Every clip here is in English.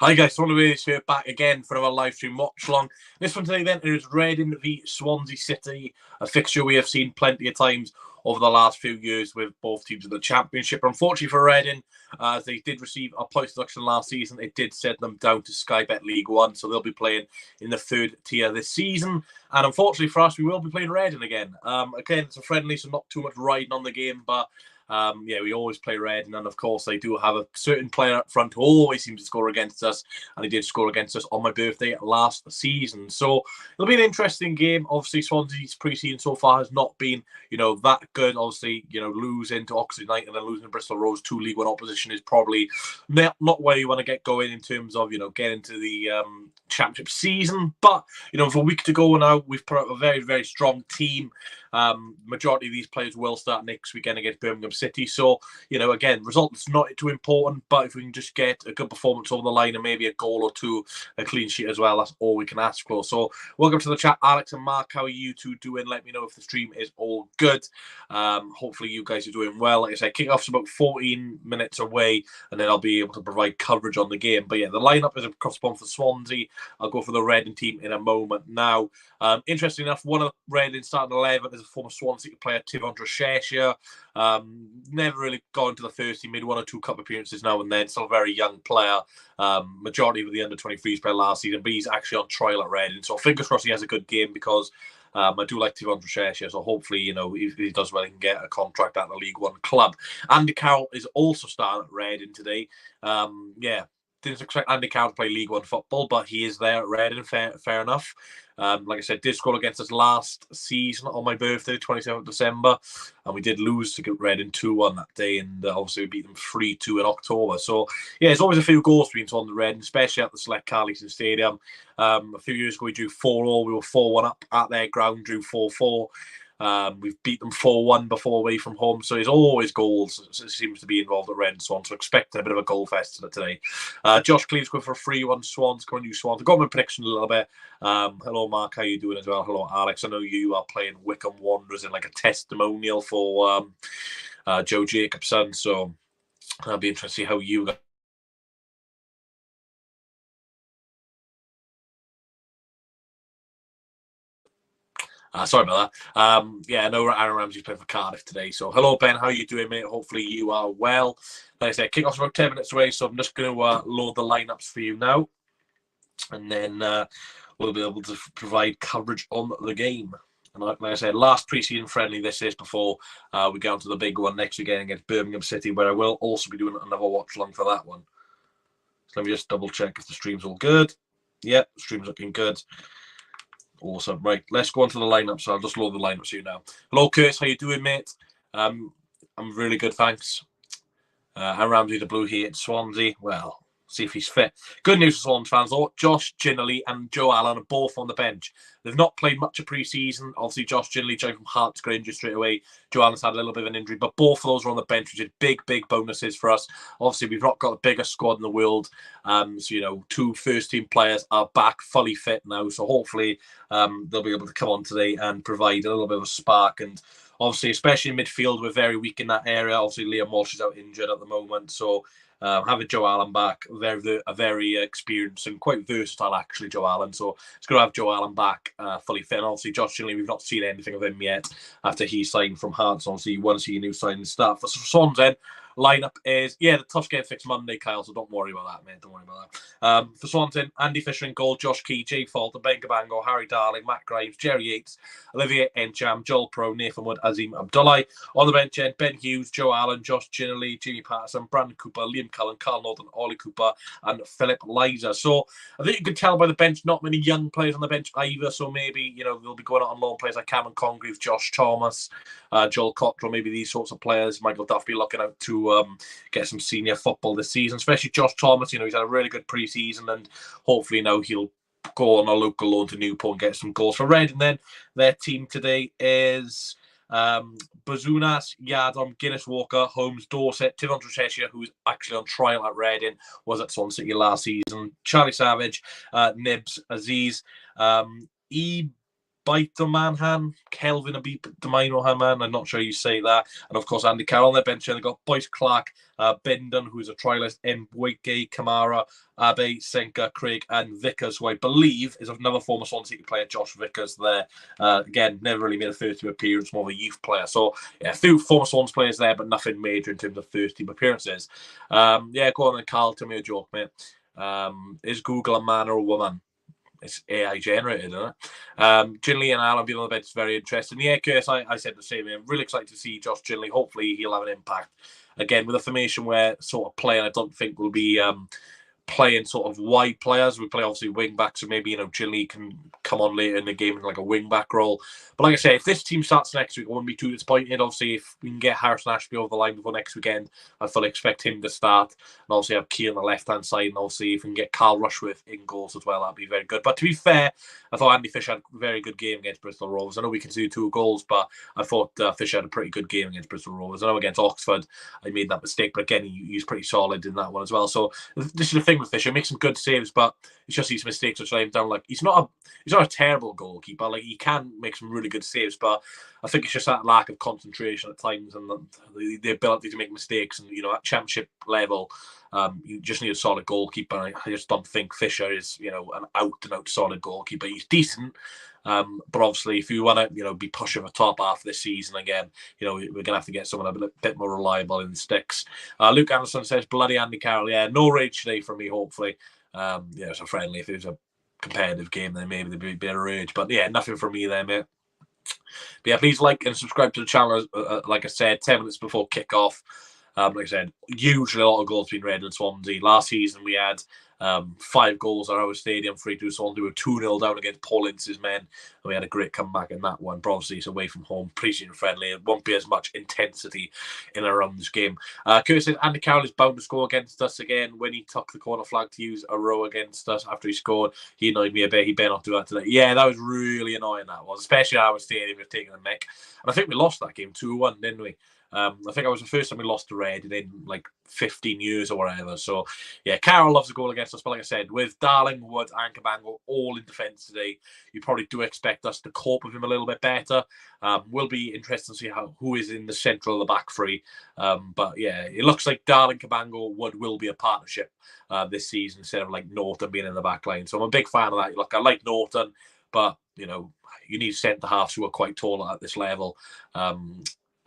Hi guys, Swansea City here back again for our live stream watch-along. This one today then is Reading v Swansea City, a fixture we have seen plenty of times over the last few years with both teams in the Championship. Unfortunately for Reading, as they did receive a point deduction last season, it did send them down to Sky Bet League One, so they'll be playing in the third tier this season. And unfortunately for us, we will be playing Reading again. Again, it's a friendly, so not too much riding on the game, but yeah, we always play Reading, and of course they do have a certain player up front who always seems to score against us, and he did score against us on my birthday last season. So it'll be an interesting game. Obviously, Swansea's pre-season so far has not been, that good. Obviously, losing to Oxford United and then losing to Bristol Rovers, two League One opposition, is probably not where you want to get going in terms of, getting into the Championship season. But, for a week to go now, we've put out a very, very strong team. Majority of these players will start next weekend against Birmingham City. So, again, results not too important, but if we can just get a good performance over the line and maybe a goal or two, a clean sheet as well, that's all we can ask for. So, welcome to the chat, Alex and Mark. How are you two doing? Let me know if the stream is all good. Hopefully, you guys are doing well. Like I said, kickoff's about 14 minutes away, and then I'll be able to provide coverage on the game. But yeah, the lineup is across the board for Swansea. I'll go for the Reading team in a moment now. Interesting enough, one of the Reading starting 11 is a former Swansea player, Tivondra Sheshia. Never really gone to the first team, made one or two cup appearances now and then. Still a very young player. Majority of the under-23s player last season, but he's actually on trial at Reading. So fingers crossed he has a good game because I do like Tivondra Sheshia. So hopefully, if he does well, he can get a contract at the League One club. Andy Carroll is also starting at Reading today. Didn't expect Andy Carroll to play League One football, but he is there at Reading, fair enough. Like I said, did score against us last season on my birthday, 27th of December, and we did lose to get Reading 2-1 that day, and obviously we beat them 3-2 in October. So, yeah, there's always a few goals between Swans and Reading, especially at the Select Car Leasing Stadium. A few years ago, we drew 4-4. We were 4-1 up at their ground, drew 4-4. We've beat them 4-1 before away from home, so there's always goals. It seems to be involved at Red Swans, so expecting a bit of a goal fest today. Josh Cleves going for a 3-1 Swans. Come on, you Swans. I've got my prediction a little bit. Hello, Mark. How you doing as well? Hello, Alex. I know you are playing Wickham Wanderers in like a testimonial for Joe Jacobson, so I'll be interested to see how you guys. Sorry about that. I know Aaron Ramsey's playing for Cardiff today. So, hello, Ben. How are you doing, mate? Hopefully you are well. Like I said, kickoff's about 10 minutes away, so I'm just going to load the lineups for you now. And then we'll be able to provide coverage on the game. And like I said, last pre-season friendly this is before we go on to the big one next weekend against Birmingham City, where I will also be doing another watch-along for that one. So let me just double-check if the stream's all good. Yeah, stream's looking good. Awesome. Right, let's go on to the lineup. So I'll just load the lineup for you now. Hello, Curtis. How you doing, mate? I'm really good, thanks. And Ramsey the Blue here at Swansea. Well, see if he's fit. Good news for Swans fans, though. Josh Ginnerly and Joe Allen are both on the bench. They've not played much of pre-season. Obviously, Josh Ginnerly joined from Hearts, got injured straight away. Joe Allen's had a little bit of an injury, but both of those are on the bench, which is big bonuses for us. Obviously, we've not got the biggest squad in the world. Two first-team players are back fully fit now. So hopefully they'll be able to come on today and provide a little bit of a spark. And obviously, especially in midfield, we're very weak in that area. Obviously, Liam Walsh is out injured at the moment. So having Joe Allen back, a very experienced and quite versatile, actually, Joe Allen. So it's good to have Joe Allen back fully fit. And obviously, Josh Ginley, we've not seen anything of him yet after he signed from Hearts. Obviously, you want to see a new signing start. For Swans then, lineup is, the tough's getting fixed Monday, Kyle, so don't worry about that, mate. Don't worry about that. For Swanton, Andy Fisher in goal, Josh Key, Jay Falter, Ben Cabango, Harry Darling, Matt Grimes, Jerry Yates, Olivier Encham, Joel Pro, Nathan Wood, Azim Abdullah. On the bench, Ben Hughes, Joe Allen, Josh Ginnerly, Jimmy Patterson, Brandon Cooper, Liam Cullen, Carl Norton, Ollie Cooper, and Philip Liza. So I think you can tell by the bench, not many young players on the bench either. So maybe, they'll be going out on loan players like Cameron Congreve, Josh Thomas, Joel Cottrell, maybe these sorts of players. Michael Duff be looking out to get some senior football this season, especially Josh Thomas. He's had a really good pre-season, and hopefully now he'll go on a local loan to Newport and get some goals for Red. And then their team today is Bazunas, Yadom, Guinness Walker, Holmes, Dorset, Tivondra Sheshia, who's actually on trial at Reading, was at Swansea City last season, Charlie Savage, Nibs, Aziz, Manhan, Kelvin Abito-Manhan, I'm not sure you say that. And of course, Andy Carroll on their bench. And they've got Boyce Clark, Bindon, who's a trialist, Mbwike, Kamara, Abe, Senka, Craig, and Vickers, who I believe is another former Swansea City player, Josh Vickers, there. Again, never really made a first-team appearance, more of a youth player. So, yeah, a few former Swans players there, but nothing major in terms of first-team appearances. Go on then, Carl, tell me a joke, mate. Is Google a man or a woman? It's AI generated, isn't it? Ginley and Alan being on the bench is very interesting. Yeah, Curtis, I said the same. I'm really excited to see Josh Ginley. Hopefully, he'll have an impact. Again, with a formation where sort of player I don't think will be playing sort of wide players. We play obviously wing back, so maybe Ginley can come on later in the game in like a wing back role. But like I say, if this team starts next week, I wouldn't be too disappointed. Obviously, if we can get Harrison Ashby over the line before next weekend, I fully expect him to start. And obviously have Key on the left hand side, and obviously if we can get Carl Rushworth in goals as well, that'd be very good. But to be fair, I thought Andy Fisher had a very good game against Bristol Rovers. I know we can do 2 goals, but I thought Fisher had a pretty good game against Bristol Rovers. I know against Oxford, I made that mistake, but again, he was pretty solid in that one as well. So this is the thing with Fisher, he makes some good saves, but it's just these mistakes which let him down. Like he's not a terrible goalkeeper. Like he can make some really good saves, but I think it's just that lack of concentration at times and the ability to make mistakes. And at championship level, you just need a solid goalkeeper. I just don't think Fisher is an out-and-out solid goalkeeper. He's decent, but obviously if you want to be pushing the top half this season again, we're gonna have to get someone a bit more reliable in the sticks. Luke Anderson says bloody Andy Carroll. Yeah, no rage today from me. Hopefully, it's a friendly. If it was a competitive game, then maybe there'd be a bit of rage. But yeah, nothing from me there, mate. But yeah, please like and subscribe to the channel. Like I said, 10 minutes before kickoff. Like I said, usually a lot of goals being read in Swansea. Last season we had 5 goals at our stadium, 3-2 Swansea. We were 2-0 down against Paul Ince's men, and we had a great comeback in that one. But obviously it's away from home, pre-season friendly. It won't be as much intensity in and around this game. Curtis says Andy Carroll is bound to score against us again. When he took the corner flag to use a row against us after he scored, he annoyed me a bit. He better not do that today. Yeah, that was really annoying, that was. Especially at our stadium, we're taking a mick. And I think we lost that game 2-1, didn't we? I think that was the first time we lost to Red in like 15 years or whatever. So, yeah, Carroll loves a goal against us. But like I said, with Darling, Wood, and Cabango all in defence today, you probably do expect us to cope with him a little bit better. Will be interesting to see who is in the central of the back three. But yeah, it looks like Darling, Cabango, Wood will be a partnership this season instead of like Norton being in the back line. So I'm a big fan of that. Look, I like Norton, but you need centre halves who are quite tall at this level.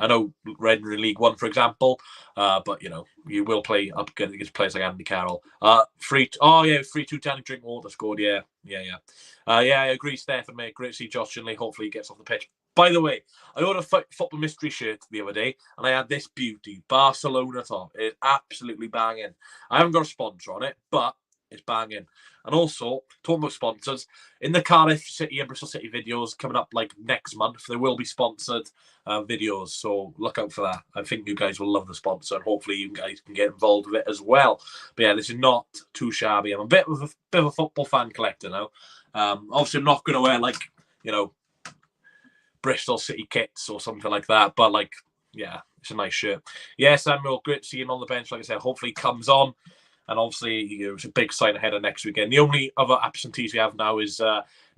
I know Red in League One, for example, but you will play up against players like Andy Carroll. 3-2 Danny Drinkwater scored. Yeah, I agree, Stefan, mate. Great to see Josh Ginley. Hopefully he gets off the pitch. By the way, I ordered a football mystery shirt the other day, and I had this beauty, Barcelona top. It's absolutely banging. I haven't got a sponsor on it, but it's banging. And also, talking about sponsors, in the Cardiff City and Bristol City videos coming up like next month, there will be sponsored videos. So look out for that. I think you guys will love the sponsor, and hopefully you guys can get involved with it as well. But yeah, this is not too shabby. I'm a bit of a football fan collector now. Obviously, I'm not going to wear like Bristol City kits or something like that. But like, yeah, it's a nice shirt. Yeah, Samuel, great to see him on the bench. Like I said, hopefully he comes on. And obviously, it's a big sign ahead of next weekend. The only other absentees we have now is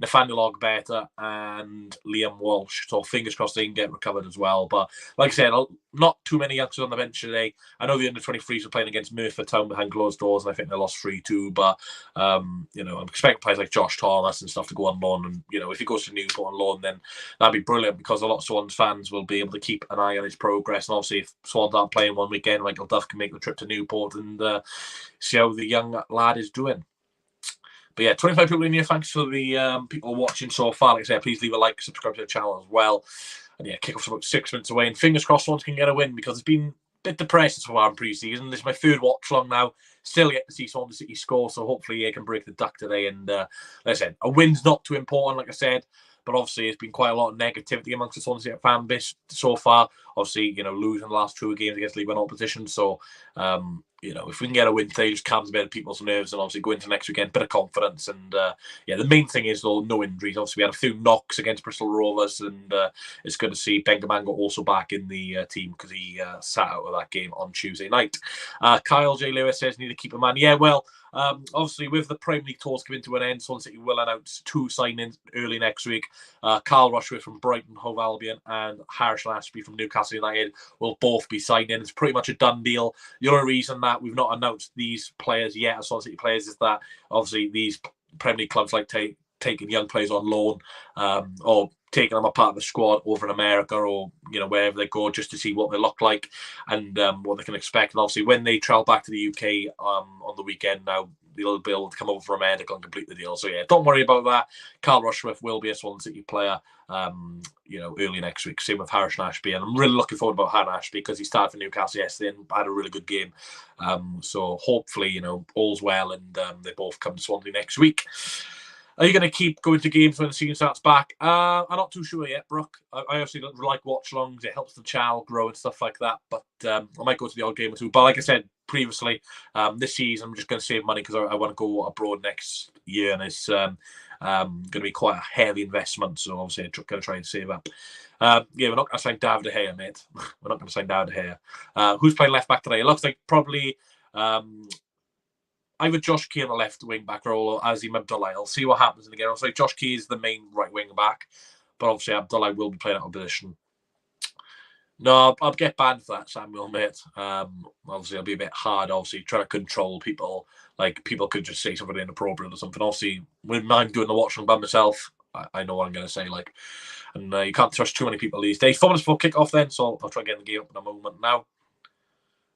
Nathaniel Ogbeta and Liam Walsh. So fingers crossed they can get recovered as well. But like I said, not too many youngsters on the bench today. I know the under-23s were playing against Merthyr Town behind closed doors, and I think they lost 3-2. But, I'm expecting players like Josh Thomas and stuff to go on loan. And, if he goes to Newport on loan, then that'd be brilliant because a lot of Swans fans will be able to keep an eye on his progress. And obviously, if Swans aren't playing one weekend, Michael Duff can make the trip to Newport and see how the young lad is doing. But yeah, 25 people in here. Thanks for the people watching so far. Like I said, please leave a like, subscribe to the channel as well. And yeah, kickoff's about 6 minutes away. And fingers crossed Swans can get a win because it's been a bit depressing so far in pre-season. This is my 3rd watch long now. Still get to see Swansea City score, so hopefully they can break the duck today. And like I said, a win's not too important, like I said. But obviously, it's been quite a lot of negativity amongst the Swansea fan base so far. Obviously, losing the last 2 games against League One opposition. So, if we can get a win today, just calms a bit of people's nerves and obviously go into next weekend, bit of confidence. And the main thing is, though, no injuries. Obviously, we had a few knocks against Bristol Rovers, and it's good to see Bengamango also back in the team because he sat out of that game on Tuesday night. Kyle J. Lewis says, need to keep him man. Yeah, well, obviously, with the Premier League tours coming to an end, Swansea City will announce 2 signings early next week. Carl Rushworth from Brighton Hove Albion and Harrison Ashby from Newcastle United will both be signing. It's pretty much a done deal. The only reason that we've not announced these players yet as Swansea City players is that obviously these Premier League clubs like taking young players on loan or taking them a part of the squad over in America or wherever they go just to see what they look like and what they can expect. And obviously when they travel back to the UK on the weekend now, they'll be able to come over for a medical and complete the deal. So yeah, don't worry about that. Carl Rushworth will be a Swansea City player early next week. Same with Harrison Ashby, and I'm really looking forward about Harrison Ashby because he started for Newcastle yesterday and had a really good game. So hopefully all's well and they both come to Swansea next week. Are you going to keep going to games when the season starts back? I'm not too sure yet, Brooke. I obviously don't like watch-alongs. It helps the channel grow and stuff like that. But I might go to the odd game or two. But like I said previously, this season I'm just going to save money because I want to go abroad next year. And it's going to be quite a heavy investment. So obviously I'm going to try and save up. We're not going to sign David De Gea, mate. We're not going to sign David De Gea. Who's playing left-back today? It looks like probably... either Josh Key on the left wing back role or Azim Abdullah. I'll see what happens in the game. I'll say Josh Key is the main right wing back, but obviously Abdullah will be playing out of position. No, I'll get banned for that, Samuel, mate. Obviously, it'll be a bit hard, obviously, trying to control people. Like, people could just say something inappropriate or something. Obviously, when I'm doing the watching by myself, I know what I'm going to say, and you can't trust too many people these days. 4 minutes before kick-off then, so I'll try and get the game up in a moment now.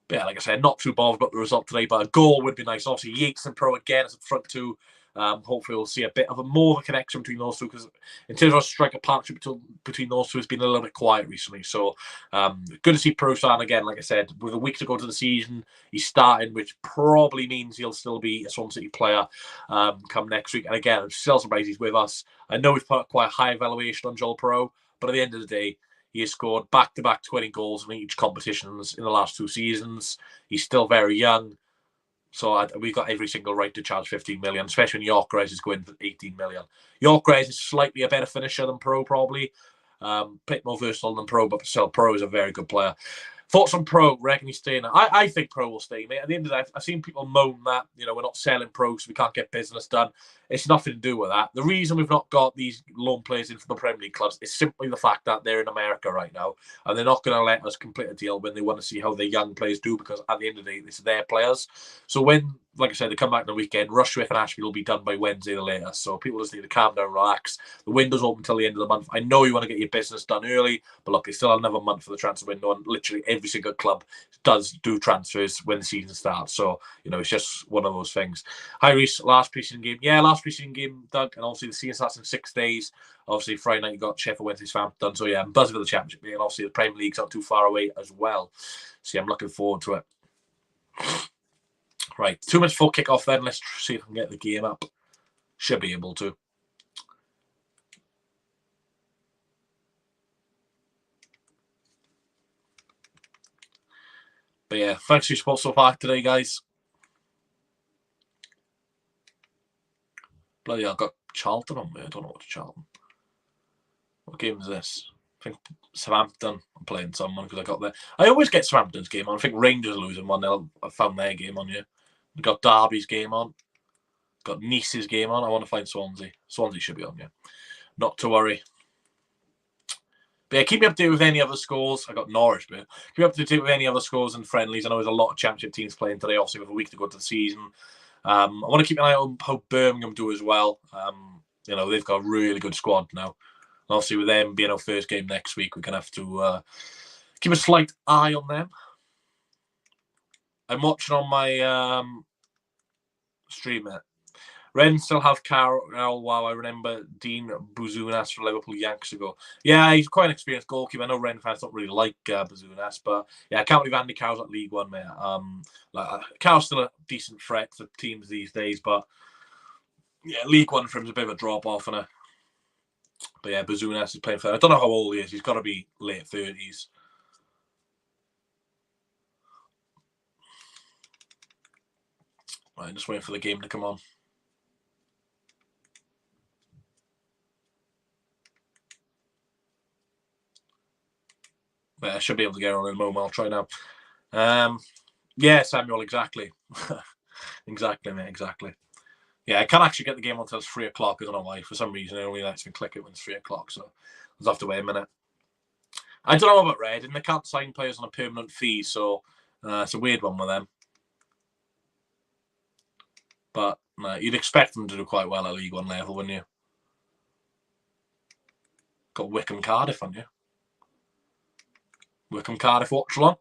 But yeah, like I said, not too bothered about the result today, but a goal would be nice. Obviously, Yates and Piroe again as a front two. Hopefully, we'll see a bit of more of a connection between those two because in terms of a striker partnership between those two, it's been a little bit quiet recently. So, good to see Piroe starting again. Like I said, with a week to go to the season, he's starting, which probably means he'll still be a Swansea City player come next week. And again, I'm still surprised he's with us. I know we've put quite a high evaluation on Joel Piroe, but at the end of the day, he has scored back-to-back 20 goals in each competitions in the last 2 seasons. He's still very young. So we've got every single right to charge 15 million, especially when Yorkres is going for 18 million. Yorkres is slightly a better finisher than Piroe, probably. Bit more versatile than Piroe, but still, Piroe is a very good player. Thoughts on Piroe? Reckon he's staying? I think Piroe will stay, mate. At the end of the day, I've seen people moan that we're not selling Piroe so we can't get business done. It's nothing to do with that. The reason we've not got these loan players in from the Premier League clubs is simply the fact that they're in America right now, and they're not going to let us complete a deal when they want to see how the young players do, because at the end of the day, it's their players. So when, like I said, they come back on the weekend, Rushworth and Ashby will be done by Wednesday the latest. So people just need to calm down, relax. The window's open until the end of the month. I know you want to get your business done early, but look, it's still another month for the transfer window, and literally every single club does do transfers when the season starts. So, it's just one of those things. Hi, Reece, last preseason game. Yeah, last preseason game, Doug, and obviously the season starts in 6 days. Obviously, Friday night you got Sheffield Wednesday Southampton. So, yeah, I'm buzzing for the Championship, and obviously the Premier League's not too far away as well. So, yeah, I'm looking forward to it. Right, 2 minutes before kick-off then. Let's see if I can get the game up. Should be able to. But yeah, thanks for your support so far today, guys. Bloody hell, I've got Charlton on me. I don't know what's Charlton. What game is this? I think Southampton. I'm playing someone because I got there. I always get Southampton's game on. I think Rangers are losing 1-0. I found their game on here. We've got Derby's game on. Got Nice's game on. I want to find Swansea. Swansea should be on, yeah. Not to worry. But yeah, keep me updated with any other scores. I got Norwich, but keep me up to date with any other scores and friendlies. I know there's a lot of Championship teams playing today, obviously with a week to go to the season. I want to keep an eye on how Birmingham do as well. They've got a really good squad now. And obviously, with them being our first game next week, we're going to have to keep a slight eye on them. I'm watching on my stream it. Ren still have Carroll. Wow, I remember Dean Buzunas from Liverpool yanks ago. Yeah, he's quite an experienced goalkeeper. I know Ren fans don't really like Buzunas, but yeah, I can't believe Andy Carroll's at League One, mate. Carroll's still a decent threat for teams these days, but yeah, League One for him's a bit of a drop off, and but yeah, Buzunas is playing for. I don't know how old he is. He's got to be late 30s. Right, just waiting for the game to come on. But I should be able to get on in a moment. I'll try now. Yeah, Samuel, exactly. Exactly, mate, exactly. Yeah, I can't actually get the game until it's 3 o'clock. I don't know why. For some reason, it only lets me click it when it's 3 o'clock. So I'll just have to wait a minute. I don't know about Reading. They can't sign players on a permanent fee, so it's a weird one with them. But you'd expect them to do quite well at League One level, wouldn't you? Got Wycombe Cardiff, haven't you? Wycombe Cardiff Watchalong.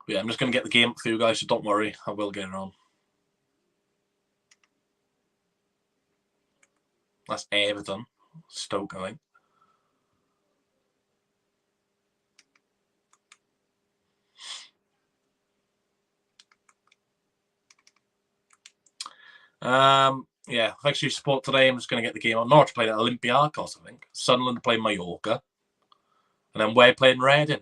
Yeah, I'm just going to get the game up for you guys, so don't worry. I will get it on. That's Everton. Stoke, I think. Yeah, thanks for your support today. I'm just going to get the game on. Norwich playing at Olympiacos, I think. Sunderland playing Mallorca. And then we're playing Reading.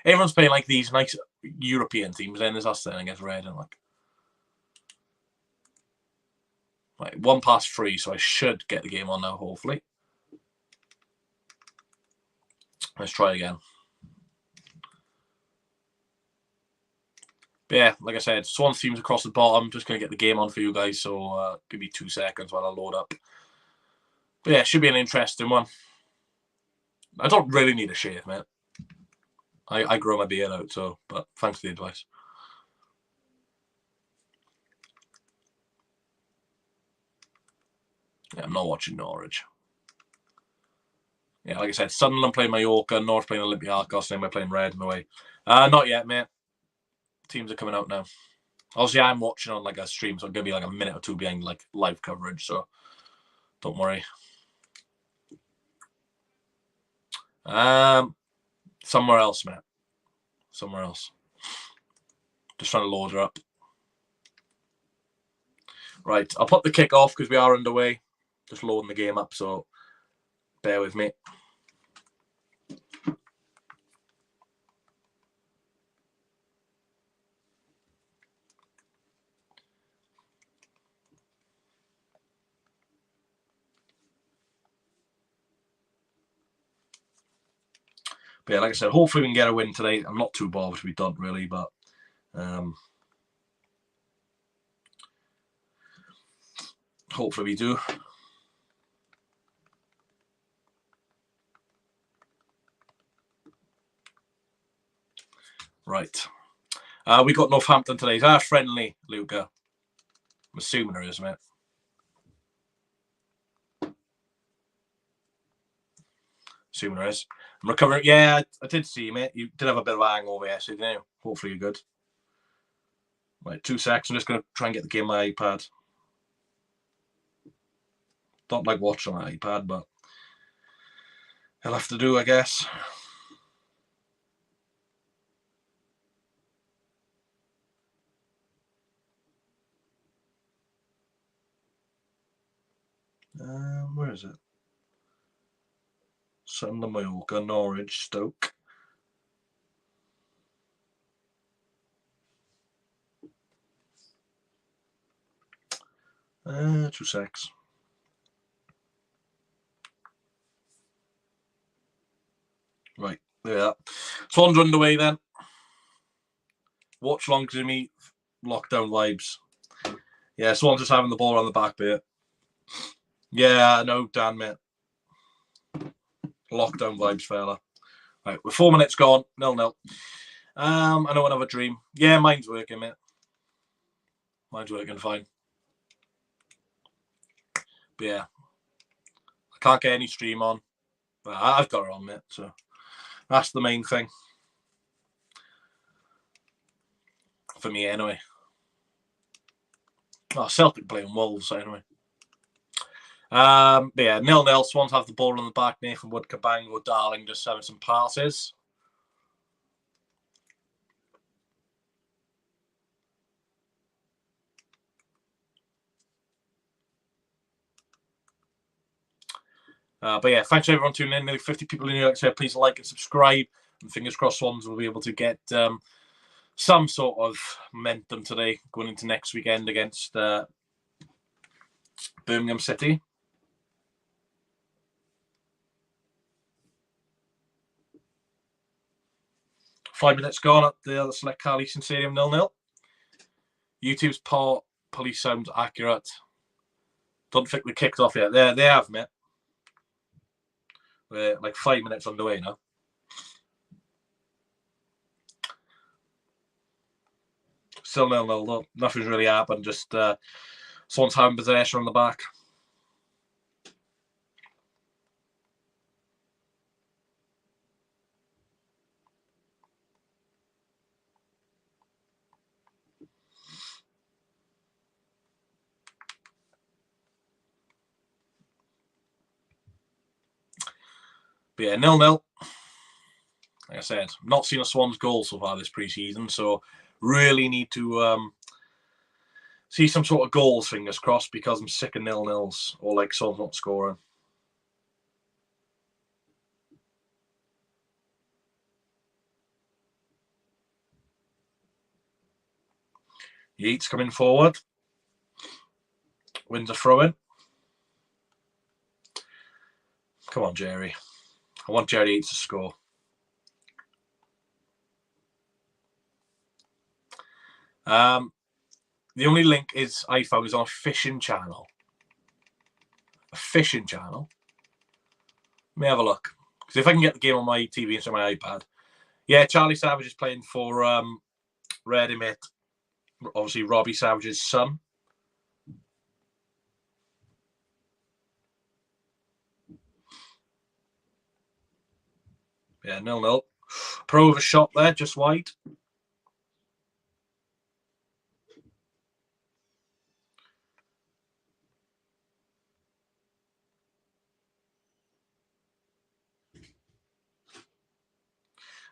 Everyone's playing like these nice European teams, then there's us then against Reading. Like 1:03, so I should get the game on now, hopefully. Let's try again. But yeah, like I said, Swans teams across the bottom. Just going to get the game on for you guys, so give me 2 seconds while I load up. But yeah, it should be an interesting one. I don't really need a shave, mate. I grow my beard out, so, but thanks for the advice. Yeah, I'm not watching Norwich. Yeah, like I said, Sunderland playing Mallorca, Norwich playing Olympiacos, and then we're playing Reading away. Not yet, mate. Teams are coming out now. Obviously, I'm watching on like a stream, so I'm going to be like a minute or two behind like live coverage, so don't worry. Somewhere else, mate. Somewhere else. Just trying to load her up. Right, I'll put the kick off because we are underway. Just loading the game up, so bear with me. But yeah, like I said, hopefully we can get a win today. I'm not too bothered if we don't really, but hopefully we do. Right. We got Northampton today. Is that friendly, Luca? I'm assuming there is, mate. Assuming there is. I'm recovering. Yeah, I did see you, mate. You did have a bit of a hangover yesterday, didn't you? Hopefully you're good. Right, 2 seconds. I'm just going to try and get the game on my iPad. Don't like watching on my iPad, but I'll have to do, I guess. Where is it? Sunderland, Mallorca, Norwich, Stoke. 2 secs. Right, there we are. Swans underway then. Watchalong to me, lockdown vibes. Yeah, Swans just having the ball on the back bit. Yeah, I know, Dan, mate. Lockdown vibes, fella. Right, we're 4 minutes gone. 0-0. I know another dream. Yeah, mine's working, mate. Mine's working fine. But yeah, I can't get any stream on. But I've got it on, mate. So that's the main thing. For me, anyway. Oh, Celtic playing Wolves, anyway. But yeah, 0-0. Swans have the ball on the back. Nathan Wood, Cabango, Darling just having some passes. But yeah, thanks everyone tuning in. Nearly 50 people in here. Like I said, please like and subscribe. And fingers crossed Swans will be able to get some sort of momentum today going into next weekend against Birmingham City. Five minutes gone at the Select Car Leasing Stadium, 0-0. YouTube's police sounds accurate. Don't think we kicked off yet. They have, mate. We're like 5 minutes underway now. Still 0-0 though. Nothing's really happened. Just Swans having possession on the back. But yeah, 0-0. Like I said, not seen a Swans goal so far this pre-season, so really need to see some sort of goals, fingers crossed, because I'm sick of 0-0s or like Swans not scoring. Yates coming forward. Wins a throw-in. Come on, Jerry. I want Jerry Yates to score. The only link I found is on a fishing channel. A fishing channel. Let me have a look. Because if I can get the game on my TV instead of my iPad. Yeah, Charlie Savage is playing for Reading, mate. Obviously, Robbie Savage's son. Yeah, 0-0. Piroe with a shot there, just wide.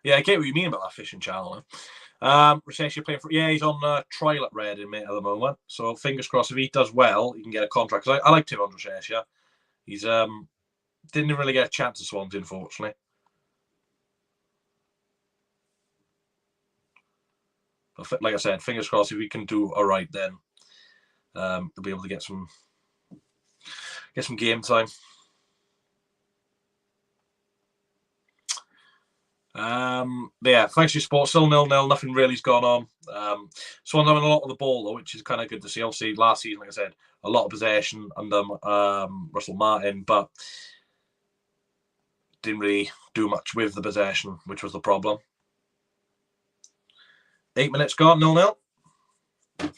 Yeah, I get what you mean about that fishing channel. Rasesh playing for, yeah, he's on trial at Reading, mate, at the moment. So fingers crossed, if he does well, he can get a contract. Because I liked him on Rasesh, yeah. He's didn't really get a chance at Swans, unfortunately. But like I said, fingers crossed, if we can do all right, then they'll be able to get some game time. Yeah, thanks for your support. Still 0-0. Nothing really's gone on. Swans having a lot of the ball though, which is kind of good to see. Obviously, last season, like I said, a lot of possession under Russell Martin, but didn't really do much with the possession, which was the problem. 8 minutes gone, 0-0. I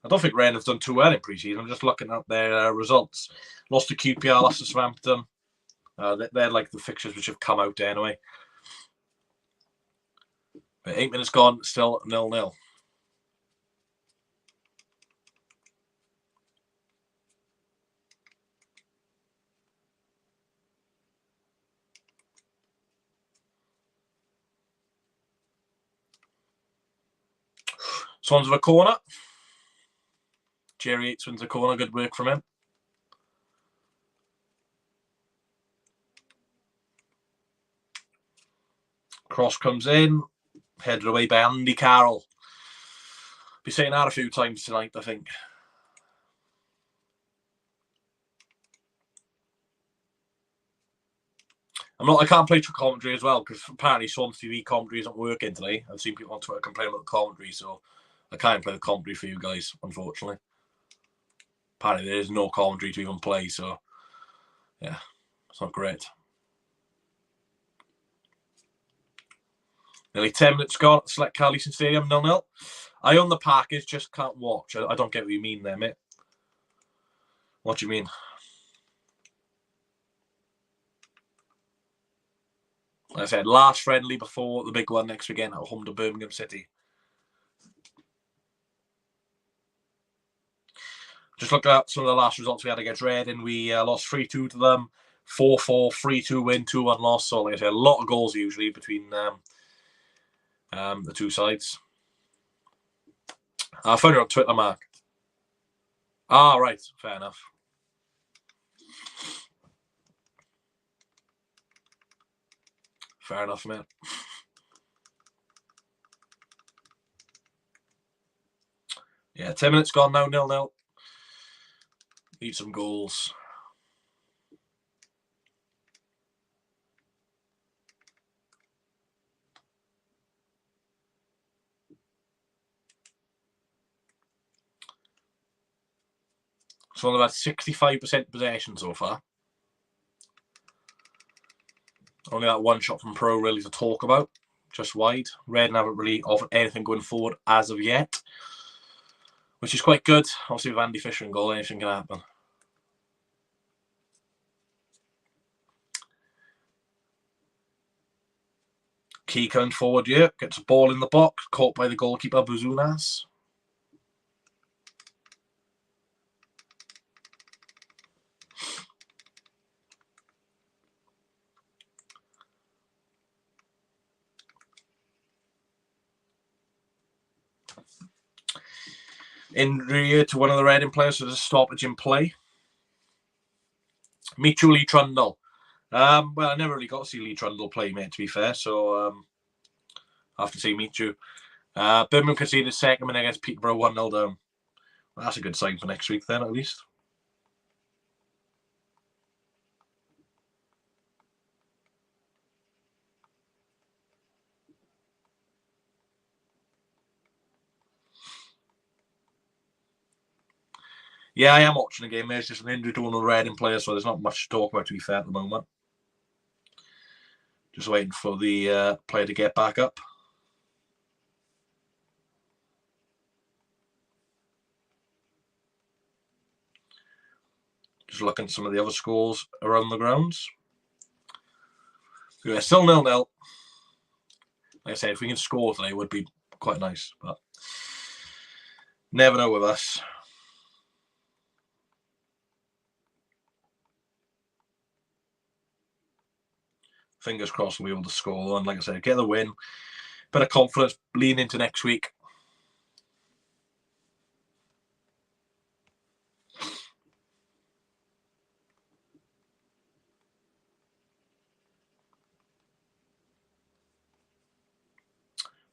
don't think Reading have done too well in pre-season. I'm just looking at their results. Lost to QPR, lost to Southampton. They're like the fixtures which have come out anyway. But 8 minutes gone, still 0-0. Swans with a corner. Jerry Yates wins a corner. Good work from him. Cross comes in. Headed away by Andy Carroll. Be saying that a few times tonight, I think. I can't play through commentary as well because apparently Swans TV commentary isn't working today. I've seen people on Twitter complain about the commentary, so I can't play the commentary for you guys, unfortunately. Apparently there is no commentary to even play, so yeah, it's not great. Nearly 10 minutes gone at the Select Car Leasing Stadium, 0-0. I own the package, just can't watch. I don't get what you mean there, mate. What do you mean? Like I said, last friendly before the big one next weekend at home to Birmingham City. Just looking at some of the last results we had against Reading. We lost 3-2 to them, 4-4, 3-2 win, 2-1 loss. So, like I said, a lot of goals usually between the two sides. I found it on Twitter, Mark. Ah, right. Fair enough. Fair enough, mate. Yeah, 10 minutes gone now, 0-0. Need some goals. So they've had 65% possession so far. Only that one shot from Piroe really to talk about. Just wide. Reading haven't really offered anything going forward as of yet, which is quite good. Obviously with Andy Fisher in goal, anything can happen. Key coming forward here. Gets a ball in the box. Caught by the goalkeeper, Buzunas. Injury to one of the Reading players, so there's a stoppage in play. Mitchell Lee Trundle. Well, I never really got to see Lee Trundle play, mate, to be fair, so I have to say Mitchell. Birmingham conceded second minute against Peterborough 1-0 down. Well, that's a good sign for next week then, at least. Yeah, I am watching the game. There's just an injury to one of the Reading players, so there's not much to talk about, to be fair, at the moment. Just waiting for the player to get back up. Just looking at some of the other scores around the grounds. Yeah, still 0-0. Like I said, if we can score today, it would be quite nice, but never know with us. Fingers crossed we'll be able to score, and like I said, get the win. Bit of confidence leading into next week.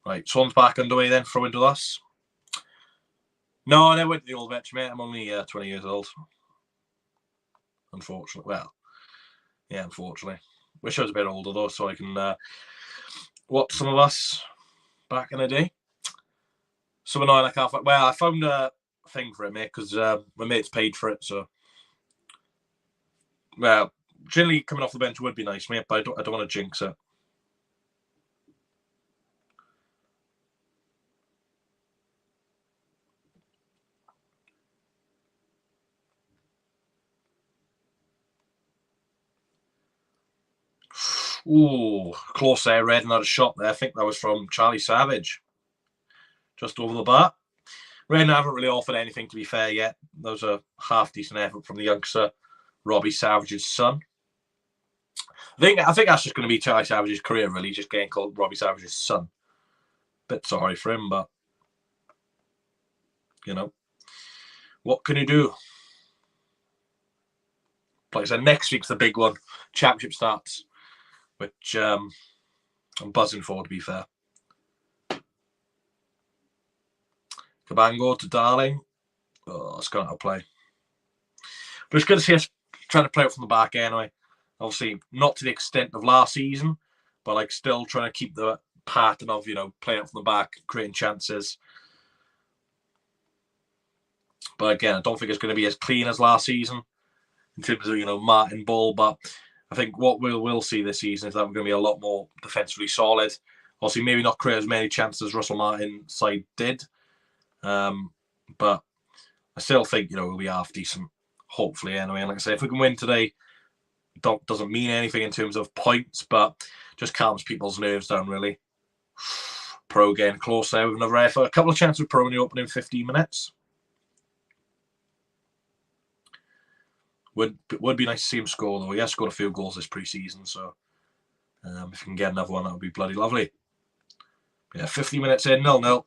Right, Swans back underway then, throw into us. No, I never went to the old vetch, mate. I'm only 20 years old. Unfortunately. Well, yeah, unfortunately. Wish I was a bit older, though, so I can watch some of us back in the day. So annoying I can't find... Well, I found a thing for it, mate, because my mate's paid for it, so... Well, generally coming off the bench would be nice, mate, but I don't want to jinx it. Ooh, close there. Reading had a shot there. I think that was from Charlie Savage. Just over the bar. Reading haven't really offered anything, to be fair, yet. That was a half-decent effort from the youngster, Robbie Savage's son. I think that's just going to be Charlie Savage's career, really, just getting called Robbie Savage's son. Bit sorry for him, but, you know, what can you do? Like I said, next week's the big one. Championship starts, which I'm buzzing for, to be fair. Cabango to Darling. Oh, it's going to play. But it's good to see us trying to play it from the back anyway. Obviously, not to the extent of last season, but like still trying to keep the pattern of, you know, playing it from the back, creating chances. But again, I don't think it's going to be as clean as last season in terms of, you know, Martin ball. But I think what we'll see this season is that we're going to be a lot more defensively solid. Obviously, maybe not create as many chances as Russell Martin's side did. But I still think, you know, we'll be half decent, hopefully, anyway. And like I say, if we can win today, doesn't mean anything in terms of points, but just calms people's nerves down, really. Piroe getting close there with another effort. A couple of chances with Piroe in the opening 15 minutes. Would be nice to see him score, though. He has scored a few goals this pre-season, so if he can get another one, that would be bloody lovely. Yeah, 50 minutes in, 0-0.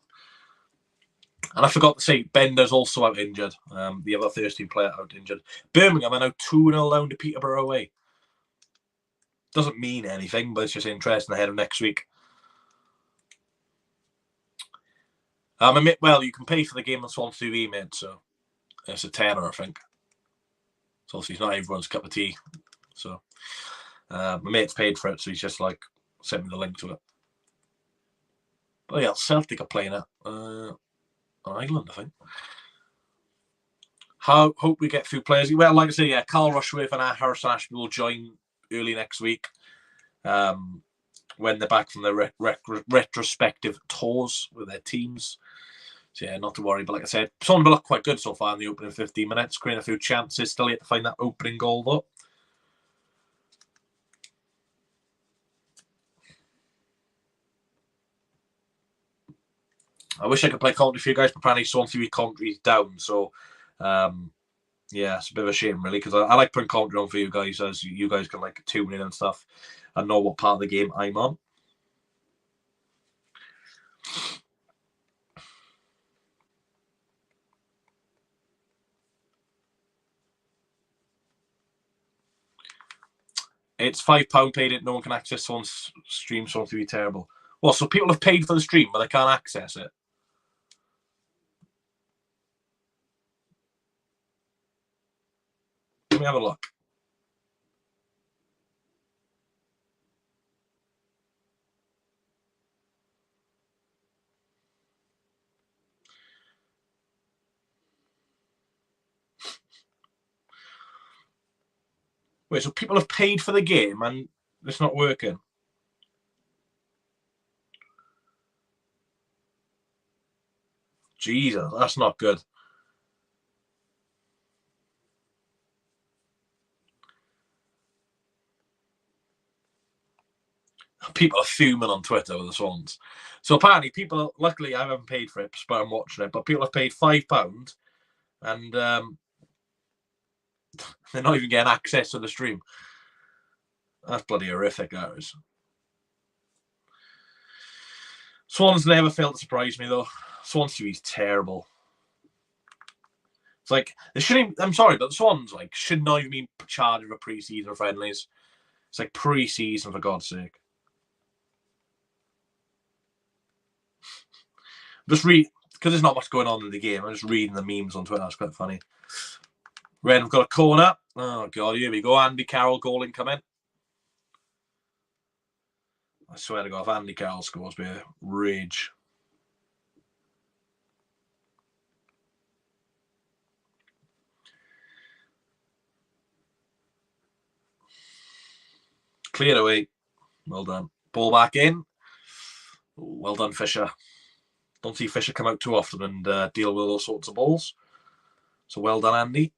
And I forgot to say, Bender's also out injured. The other 13 player out injured. Birmingham are now 2-0 down to Peterborough away. Doesn't mean anything, but it's just interesting ahead of next week. Well, you can pay for the game on Swansea TV, mate, so it's a tenner, I think. So obviously it's not everyone's cup of tea. So my mate's paid for it, so he's just like sent me the link to it. But yeah, Celtic are playing it on Ireland, I think. Hope we get a few players. Well, like I say, yeah, Carl Rushworth and Harrison Ashby will join early next week when they're back from their retrospective tours with their teams. So yeah, not to worry. But like I said, Swansea look quite good so far in the opening 15 minutes, creating a few chances. Still yet to find that opening goal, though. I wish I could play commentary for you guys, but apparently Swansea TV commentary is down. So, yeah, it's a bit of a shame, really, because I like putting commentary on for you guys, as you guys can like tune in and stuff and know what part of the game I'm on. It's £5 paid it. No one can access Swans stream. Swansea TV terrible. Well, so people have paid for the stream, but they can't access it. Let me have a look. Wait, so people have paid for the game and it's not working? Jesus, that's not good. People are fuming on Twitter with the Swans. So apparently people, luckily I haven't paid for it, but I'm watching it, but people have paid £5 and they're not even getting access to the stream. That's bloody horrific, that is. Swans never fail to surprise me, though. Swans TV is terrible. It's like, they shouldn't, I'm sorry, but the Swans like should not even be charged with pre-season friendlies. It's like pre-season, for God's sake. Just read, because there's not much going on in the game. I'm just reading the memes on Twitter. That's quite funny. Red have got a corner. Oh, God, here we go. Andy Carroll goal incoming. I swear to God, if Andy Carroll scores, be a rage. Cleared away. Well done. Ball back in. Well done, Fisher. Don't see Fisher come out too often and deal with all sorts of balls. So well done, Andy.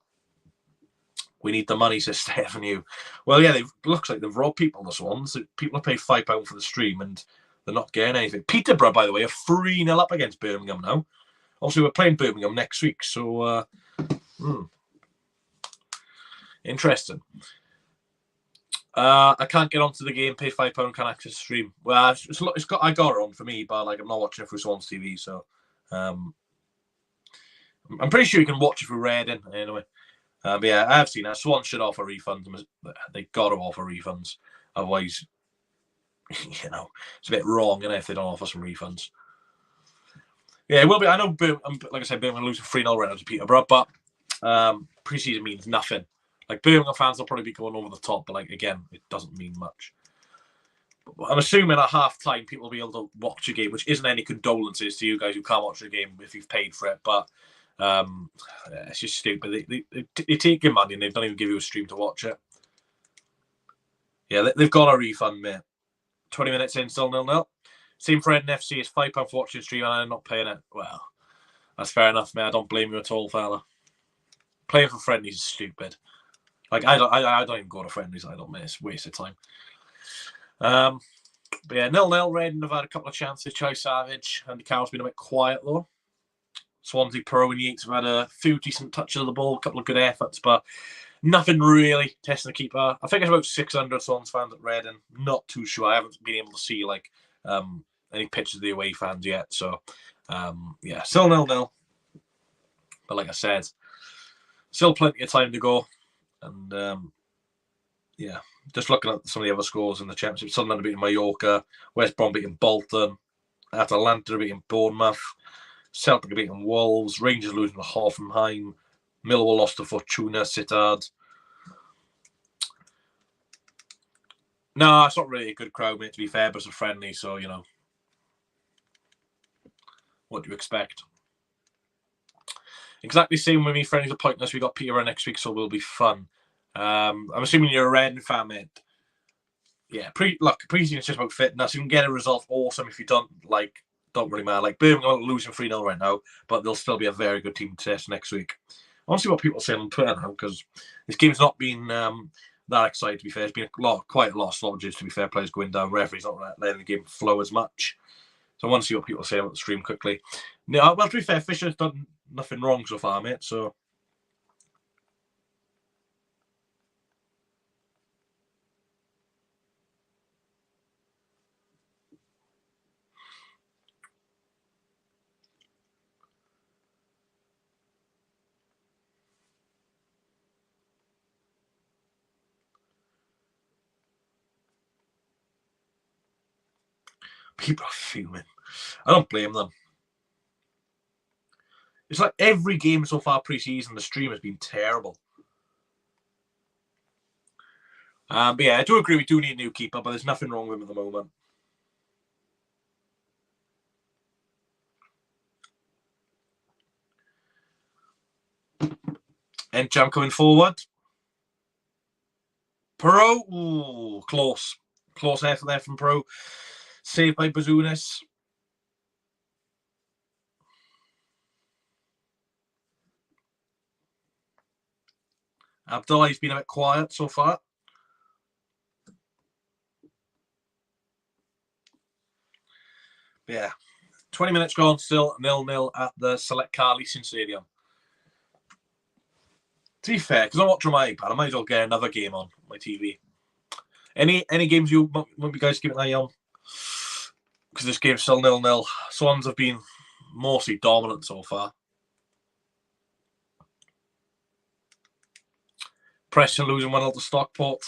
We need the money, says Stephanie. Well, yeah, it looks like they've robbed people, the Swans. People have paid £5 for the stream and they're not getting anything. Peterborough, by the way, are 3-0 up against Birmingham now. Obviously, we're playing Birmingham next week, so interesting. I can't get onto the game, pay £5, can't access the stream. Well, I got it on for me, but like I'm not watching it through Swans TV, so I'm pretty sure you can watch it through Reading anyway. But yeah, I have seen that. Swans should offer refunds. They got to offer refunds. Otherwise, you know, it's a bit wrong, isn't it, if they don't offer some refunds. Yeah, it will be. I know, like I said, Birmingham losing 3-0 right now to Peterborough, but pre-season means nothing. Like, Birmingham fans will probably be going over the top, but like again, it doesn't mean much. But I'm assuming at half-time, people will be able to watch a game, which isn't any condolences to you guys who can't watch the game if you've paid for it, but it's just stupid. They take your money and they don't even give you a stream to watch it. Yeah, they've got a refund, mate. 20 minutes in, still 0-0. Same for NFC. It's £5 for watching the stream and I'm not paying it. Well, that's fair enough, mate. I don't blame you at all, fella. Playing for friendlies is stupid. Like, I don't even go to friendlies. I don't miss. Waste of time. But yeah, 0-0. Reading have had a couple of chances. Chai Savage and the Carroll's been a bit quiet, though. Swansea, Piroe and Yates have had a few decent touches of the ball, a couple of good efforts, but nothing really testing the keeper. I think it's about 600 Swans fans at Reading. Not too sure. I haven't been able to see like any pictures of the away fans yet. So yeah, still 0-0. But like I said, still plenty of time to go. And yeah, Just looking at some of the other scores in the Championship, Sunderland beating Mallorca, West Brom beating Bolton, Atalanta beating Bournemouth, Celtic beating Wolves, Rangers losing to Hoffenheim, Millwall lost to Fortuna Sittard. No, it's not really a good crowd, mate, to be fair, but it's a friendly, so, you know. What do you expect? Exactly the same with me, friendlies are pointless. We got Piroe next week, so it will be fun. I'm assuming you're a Red fan, mate. Yeah, pre-season's just about fitness. You can get a result, awesome. If you don't really matter. Like Birmingham are losing 3-0 right now, but they'll still be a very good team to test next week. I want to see what people are saying on Twitter now, because this game's not been that exciting, to be fair. It's been quite a lot of stoppages, to be fair. Players going down, referees not letting the game flow as much. So I want to see what people say about the stream quickly. No, well, to be fair, Fisher's done nothing wrong so far, mate, so... People are fuming. I don't blame them. It's like every game so far pre-season, the stream has been terrible. But yeah, I do agree we do need a new keeper, but there's nothing wrong with him at the moment. Encham coming forward. Piroe, ooh, close. Close effort there from Piroe. Saved by Bazounis. Abdullah's been a bit quiet so far. Yeah. 20 minutes gone, still 0-0 at the Select Car Leasing Stadium. To be fair, because I'm watching my iPad, I might as well get another game on my TV. Any games you want you guys to keep an eye on? Because this game's still 0-0. Swans have been mostly dominant so far. Preston losing 1-0 to Stockport.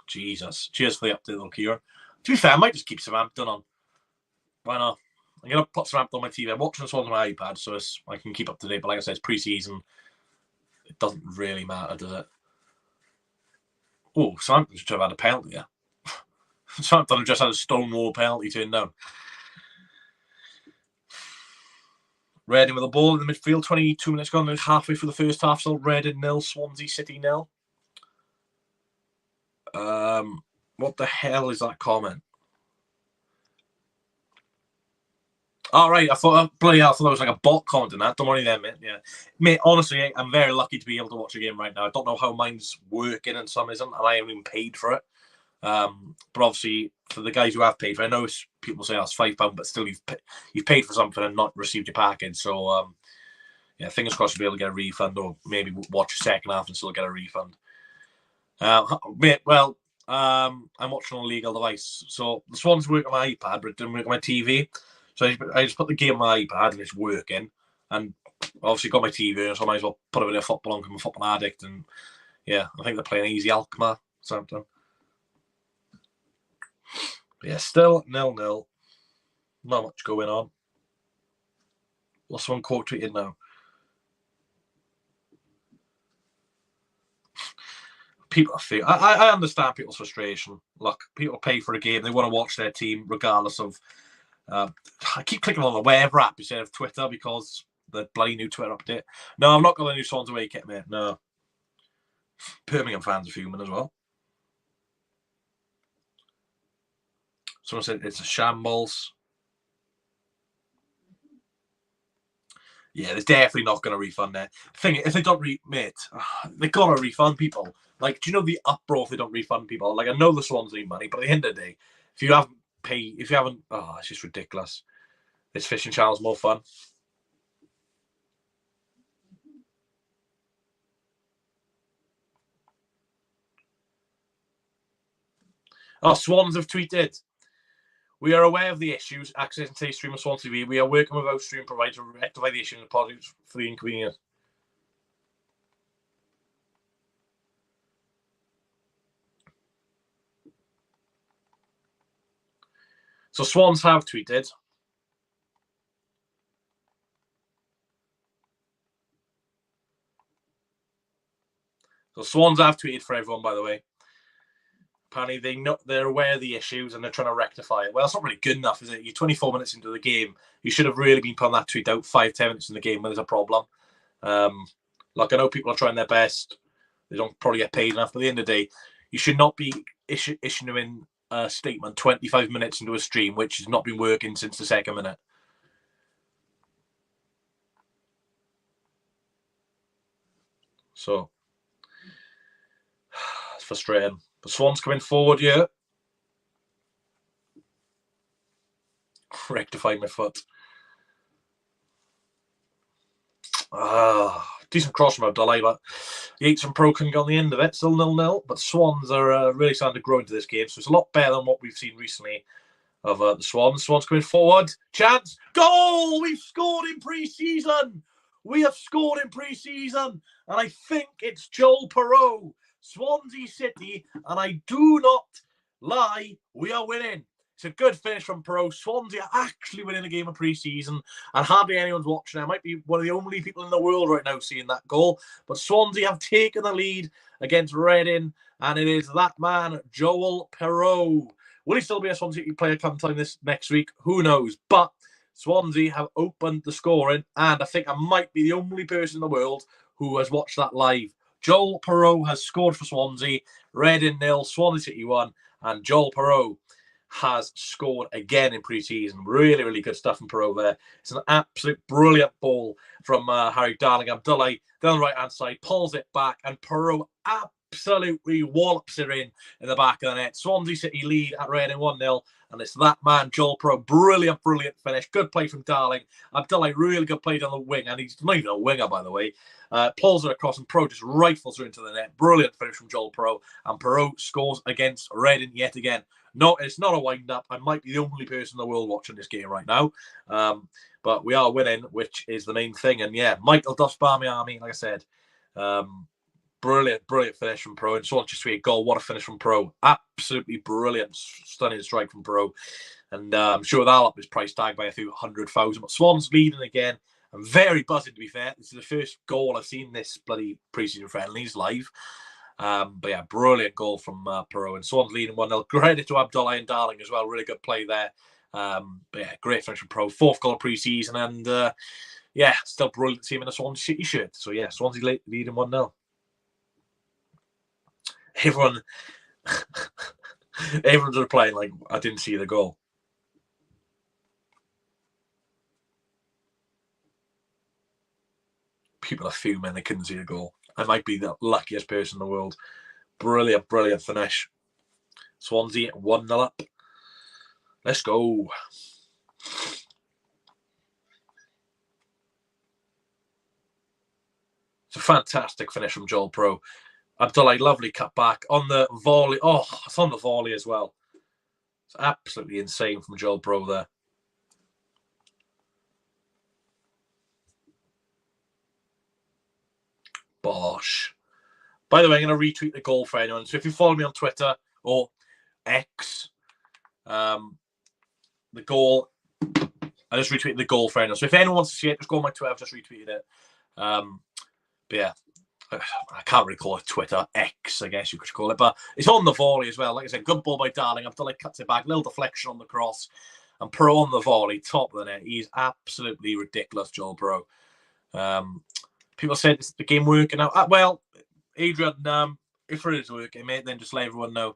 Jesus. Cheers for the update, though, Kieran. To be fair, I might just keep Southampton on. Why not? I'm going to put Southampton on my TV. I'm watching Swans on my iPad, so I can keep up to date. But like I said, it's pre-season. It doesn't really matter, does it? Oh, Southampton should have had a penalty, yeah. Southampton just had a stonewall penalty turned down. Reading with the ball in the midfield, 22 minutes gone, halfway through the first half, so Reading 0, Swansea City 0. What the hell is that comment? All right, I thought bloody hell, I thought that was like a bot comment in that. Don't worry then, mate. Yeah, mate. Honestly, I'm very lucky to be able to watch a game right now. I don't know how mine's working and some isn't, and I haven't even paid for it. But obviously, for the guys who have paid for it, I know people say that's £5, but still, you've paid for something and not received your package. So, yeah, fingers crossed you'll be able to get a refund, or maybe watch a second half and still get a refund. Mate, well, I'm watching on a legal device, so the Swans work on my iPad, but it didn't work on my TV. So I just put the game on my iPad and it's working. And obviously got my TV, so I might as well put a bit of football on because I'm a football addict. And yeah, I think they're playing easy Alkmaar, Southampton. But yeah, still 0-0. Not much going on. Last one quote tweeted now. People feel I understand people's frustration. Look, people pay for a game, they want to watch their team regardless of. I keep clicking on the web app instead of Twitter because the bloody new Twitter update. No, I'm not got the new Swans away kit, mate. No. Birmingham fans are fuming as well. Someone said it's a shambles. Yeah, there's definitely not going to refund that. Thing if they don't mate, they got to refund people. Like, do you know the uproar if they don't refund people? Like, I know the Swans need money, but at the end of the day, if you haven't, it's just ridiculous. This fishing channel's more fun. Oh, Swans have tweeted. We are aware of the issues accessing today's stream of Swan TV. We are working with our stream provider to rectify the issue and apologize for the inconvenience. So Swans have tweeted. So Swans have tweeted for everyone, by the way. Apparently they're aware of the issues and they're trying to rectify it. Well, it's not really good enough, is it? You're 24 minutes into the game. You should have really been putting that tweet out 5-10 minutes in the game when there's a problem. Like, I know people are trying their best. They don't probably get paid enough. But at the end of the day, you should not be issuing a statement 25 minutes into a stream, which has not been working since the second minute. So, it's frustrating. But Swans coming forward here. Rectifying my foot. Decent cross from Abdullah, but Yates and Piroe couldn't get on the end of it. Still 0-0, but Swans are really starting to grow into this game, so it's a lot better than what we've seen recently of the Swans. Swans coming forward. Chance. Goal! We've scored in pre-season! We have scored in pre-season, and I think it's Joel Piroe. Swansea City, and I do not lie, we are winning. It's a good finish from Piroe. Swansea are actually winning a game of pre-season, and hardly anyone's watching. I might be one of the only people in the world right now seeing that goal. But Swansea have taken the lead against Reading, and it is that man, Joel Piroe. Will he still be a Swansea player come time this next week? Who knows? But Swansea have opened the scoring, and I think I might be the only person in the world who has watched that live. Joel Piroe has scored for Swansea. Reading 0, Swansea City 1, and Joel Piroe has scored again in pre-season. Really, really good stuff from Piroe there. It's an absolute brilliant ball from Harry Darling. Abdullah down the right-hand side, pulls it back, and Piroe absolutely wallops it in the back of the net. Swansea City lead at Reading 1-0, and it's that man, Joel Piroe. Brilliant, brilliant finish. Good play from Darling. Abdullah, really good play down the wing, and he's not even a winger, by the way. Pulls it across, and Piroe just rifles her into the net. Brilliant finish from Joel Piroe, and Piroe scores against Reading yet again. No, it's not a wind-up. I might be the only person in the world watching this game right now. But we are winning, which is the main thing. And yeah, Michael Duff's Barmy Army, like I said. Brilliant, brilliant finish from Piroe. And Swansea City goal. What a finish from Piroe. Absolutely brilliant, stunning strike from Piroe. And I'm sure that'll up his price tag by a few 100,000. But Swans leading again. I'm very buzzing, to be fair. This is the first goal I've seen this bloody pre-season friendlies live. But yeah, brilliant goal from Piroe, and Swans leading 1-0. Credit to Abdullah and Darling as well. Really good play there. But yeah, great finish from Piroe. 4th goal of pre-season, and yeah, still brilliant to see him in a Swansea City shirt. So yeah, Swansea leading 1-0. Everyone's replying like, I didn't see the goal. People are fuming they couldn't see the goal. I might be the luckiest person in the world. Brilliant, brilliant finish. Swansea 1-0 up. Let's go. It's a fantastic finish from Joel Piroe. Abdullah, lovely cut back on the volley. Oh, it's on the volley as well. It's absolutely insane from Joel Piroe there. Bosh. By the way, I'm going to retweet the goal for anyone. So if you follow me on Twitter or X, the goal, I just retweeted the goal for anyone. So if anyone wants to see it, just go on my Twitter. I've just retweeted it. But yeah, I can't really call it Twitter. X, I guess you could call it. But it's on the volley as well. Like I said, good ball by Darling. Abdullah cuts it back. Little deflection on the cross. And Piroe on the volley, top of the net. He's absolutely ridiculous, Joel Piroe. People said, is the game working out? Well, Adrian, if it is working, mate, then just let everyone know.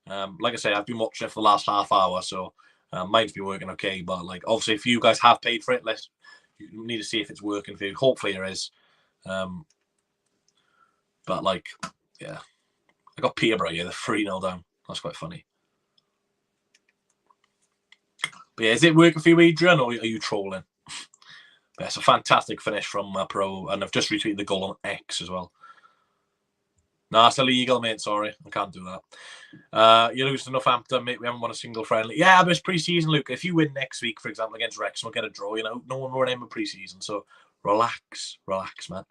Like I say, I've been watching it for the last half hour, so mine's been working okay. But like, obviously, if you guys have paid for it, you need to see if it's working for you. Hopefully, it is. But like, yeah, I got Piroe here. They're 3-0 down. That's quite funny. But yeah, is it working for you, Adrian, or are you trolling? But it's a fantastic finish from Piroe, and I've just retweeted the goal on X as well. No, it's illegal, mate. Sorry, I can't do that. You lose to Northampton, mate. We haven't won a single friendly. Yeah, but it's pre-season, Luke. If you win next week, for example, against Wrexham, we'll get a draw. You know, no one will in pre-season, so relax, man.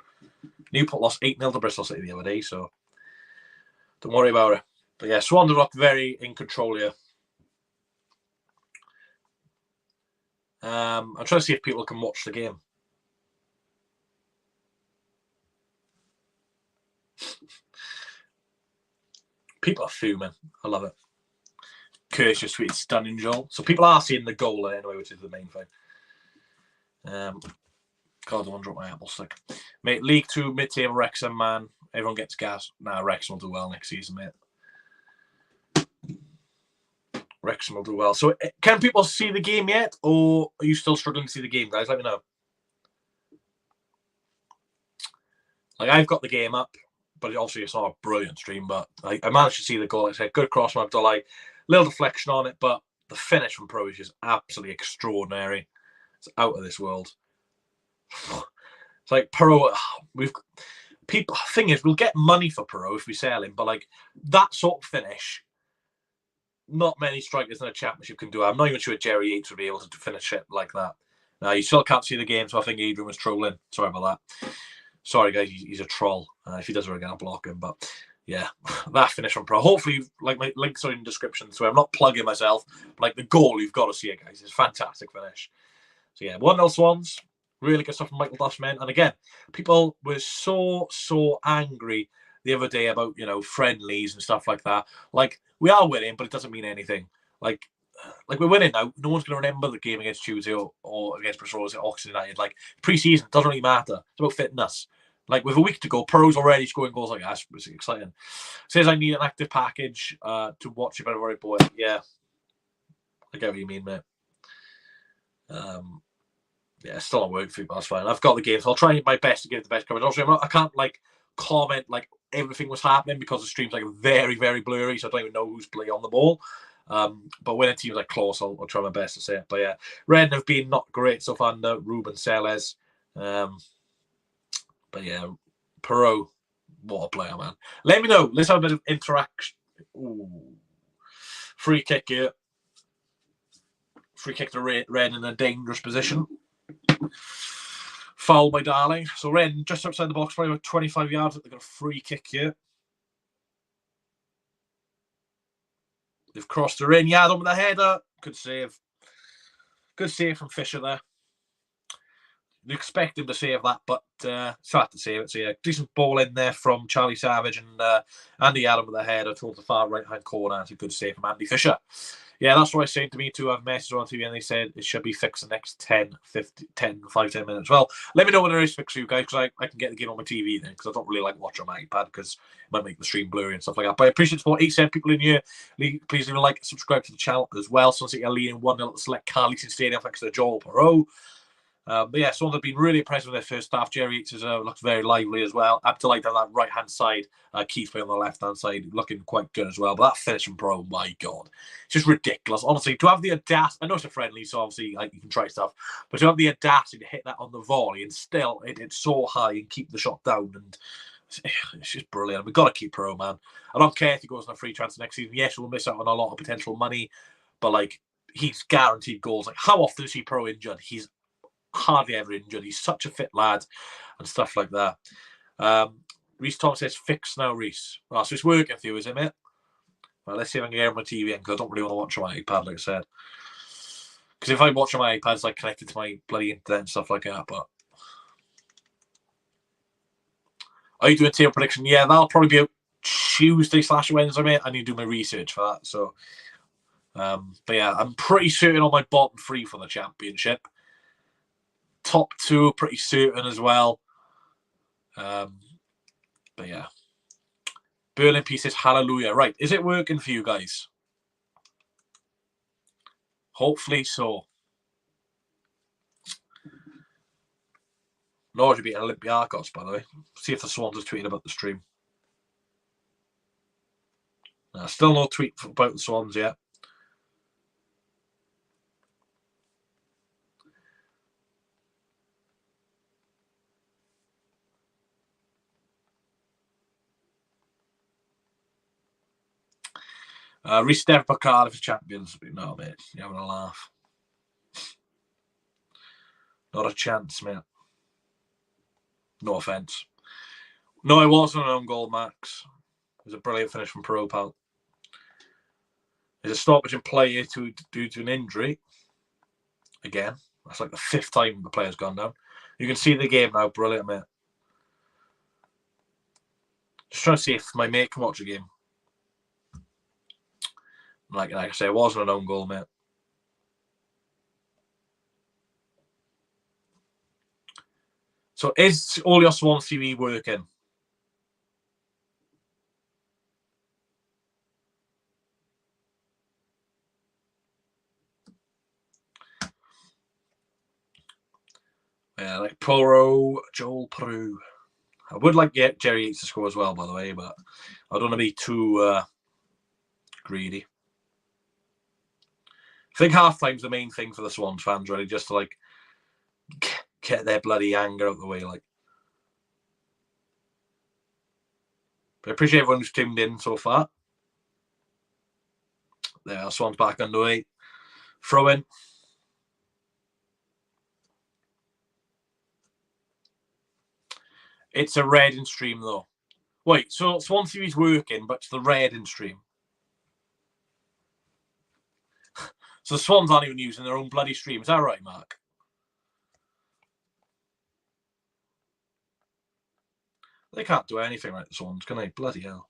Newport lost 8-0 to Bristol City the other day, so don't worry about it. But yeah, Swans are very in control here. I'm trying to see if people can watch the game. People are fuming. I love it. Kirsch just tweeted stunning Joel. So people are seeing the goal there anyway, which is the main thing. God, I wonder what my Apple stick. Mate, League 2, mid-table Wrexham, man. Everyone gets gas. Nah, Wrexham will do well next season, mate. Wrexham will do well. So, can people see the game yet? Or are you still struggling to see the game, guys? Let me know. Like, I've got the game up, but obviously it's not a brilliant stream, but I managed to see the goal. Like I said, good cross from Abdullah. Little deflection on it, but the finish from Piroe is just absolutely extraordinary. It's out of this world. It's like Piroe, people. Thing is, we'll get money for Piroe if we sell him, but like that sort of finish, not many strikers in a championship can do. I'm not even sure Jerry Yates would be able to finish it like that. Now you still can't see the game, so I think Adrian was trolling. Sorry about that. Sorry guys, he's a troll. If he does it again, I'll block him. But yeah, that finish from Piroe. Hopefully, like my links are in the description, so I'm not plugging myself. But, like the goal, you've got to see it, guys. It's a fantastic finish. So yeah, 1-0 Swans. Really good stuff from Michael Duff's men. And again, people were so angry the other day about, friendlies and stuff like that. Like, we are winning, but it doesn't mean anything. Like we're winning now. No one's going to remember the game against Tuesday or against Bristol at Oxford United. Like, pre-season doesn't really matter. It's about fitness. Like, with a week to go, Piroe's already scoring goals like that. It's exciting. Says I need an active package to watch it, but I'm worried, boy. Yeah. I get what you mean, mate. Yeah, it's still not working for you, but that's fine. I've got the game, so I'll try my best to give the best coverage. Also, I can't comment everything was happening because the stream's very, very blurry, so I don't even know who's playing on the ball. But when a team's close, I'll try my best to say it. But yeah, Ren have been not great so far. Ruben Sellers. But yeah, Piroe, what a player, man. Let me know. Let's have a bit of interaction. Ooh. Free kick here. Free kick to Ren in a dangerous position. Foul by Darling. So Ren just outside the box, probably about 25 yards. They've got a free kick here. They've crossed her in. Yeah, with the header. Good save. Good save from Fisher there. You expect him to save that, but it's hard to save it. So yeah, decent ball in there from Charlie Savage and Andy Adam with the header towards the far right-hand corner. It's a good save from Andy Fisher. Yeah, that's what I was saying to me too. I've messaged on TV and they said it should be fixed the next 10 minutes. Well, let me know when there is fixed for you guys because I can get the game on my TV then because I don't really like watching on my iPad because it might make the stream blurry and stuff like that. But I appreciate the support. 8 people in here. Please leave a like, subscribe to the channel as well. Swansea City are leading 1-0 at the Select Car Leasing Stadium thanks to Joel Piroe. But yeah, Swans have been really impressed with their first half. Jerry Yates has looked very lively as well. Abdullah on that right-hand side. Keith on the left-hand side, looking quite good as well. But that finish from Piroe, my God. It's just ridiculous. Honestly, to have the audacity, I know it's a friendly, so obviously you can try stuff, but to have the audacity to hit that on the volley and still it's so high and keep the shot down, and it's just brilliant. We've got to keep Piroe, man. I don't care if he goes on a free transfer next season. Yes, we'll miss out on a lot of potential money, but he's guaranteed goals. How often is he Piroe injured? He's hardly ever injured. He's such a fit lad and stuff like that. Reese Thomas says, fix now, Reese. Oh, so it's working for you, is it, mate? Well, let's see if I can get on my TV because I don't really want to watch on my iPad, like I said. Because if I watch on my iPad, it's connected to my bloody internet and stuff like that. But are you doing table prediction? Yeah, that'll probably be out Tuesday/Wednesday, mate. I need to do my research for that. So, but yeah, I'm pretty certain on my bottom 3 for the championship. Top 2 pretty certain as well. But yeah. Berlin P says hallelujah. Right. Is it working for you guys? Hopefully so. Norwich beat Olympiacos, by the way. See if the Swans are tweeting about the stream. Still no tweet about the Swans yet. Reece Dev for Cardiff as champions. No, mate. You're having a laugh. Not a chance, mate. No offence. No, it wasn't an own goal, Max. It was a brilliant finish from Piroe, pal. There's a stoppage in play here due to an injury. Again. That's like the 5th time the player's gone down. You can see the game now. Brilliant, mate. Just trying to see if my mate can watch a game. Like I say, it wasn't an own goal, mate. So is all your Swans TV working? Yeah, like Piroe, Piroe. I would like Jerry Yates to score as well, by the way, but I don't want to be too greedy. I think half-time's the main thing for the Swans fans, really, just to like get their bloody anger out of the way. Like, but I appreciate everyone who's tuned in so far. There, Swans back underway. Throw in. It's a red in stream though. Wait, so Swan TV's working, but it's the red in stream. So the Swans aren't even using their own bloody stream. Is that right, Mark? They can't do anything right, the Swans, can they? Bloody hell.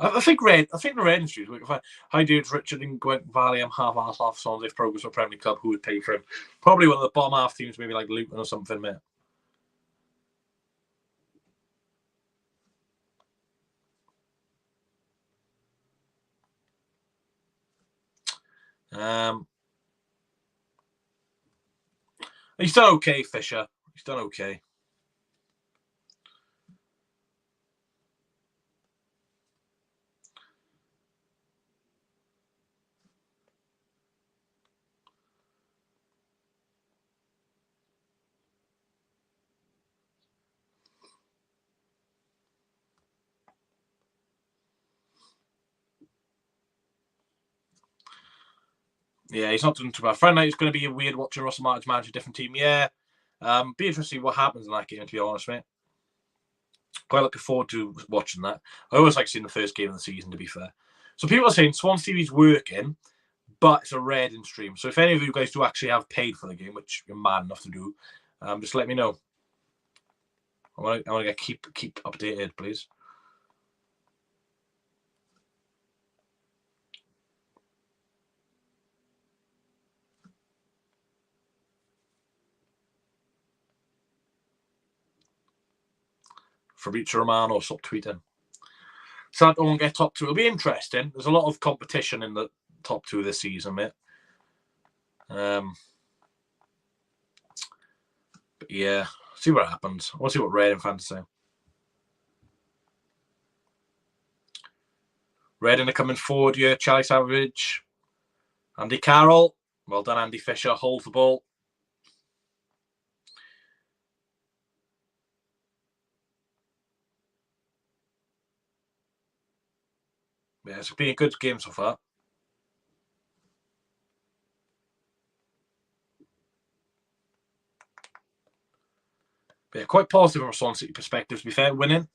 I think the red in stream is working fine. Hi dudes, Richard and Gwent Valley. I'm half-ass half Swans if progress for Premier Club. Who would pay for him? Probably one of the bottom half teams, maybe like Luton or something, mate. He's done okay, Fisher. He's done okay. Yeah, he's not doing too bad. Friday night is going to be weird watching Russell Martin manage a different team. Yeah, be interesting what happens in that game, to be honest, mate. Quite looking forward to watching that. I always like seeing the first game of the season, to be fair. So people are saying Swans TV's working, but it's a red in stream. So if any of you guys do actually have paid for the game, which you're mad enough to do, just let me know. I want to keep updated, please. Fabrizio Romano, stop tweeting. So I won't get top 2. It'll be interesting. There's a lot of competition in the top 2 this season, mate. But yeah, see what happens. I want to see what Reading fans say. Reading are coming forward here. Charlie Savage, Andy Carroll. Well done, Andy Fisher. Hold the ball. Yeah, it's been a good game so far. But yeah, quite positive from a Swansea City perspective, to be fair. Winning.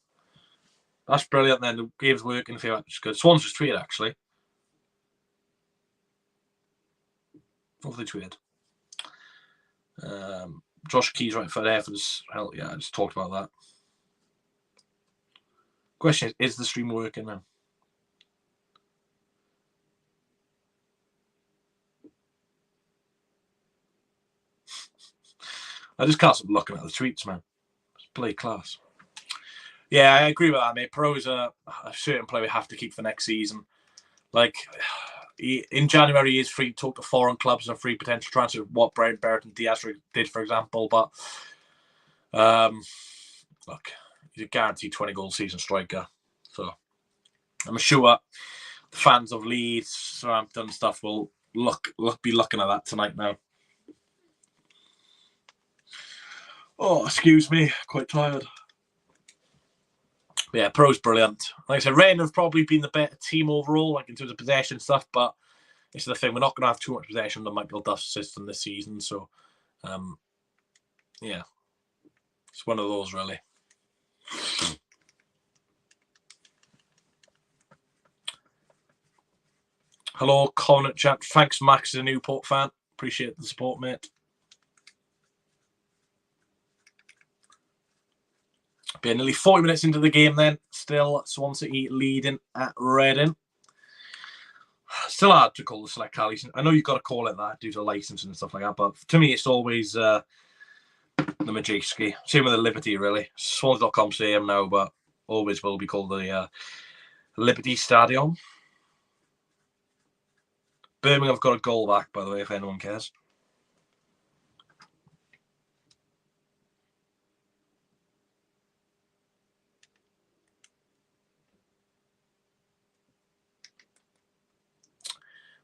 That's brilliant then. The game's working for you. It's good. Swans just tweeted, actually. What have they tweeted? Josh Key's right foot there for this. Hell yeah, I just talked about that. Question is the stream working now? I just can't stop looking at the tweets, man. It's play class. Yeah, I agree with that, mate. Piroe's a certain player we have to keep for next season. Like, in January, he is free to talk to foreign clubs and free potential transfer, what Brent Barrett and Diaz did, for example. But, look, he's a guaranteed 20-goal season striker. So, I'm sure the fans of Leeds, Southampton stuff will be looking at that tonight now. Oh, excuse me. Quite tired. Yeah, Piroe's brilliant. Like I said, Reading have probably been the better team overall, like in terms of possession stuff, but it's the thing, we're not going to have too much possession in the Michael Duff system this season, so yeah, it's one of those, really. Hello, Connaught chat. Thanks, Max, as a Newport fan. Appreciate the support, mate. Been nearly 40 minutes into the game then. Still Swansea City leading at Reading. Still hard to call the Select Car Leasing. I know you've got to call it that due to licensing and stuff like that, but to me it's always the Majeski. Same with the Liberty, really. Swans.com Stadium now, but always will be called the Liberty Stadium. Birmingham have got a goal back, by the way, if anyone cares.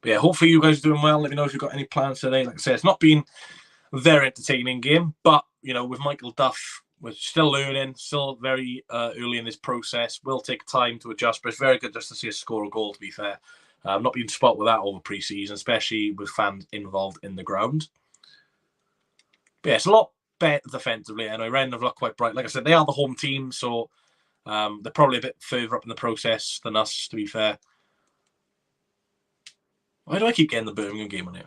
But yeah, hopefully you guys are doing well. Let me know if you've got any plans today. Like I said, it's not been a very entertaining game, but, you know, with Michael Duff, we're still learning, still very early in this process. Will take time to adjust, but it's very good just to see us score a goal, to be fair. Not being spot with that over pre-season, especially with fans involved in the ground. But yeah, it's a lot better defensively. Anyway, Reading have looked quite bright. Like I said, they are the home team, so they're probably a bit further up in the process than us, to be fair. Why do I keep getting the Birmingham game on here?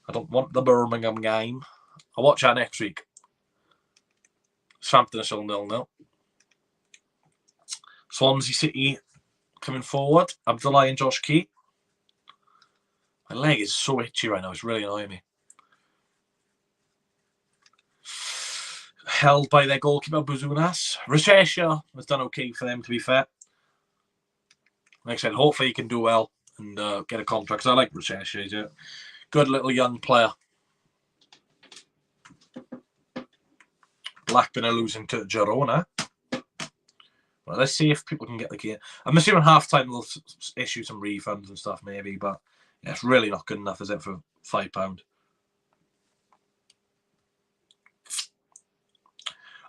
I don't want the Birmingham game. I'll watch that next week. Southampton are still 0-0. Swansea City coming forward. Abdullah and Josh Key. My leg is so itchy right now. It's really annoying me. Held by their goalkeeper, Buzunas. Rashesha has done okay for them, to be fair. Like I said, hopefully he can do well and get a contract. Because I like Rashesha. He's a good little young player. Blackburn are losing to Girona. Well, let's see if people can get the game. I'm assuming half-time they'll issue some refunds and stuff, maybe. But yeah, it's really not good enough, is it, for £5?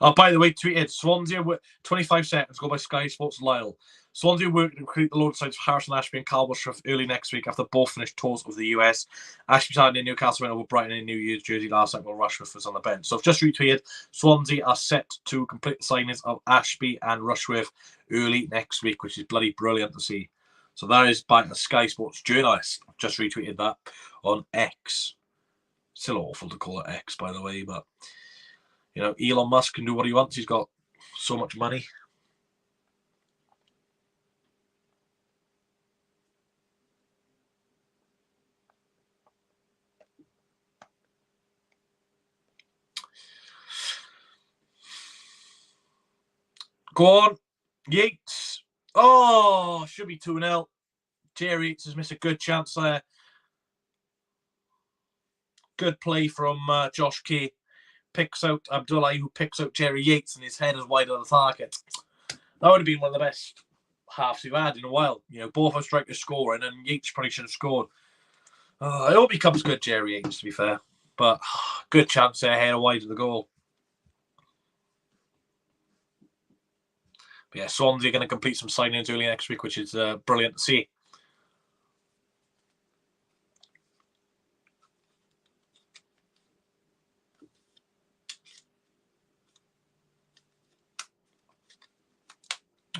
Oh, by the way, tweeted Swansea 25 seconds go by Sky Sports Lyle. Swansea working to recruit the load sides of Harrison Ashby and Carl Bushruff early next week after both finished tours of the US. Ashby signed in Newcastle went over Brighton in New Year's jersey last night while Rushworth was on the bench. So I've just retweeted Swansea are set to complete the signings of Ashby and Rushworth early next week, which is bloody brilliant to see. So that is by a Sky Sports journalist. I've just retweeted that on X. Still awful to call it X, by the way, but you know, Elon Musk can do what he wants. He's got so much money. Go on. Yates. Oh, should be 2-0. Jerry Yates has missed a good chance there. Good play from Josh Key. Picks out Abdullah, who picks out Jerry Yates, and his head is wide of the target. That would have been one of the best halves we've had in a while. You know, both our strikers scoring, and Yates probably should have scored. I hope he comes good, Jerry Yates, to be fair. But good chance there, head wide of the goal. But yeah, Swansea are going to complete some signings early next week, which is brilliant to see.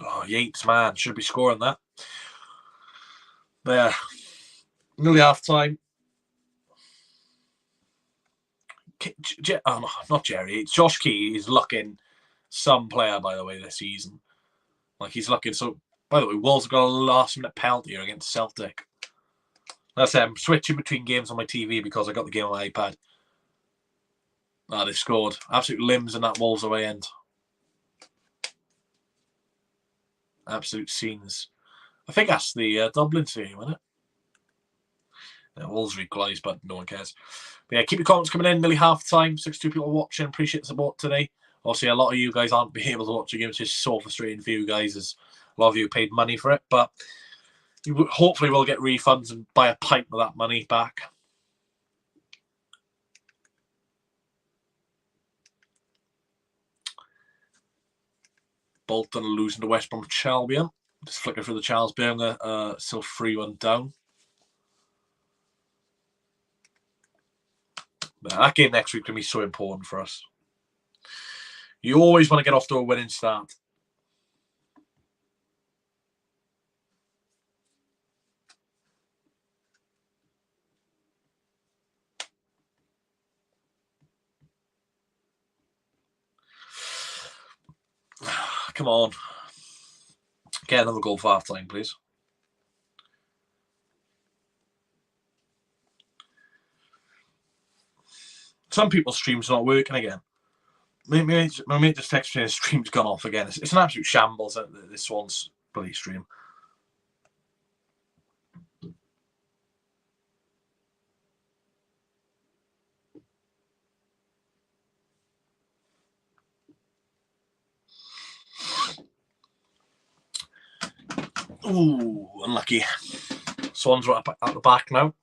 Oh, Yates, man, should be scoring that. But yeah, nearly half time. Oh, no, not Jerry. It's Josh Key. He's looking some player, by the way, this season. Like, he's looking so. By the way, Wolves have got a last-minute penalty here against Celtic. That's it. I'm switching between games on my TV because I got the game on my iPad. Ah, they've scored. Absolute limbs in that Wolves away end. Absolute scenes. I think that's the Dublin team, isn't it? Yeah, Wolves equalised, but no one cares. But yeah, keep your comments coming in. Nearly half time. 62 people watching. Appreciate the support today. Obviously, a lot of you guys aren't being able to watch the game, which is so frustrating for you guys, as a lot of you paid money for it. But you hopefully will get refunds and buy a pint with that money back. Bolton losing to West Bromwich Albion. Just flicking through the Charles Birmingham, still 3-1 down. But that game next week can be so important for us. You always want to get off to a winning start. Come on. Get another goal for half time, please. Some people's streams are not working again. My mate just texted me his stream's gone off again. It's an absolute shambles, this Swans bloody stream. Ooh, unlucky. Swans right up at the back now.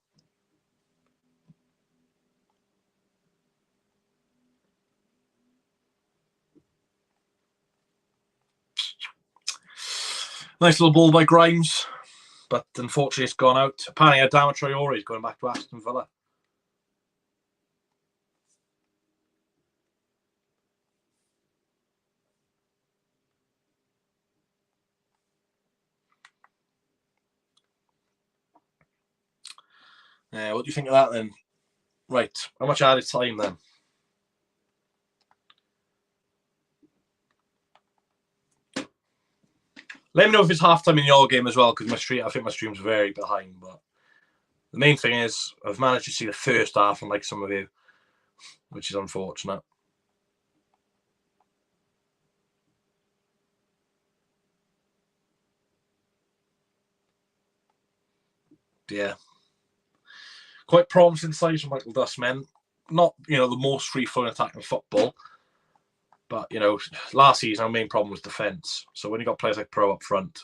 Nice little ball by Grimes, but unfortunately it's gone out. Apparently Adama Traore is going back to Aston Villa. Yeah, what do you think of that then? Right, how much added time then? Let me know if it's half-time in your game as well, because I think my stream's very behind. But the main thing is I've managed to see the first half, unlike some of you, which is unfortunate. Yeah. Quite promising size from Michael Dustman. Not, the most free-flowing attack in football. But, last season our main problem was defence. So when you got players like Piroe up front,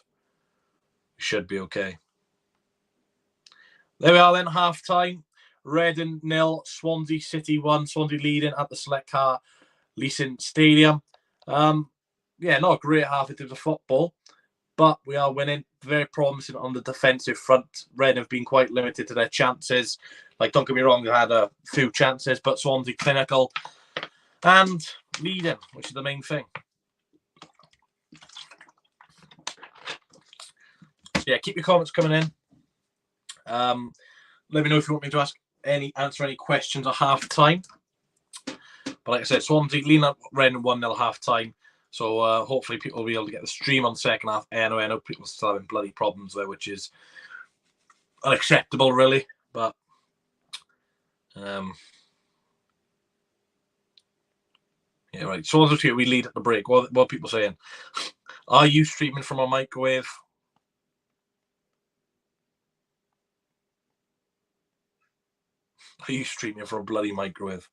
you should be okay. There we are then, half-time. Reading 0, Swansea City 1. Swansea leading at the Select Car Leasing Stadium. Yeah, not a great half in terms of football, but we are winning. Very promising on the defensive front. Reading have been quite limited to their chances. Like, don't get me wrong, they had a few chances, but Swansea clinical and leading, which is the main thing. So yeah, keep your comments coming in. Let me know if you want me to answer any questions at half time. But like I said, Swansea leading up Reading 1-0 half time. So hopefully people will be able to get the stream on the second half. I know people are still having bloody problems there, which is unacceptable, really. But yeah, right. Swansea 2, we lead at the break. What are people saying? Are you streaming from a microwave? Are you streaming from a bloody microwave?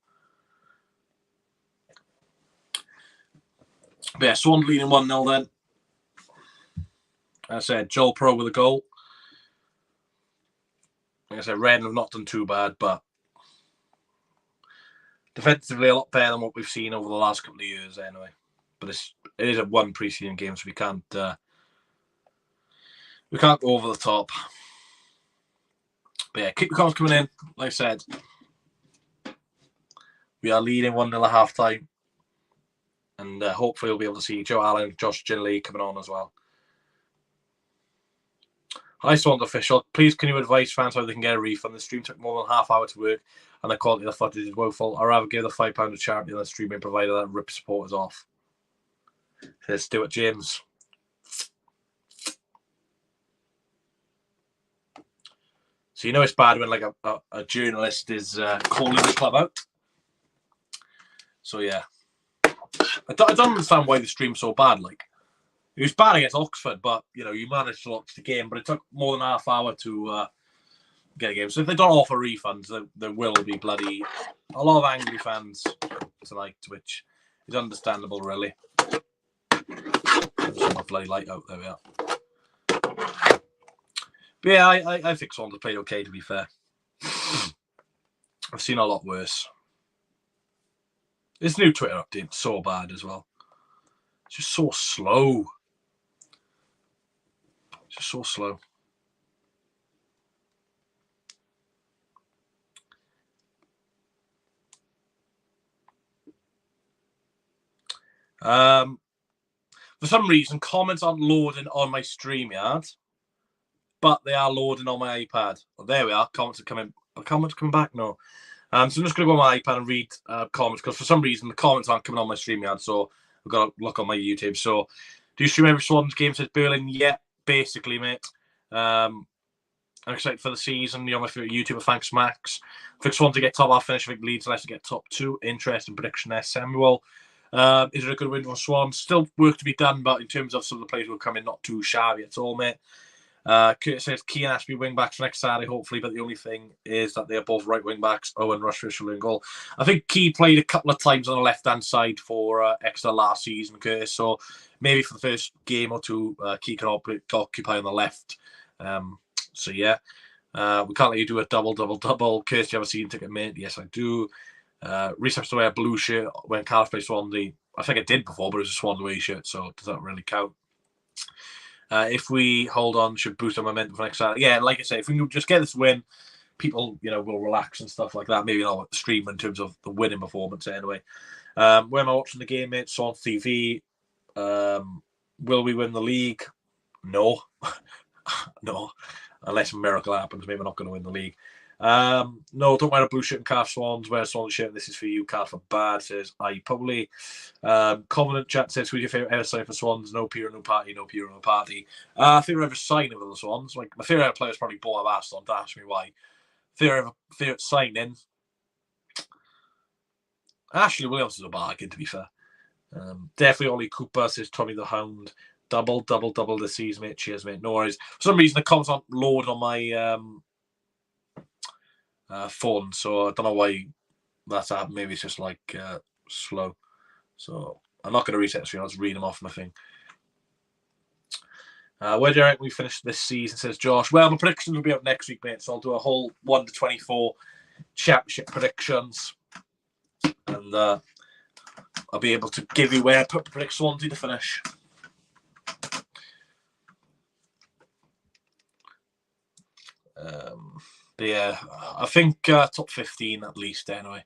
But yeah, Swans leading 1-0 then. As I said, Joel Piroe with a goal. Like I said, Reading have not done too bad, but defensively a lot better than what we've seen over the last couple of years anyway. But it is a one pre-season game, so we can't go over the top. But yeah, keep the comments coming in. Like I said, we are leading 1-0 at half time. And hopefully we'll be able to see Joe Allen, Josh Ginley coming on as well. Hi, Swans official. Please, can you advise fans how they can get a refund? The stream took more than half hour to work, and the quality of the footage is woeful. I'd rather give the £5 to charity than the streaming provider that rips supporters off. Says Stuart James. So it's bad when like a journalist is calling the club out. So yeah, I don't understand why the stream's so bad. Like, it was bad against Oxford, but you managed to watch the game. But it took more than half hour to get a game. So if they don't offer refunds, there will be bloody a lot of angry fans tonight, which is understandable, really. There's my bloody light out. There we are. But yeah, I think Swans have played okay, to be fair. I've seen a lot worse. This new Twitter update is so bad as well. It's just so slow. Just so slow. For some reason, comments aren't loading on my StreamYard, but they are loading on my iPad. Well, there we are. Comments are coming. Are comments coming back? No. So I'm just going to go on my iPad and read comments, because for some reason the comments aren't coming on my StreamYard, so I've got to look on my YouTube. So Do you stream every Swans game? Says Berlin. Yeah, basically, mate. I'm excited for the season. You're my favourite YouTuber. Thanks, Max. I think Swans to get top half finish. I think Leeds unless to get top 2. Interesting prediction there, Samuel. Is it a good win for Swans? Still work to be done, but in terms of some of the players who are coming, not too shabby at all, mate. Kurt says Keane has to be wing backs next Saturday, hopefully, but the only thing is that they're both right wing backs. Owen Rushfield will goal. I think Key played a couple of times on the left hand side for Exeter last season, Curtis. So maybe for the first game or two, Key can occupy on the left. So yeah, we can't let you do a double. Curtis, you ever seen Ticket Mate? Yes, I do. Research to wear a blue shirt when Cardiff plays Swansea. I think I did before, but it was a Swansea away shirt, so does that really count? If we hold on, should boost our momentum for next Saturday. Yeah, like I say, if we can just get this win, people, will relax and stuff like that. Maybe not stream in terms of the winning performance anyway. Where am I watching the game, mate? Swansea TV. Will we win the league? No. No. Unless a miracle happens, maybe we're not going to win the league. No, don't wear a blue shirt and calf Swans. Wear a Swans shirt. This is for you. Calf for bad, says I probably. Covenant chat says, who's your favourite ever sign for Swans? No Piroe, no party. No Piroe, no party. Favourite ever signing for the Swans? Like, my favourite player is probably Boa Baston. Don't ask me why. Favourite signing? Ashley Williams is a bargain, to be fair. Definitely Ollie Cooper, says Tommy the Hound. Double this season, mate. Cheers, mate. No worries. For some reason, the comments aren't loaded on my phone, so I don't know why that's happened. Maybe it's just like slow. So I'm not going to reset the screen. I'll just read them off my thing. Where do you reckon we finish this season, says Josh? Well, my predictions will be up next week, mate. So I'll do a whole 1 to 24 championship predictions. And I'll be able to give you where I predict Swansea to finish. But yeah, I think top 15 at least anyway.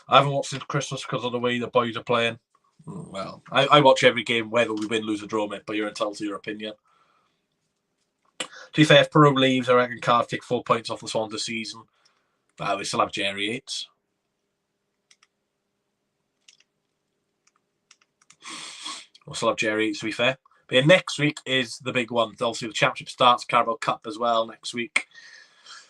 I haven't watched since Christmas because of the way the boys are playing. Well, I watch every game, whether we win, lose, or draw, mate, but you're entitled to your opinion. To be fair, if Piroe leaves, I reckon Cardiff take 4 points off the Swans this season. We still have Jerry Yates. We'll still have Jerry Yates, to be fair. But yeah, next week is the big one. Obviously, the championship starts, Carabao Cup as well next week.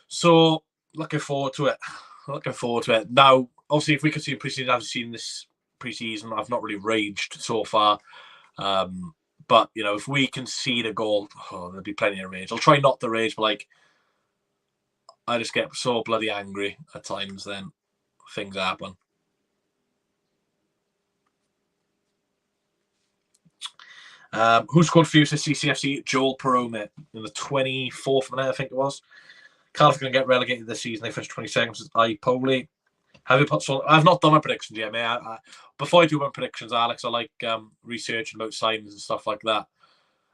So, looking forward to it. Now, obviously, if we could see pre-season, I've seen this pre-season. I've not really raged so far. But, if we can see the goal, there'll be plenty of rage. I'll try not to rage, but, I just get so bloody angry at times, then things happen. Who scored for you to CCFC? Joel Piroe, mate, in the 24th minute, I think it was. Cardiff are going to get relegated this season. They finished 22nd. I probably have you put. So I've not done my predictions yet, mate. Before I do my predictions, Alex, I like researching about signings and stuff like that.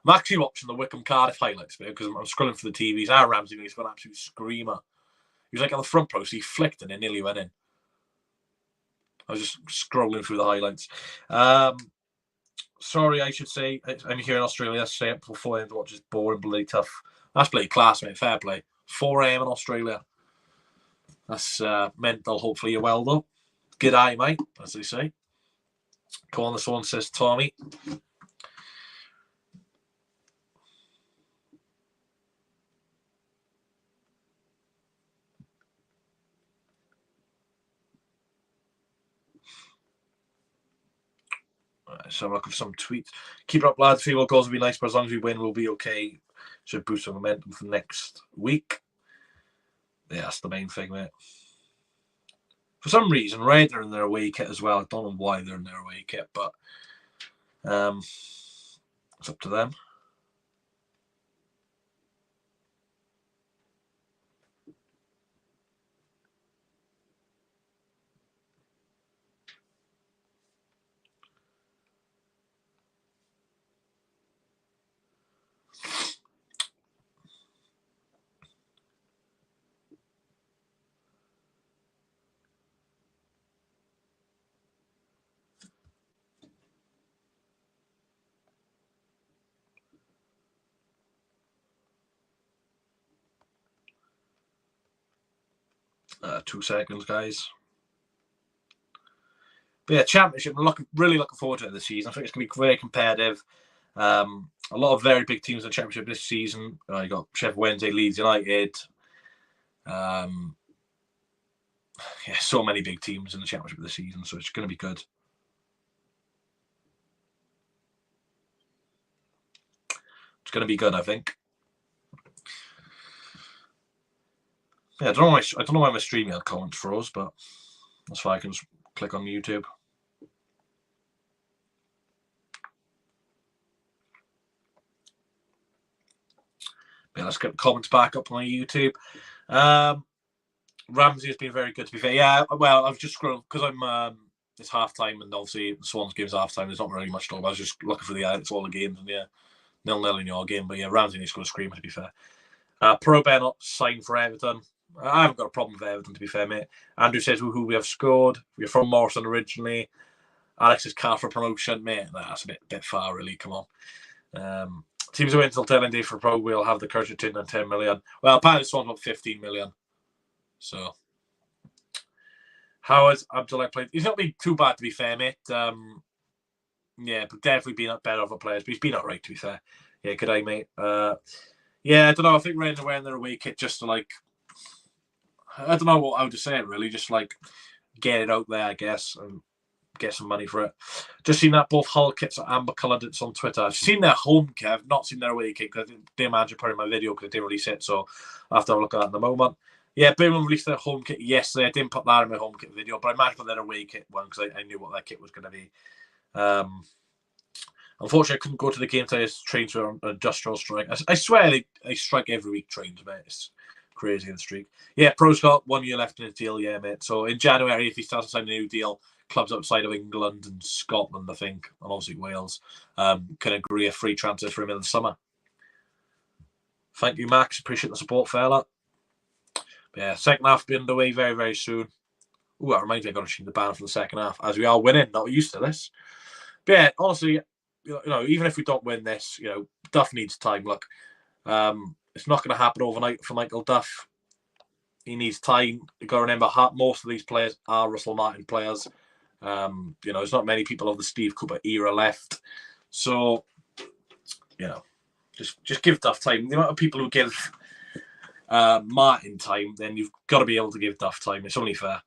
I'm actually watching the Wickham Cardiff highlights, mate, because I'm scrolling for the TVs. Aaron Ramsey, he's got an absolute screamer. He was like on the front post, he flicked and it nearly went in. I was just scrolling through the highlights. Sorry, I should say, I'm here in Australia. Let's say it before I end to watch this boring, bloody tough. That's bloody class, mate. Fair play. 4 a.m. in Australia. That's mental. Hopefully you're well, though. Good eye, mate, as they say. Come on, this one says Tommy. So I'm looking for some tweets. Keep it up, lads. 3 goals will be nice, but as long as we win, we'll be okay. Should boost some momentum for next week. Yeah, that's the main thing, mate. For some reason, Red are in their away kit as well. I don't know why they're in their away kit, but it's up to them. 2 seconds, guys. But yeah, Championship, I'm really looking forward to it this season. I think it's going to be very competitive. A lot of very big teams in the Championship this season. You got Sheffield Wednesday, Leeds United. Yeah, so many big teams in the Championship this season, so it's going to be good. It's going to be good, I think. Yeah, I don't know why my streaming had comments froze, but that's why I can just click on YouTube. Yeah, let's get the comments back up on my YouTube. Ramsey has been very good, to be fair. Yeah, well, I've just scrolled because I'm it's half time, and obviously the Swans game's half time. There's not really much to talk about. I was just looking for the it's all the games, and yeah, 0-0 in your game. But yeah, Ramsey needs to go to scream, to be fair. Piroe not signed for Everton. I haven't got a problem with Everton, to be fair, mate. Andrew says who we have scored. We're from Morrison originally. Alex is car for promotion, mate. That's a bit far, really. Come on. Teams who wait until tail end day for Pro will have the courage to turn down 10 million. Well, apparently this one's about 15 million. So, how has Abdullah played? He's not been too bad, to be fair, mate. Yeah, but definitely been better other players, but he's been alright, to be fair. Yeah, good day, mate. Yeah, I don't know. I think Rangers wearing their away kit just to like, I don't know how to say it really, just like get it out there, I guess, and get some money for it. Just seen that both Hull kits are amber coloured. It's on Twitter. I've seen their home kit. I've not seen their away kit because I didn't imagine putting my video because I didn't release it. So I have to have a look at that in the moment. Yeah, Birmingham released their home kit yesterday. I didn't put that in my home kit video, but I managed to put their away kit one because I knew what their kit was going to be. Unfortunately, I couldn't go to the game today. Trains were on industrial strike. I swear they strike every week, trains, mate. It's crazy, the streak. Yeah, Pro's got 1 year left in his deal, yeah, mate. So in January, if he starts to sign a new deal, clubs outside of England and Scotland, I think, and obviously Wales, can agree a free transfer for him in the summer. Thank you, Max. Appreciate the support, fella. But yeah, second half will be underway very, very soon. Ooh, that reminds me, I got to change the banner for the second half, as we are winning. Not used to this. But yeah, honestly, even if we don't win this, Duff needs time. Look, it's not going to happen overnight for Michael Duff. He needs time. You've got to remember, most of these players are Russell Martin players. There's not many people of the Steve Cooper era left. So, just give Duff time. The amount of people who give Martin time, then you've got to be able to give Duff time. It's only fair.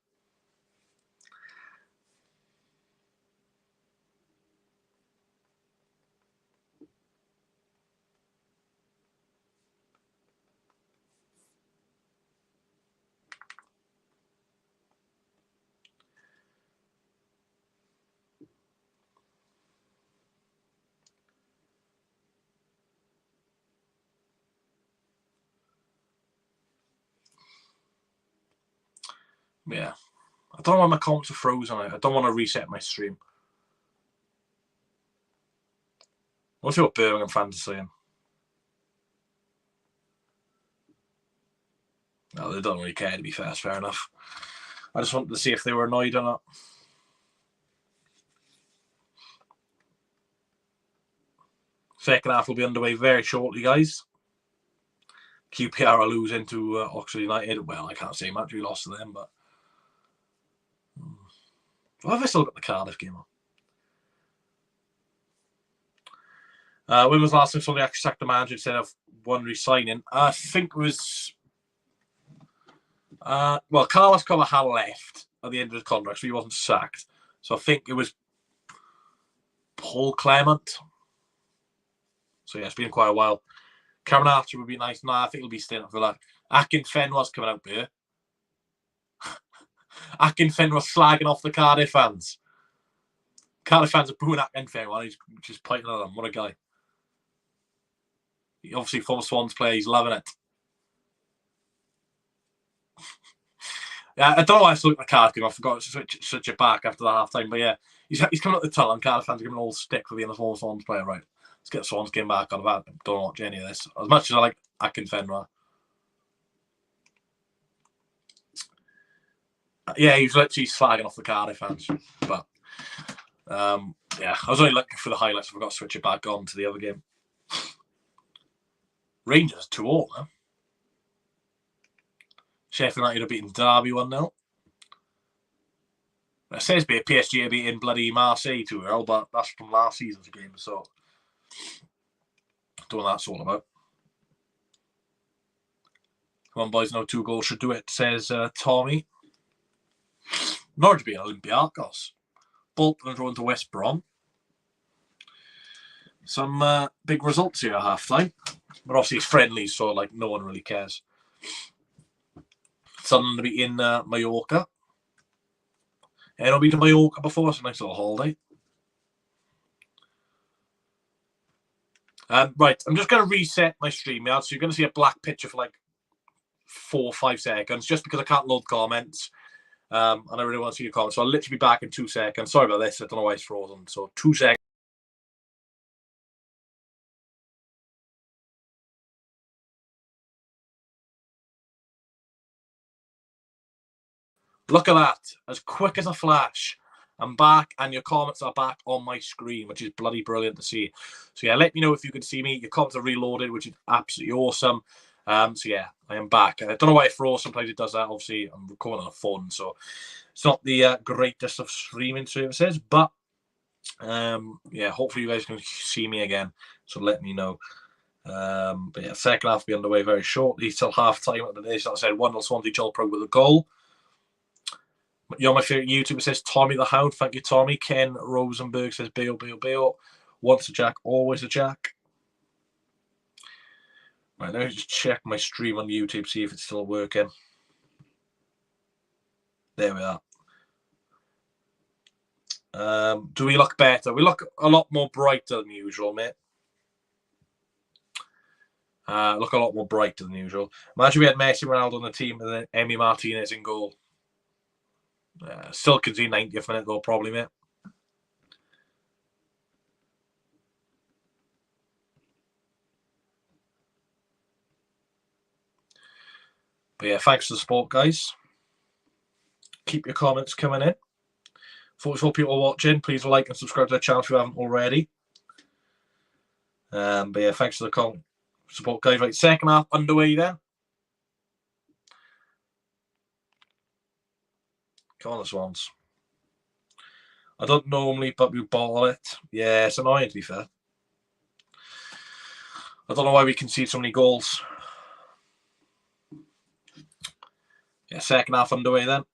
Yeah. I don't know why my comments are frozen on it. I don't want to reset my stream. What's your Birmingham fans are saying? No, they don't really care, to be fair. It's fair enough. I just wanted to see if they were annoyed or not. Second half will be underway very shortly, guys. QPR are losing to Oxford United. Well, I can't say much. We lost to them, but why have I still got the Cardiff game on? When was the last time somebody actually sacked the manager instead of one resigning? I think it was. Carlos Cover had left at the end of his contract, so he wasn't sacked. So I think it was Paul Clement. So yeah, it's been quite a while. Cameron Archer would be nice. No, I think he'll be staying up for that. Akin Fenn was coming out here. Akin Fenn was slagging off the Cardiff fans. Cardiff fans are booing Akin Fenn while he's just pointing at them. What a guy. He obviously former Swans player. He's loving it. Yeah, I don't know why I still look at the Cardiff game. I forgot to switch it back after the half time. But yeah, he's coming up the tunnel and Cardiff fans are giving an old stick for being a former Swans player, right? Let's get the Swans game back on. I don't watch any of this. As much as I like Akin Fenn. Yeah, he was literally slagging off the Cardiff fans. But yeah, I was only looking for the highlights. I forgot to switch it back on to the other game. Rangers 2-0, huh? Sheffield United have beaten Derby 1-0. It says PSG are beating bloody Marseille 2-0, but that's from last season's game, so don't know what that's all about. Come on, boys, no 2 goals should do it, says Tommy. Norwich beat Olympiacos. Bolton drawn to West Brom. Some big results here at half-time. But obviously it's friendly, so like no one really cares. Sunderland to be in Mallorca. And I'll be to Mallorca before, it's a nice little holiday. Right, I'm just going to reset my stream now, so you're going to see a black picture for like 4 or 5 seconds, just because I can't load comments. And I really want to see your comments. So I'll literally be back in 2 seconds. Sorry about this, I don't know why it's frozen. So 2 seconds. Look at that. As quick as a flash. I'm back, and your comments are back on my screen, which is bloody brilliant to see. So yeah, let me know if you can see me. Your comments are reloaded, which is absolutely awesome. So yeah, I am back. I don't know why it froze. Sometimes it does that. Obviously, I'm recording on a phone, so it's not the greatest of streaming services. But yeah, hopefully you guys can see me again. So let me know. But yeah, second half will be underway very shortly till half time at the day. So I said 1-0 Swansea Pro with a goal. You're my favourite YouTuber, says Tommy the Hound. Thank you, Tommy. Ken Rosenberg says Bill. Once a Jack, always a Jack. Right, let me just check my stream on YouTube, see if it's still working. There we are. Do we look better? We look a lot more brighter than usual, mate. Look a lot more brighter than usual. Imagine we had Messi, Ronaldo on the team, and then Emi Martinez in goal. Still concede 90th minute though, probably, mate. But yeah, thanks for the support, guys. Keep your comments coming in. For people watching, please like and subscribe to the channel if you haven't already. But yeah, thanks for the support, guys. Right, second half underway then. Come on, the Swans. I don't normally, but we bottle it. Yeah, it's annoying, to be fair. I don't know why we concede so many goals. Yeah, second half underway then.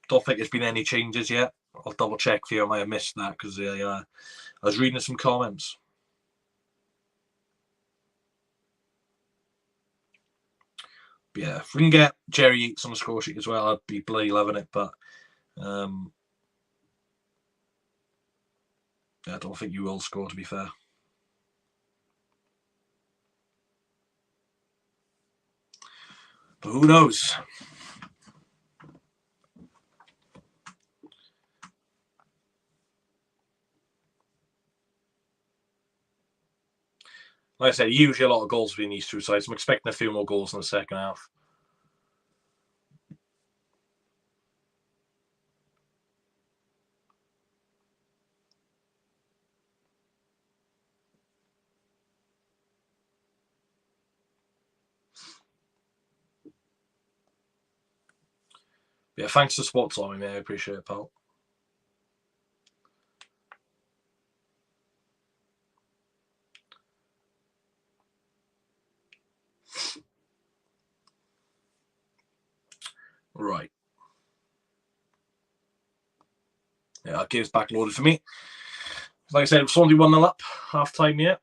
Don't think there's been any changes yet. I'll double check for you. I might have missed that because I was reading some comments. But yeah, if we can get Jerry Yates on the score sheet as well, I'd be bloody loving it. But yeah, I don't think you will score, to be fair. But who knows? Like I said, usually a lot of goals between these two sides. I'm expecting a few more goals in the second half. Yeah, thanks for the support, Tommy, mate. I appreciate it, pal. Right. Yeah, that game's back loaded for me. Like I said, Swansea 1-0 up, half time yet.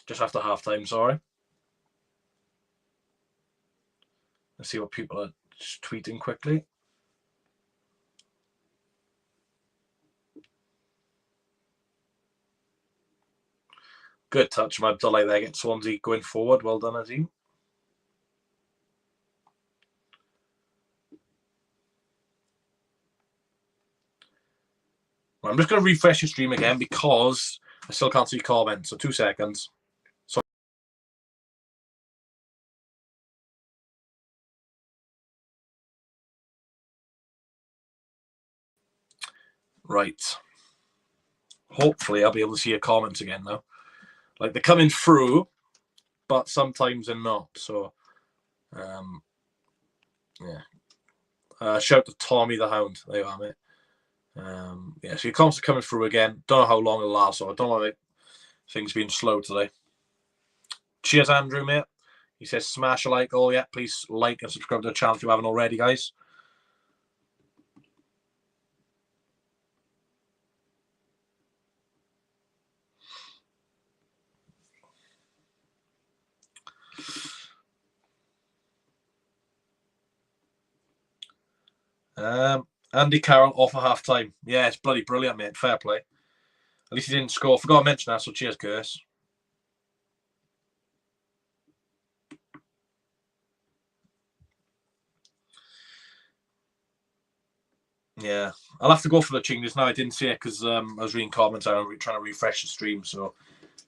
Just after half time, sorry. Let's see what people are tweeting quickly. Good touch, my Abdullah there. Get Swansea going forward. Well done, Azim. I'm just going to refresh your stream again because I still can't see comments. So 2 seconds. So right. Hopefully I'll be able to see your comments again now. Like they're coming through, but sometimes they're not. So, yeah. Shout to Tommy the Hound. There you are, mate. Yeah, so your comps are coming through again. Don't know how long it'll last, so I don't know. Things being slow today. Cheers, Andrew, mate. He says, smash a like. Oh, yeah, please like and subscribe to the channel if you haven't already, guys. Andy Carroll off at half time. Yeah, it's bloody brilliant, mate. Fair play. At least he didn't score. Forgot to mention that, so cheers, Curse. Yeah, I'll have to go for the changes now. I didn't see it because I was reading comments. I was trying to refresh the stream. So,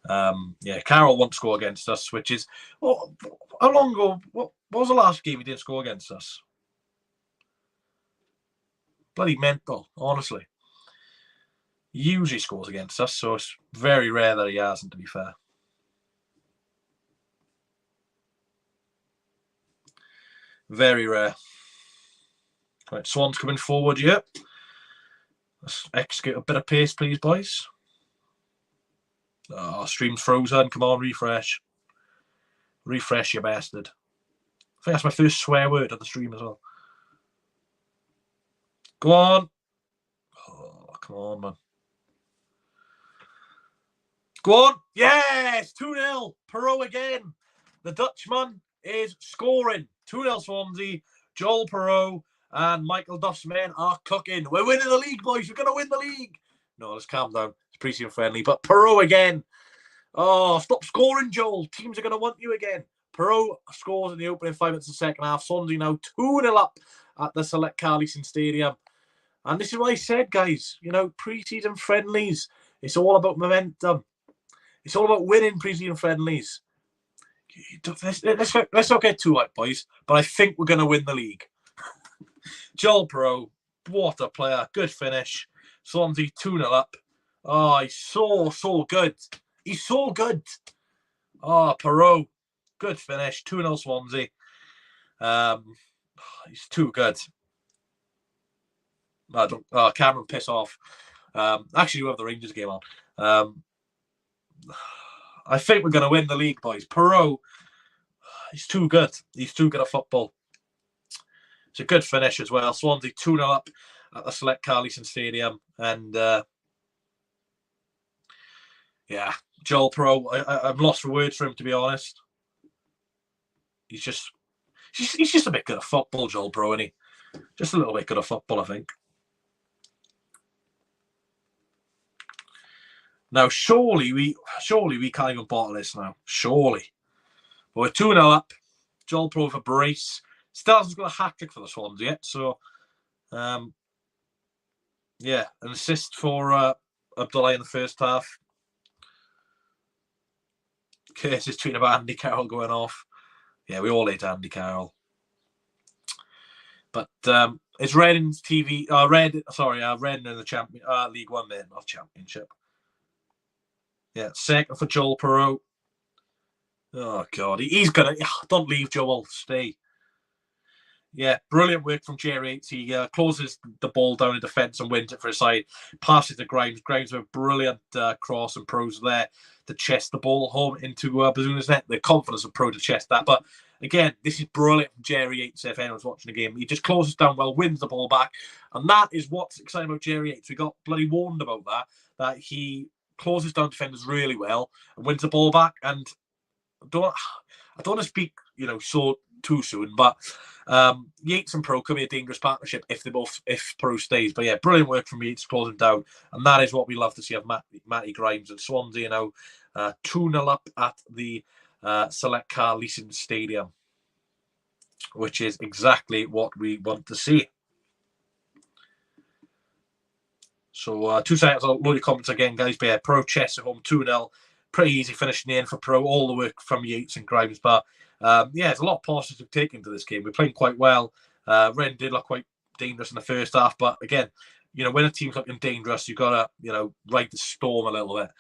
yeah, Carroll won't score against us, which is... Oh, how long ago? What was the last game he didn't score against us? Bloody mental, honestly. He usually scores against us, so it's very rare that he hasn't, to be fair. Very rare. Right, Swans coming forward, yeah. Let's execute a bit of pace, please, boys. Oh, stream's frozen. Come on, refresh. Refresh, you bastard. I think that's my first swear word on the stream as well. Go on. Oh, come on, man. Go on. Yes! 2-0. Piroe again. The Dutchman is scoring. 2-0 Swansea. Joel Piroe and Michael Duff's men are cooking. We're winning the league, boys. We're going to win the league. No, let's calm down. It's pre-season friendly. But Piroe again. Oh, stop scoring, Joel. Teams are going to want you again. Piroe scores in the opening 5 minutes of the second half. Swansea now 2-0 up at the Select Car Leasing Stadium. And this is what I said, guys. You know, pre-season friendlies. It's all about momentum. It's all about winning pre-season friendlies. Let's not get too hyped, boys. But I think we're going to win the league. Joel Piroe, what a player. Good finish. Swansea 2-0 up. Oh, he's so good. He's so good. Oh, Piroe. Good finish. 2-0 Swansea. He's too good. Cameron, piss off. Actually, we have the Rangers game on. I think we're going to win the league, boys. Piroe, he's too good. He's too good at football. It's a good finish as well. Swansea 2-0 up at the Select Car Leasing Stadium. And, yeah, Joel Piroe, I'm lost for words for him, to be honest. He's just a bit good at football, Joel Piroe, isn't he? Just a little bit good at football, I think. Now, surely we can't even bottle this now. Surely. But we're 2-0 up. Joel Piroe for brace. Still hasn't got a hat-trick for the Swans yet. So, yeah, an assist for Abdullah in the first half. Curse is tweeting about Andy Carroll going off. Yeah, we all hate Andy Carroll. But it's Reading's TV. Reading in the League One, mate, not Championship. Yeah, second for Joel Piroe. Oh, God. He's going to... Don't leave, Joel. Stay. Yeah, brilliant work from Jerry Yates. He closes the ball down in defence and wins it for his side. Passes to Grimes. Grimes with a brilliant cross, and Piroe's there to chest the ball home into Bazuna's net. The confidence of Piroe to chest that. But again, this is brilliant from Jerry Yates if anyone's watching the game. He just closes down well, wins the ball back. And that is what's exciting about Jerry Yates. We got bloody warned about that he closes down defenders really well and wins the ball back. And I don't want to speak, so too soon, but Yates and Piroe could be a dangerous partnership if Piroe stays. But yeah, brilliant work from Yates closing down, and that is what we love to see of Matty Grimes and Swansea now 2-0 up at the Select Car Leasing Stadium, which is exactly what we want to see. So 2 seconds, I'll load your comments again, guys. But yeah, Piroe chest at home 2-0. Pretty easy finishing the end for Piroe. All the work from Yates and Grimes, but yeah, there's a lot of positive taken to this game. We're playing quite well. Ren did look quite dangerous in the first half, but again, when a team's looking dangerous, you've got to, ride the storm a little bit,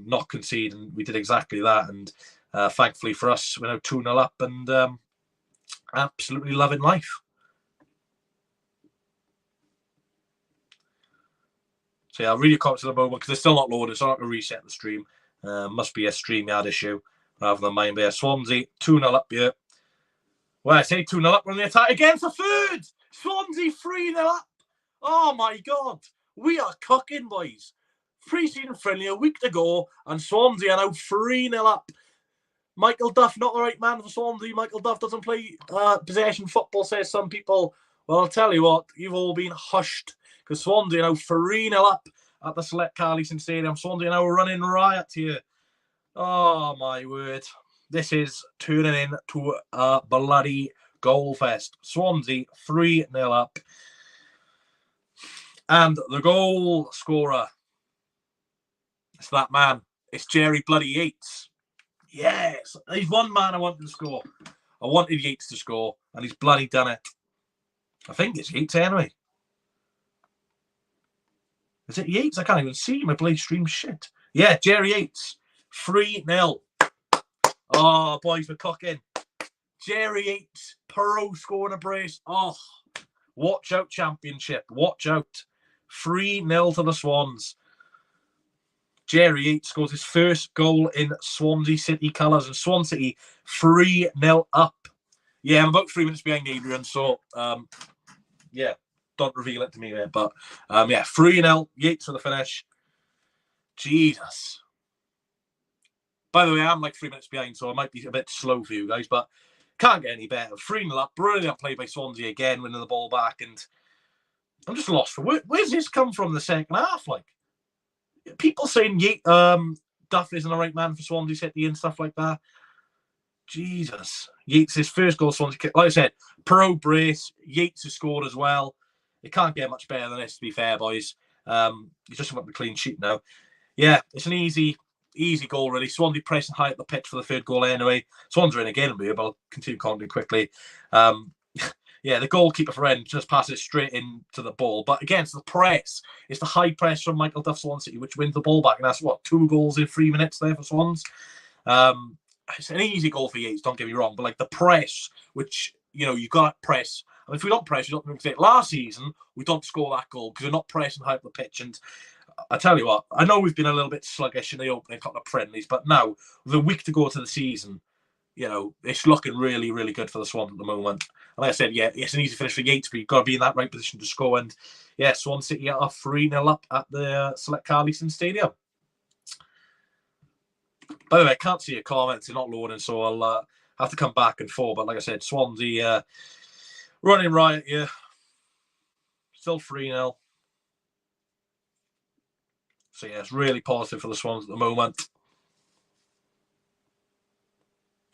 not concede, and we did exactly that. And Thankfully for us, we're now 2-0 up and absolutely loving life. So yeah, I'll read your comments in a moment because they're still not loaded, so I'm not going to reset the stream. Must be a StreamYard issue rather than mine. But yeah, Swansea 2-0 up here. Well, I say 2-0 up when they attack again for third. Swansea 3-0 up. Oh my God. We are cooking, boys. Pre-season friendly, a week to go, and Swansea are now 3-0 up. Michael Duff, not the right man for Swansea. Michael Duff doesn't play possession football, says some people. Well, I'll tell you what, you've all been hushed because Swansea are now 3-0 up at the Select Car Leasing Stadium. Swansea are now running riot here. Oh, my word. This is turning into a bloody goal fest. Swansea 3-0 up. And the goal scorer, it's that man. It's Jerry bloody Yates. Yes, he's one man I wanted to score. I wanted Yates to score, and he's bloody done it. I think it's Yates anyway. Is it Yates? I can't even see my bloody stream shit. Yeah, Jerry Yates. 3-0. Oh, boys, we're cooking. Jerry Yates, Piroe scoring a brace. Oh, watch out, Championship. Watch out. 3-0 to the Swans. Jerry Yates scores his first goal in Swansea City colours, and Swansea City 3-0 up. Yeah, I'm about 3 minutes behind Adrian, so yeah, don't reveal it to me there. But yeah, 3-0 Yates for the finish. Jesus. By the way, I'm like 3 minutes behind, so I might be a bit slow for you guys, but can't get any better. 3-0 up, brilliant play by Swansea again, winning the ball back, and I'm just lost for words. Where's this come from the second half? Like, people saying Duff isn't the right man for Swansea City and stuff like that. Jesus. Yates, his first goal, Swansea kick. Like I said, Piroe brace. Yates has scored as well. It can't get much better than this, to be fair, boys. He's just about the clean sheet now. Yeah, it's an easy goal, really. Swansea pressing high at the pitch for the third goal anyway. Swans are in again, but I'll continue commenting quickly. Yeah, the goalkeeper for Rennes just passes straight into the ball. But again, it's the press. It's the high press from Michael Duff Swansea City, which wins the ball back. And that's, 2 goals in 3 minutes there for Swans. It's an easy goal for Yates, don't get me wrong. But, like, the press, which, you got to press. I mean, if we don't press, we don't say last season, we don't score that goal because we're not pressing high up the pitch. And I tell you what, I know we've been a little bit sluggish in the opening couple of friendlies, but now, with a week to go to the season, it's looking really, really good for the Swans at the moment. And like I said, yeah, it's an easy finish for Yates, but you've got to be in that right position to score. And yeah, Swansea City are 3-0 up at the Select Car Leasing Stadium. By the way, I can't see your comments; they're not loading, so I'll have to come back and forth. But like I said, Swansea running riot here, still 3-0. So yeah, it's really positive for the Swans at the moment.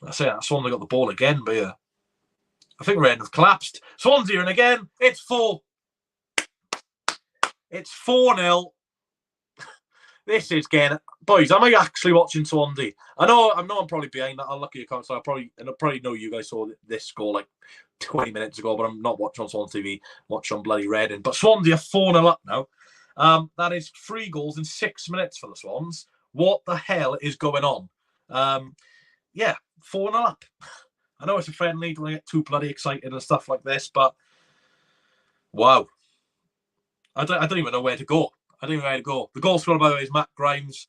I say that Swansea got the ball again, but yeah, I think Rennes have collapsed. Swansea in again. It's 4. It's 4-0. This is getting, boys. Am I actually watching Swansea? I know I'm probably behind that. I'll look at your comments. I probably know you guys saw this score like 20 minutes ago, but I'm not watching on Swansea TV. Watch on bloody Reading. But Swansea are 4-0 up now. That is 3 goals in 6 minutes for the Swans. What the hell is going on? Yeah, 4-0 up. I know it's a friendly, don't get too bloody excited and stuff like this, but wow. I don't even know where to go. I don't even know where to go. The goal scorer, by the way, is Matt Grimes.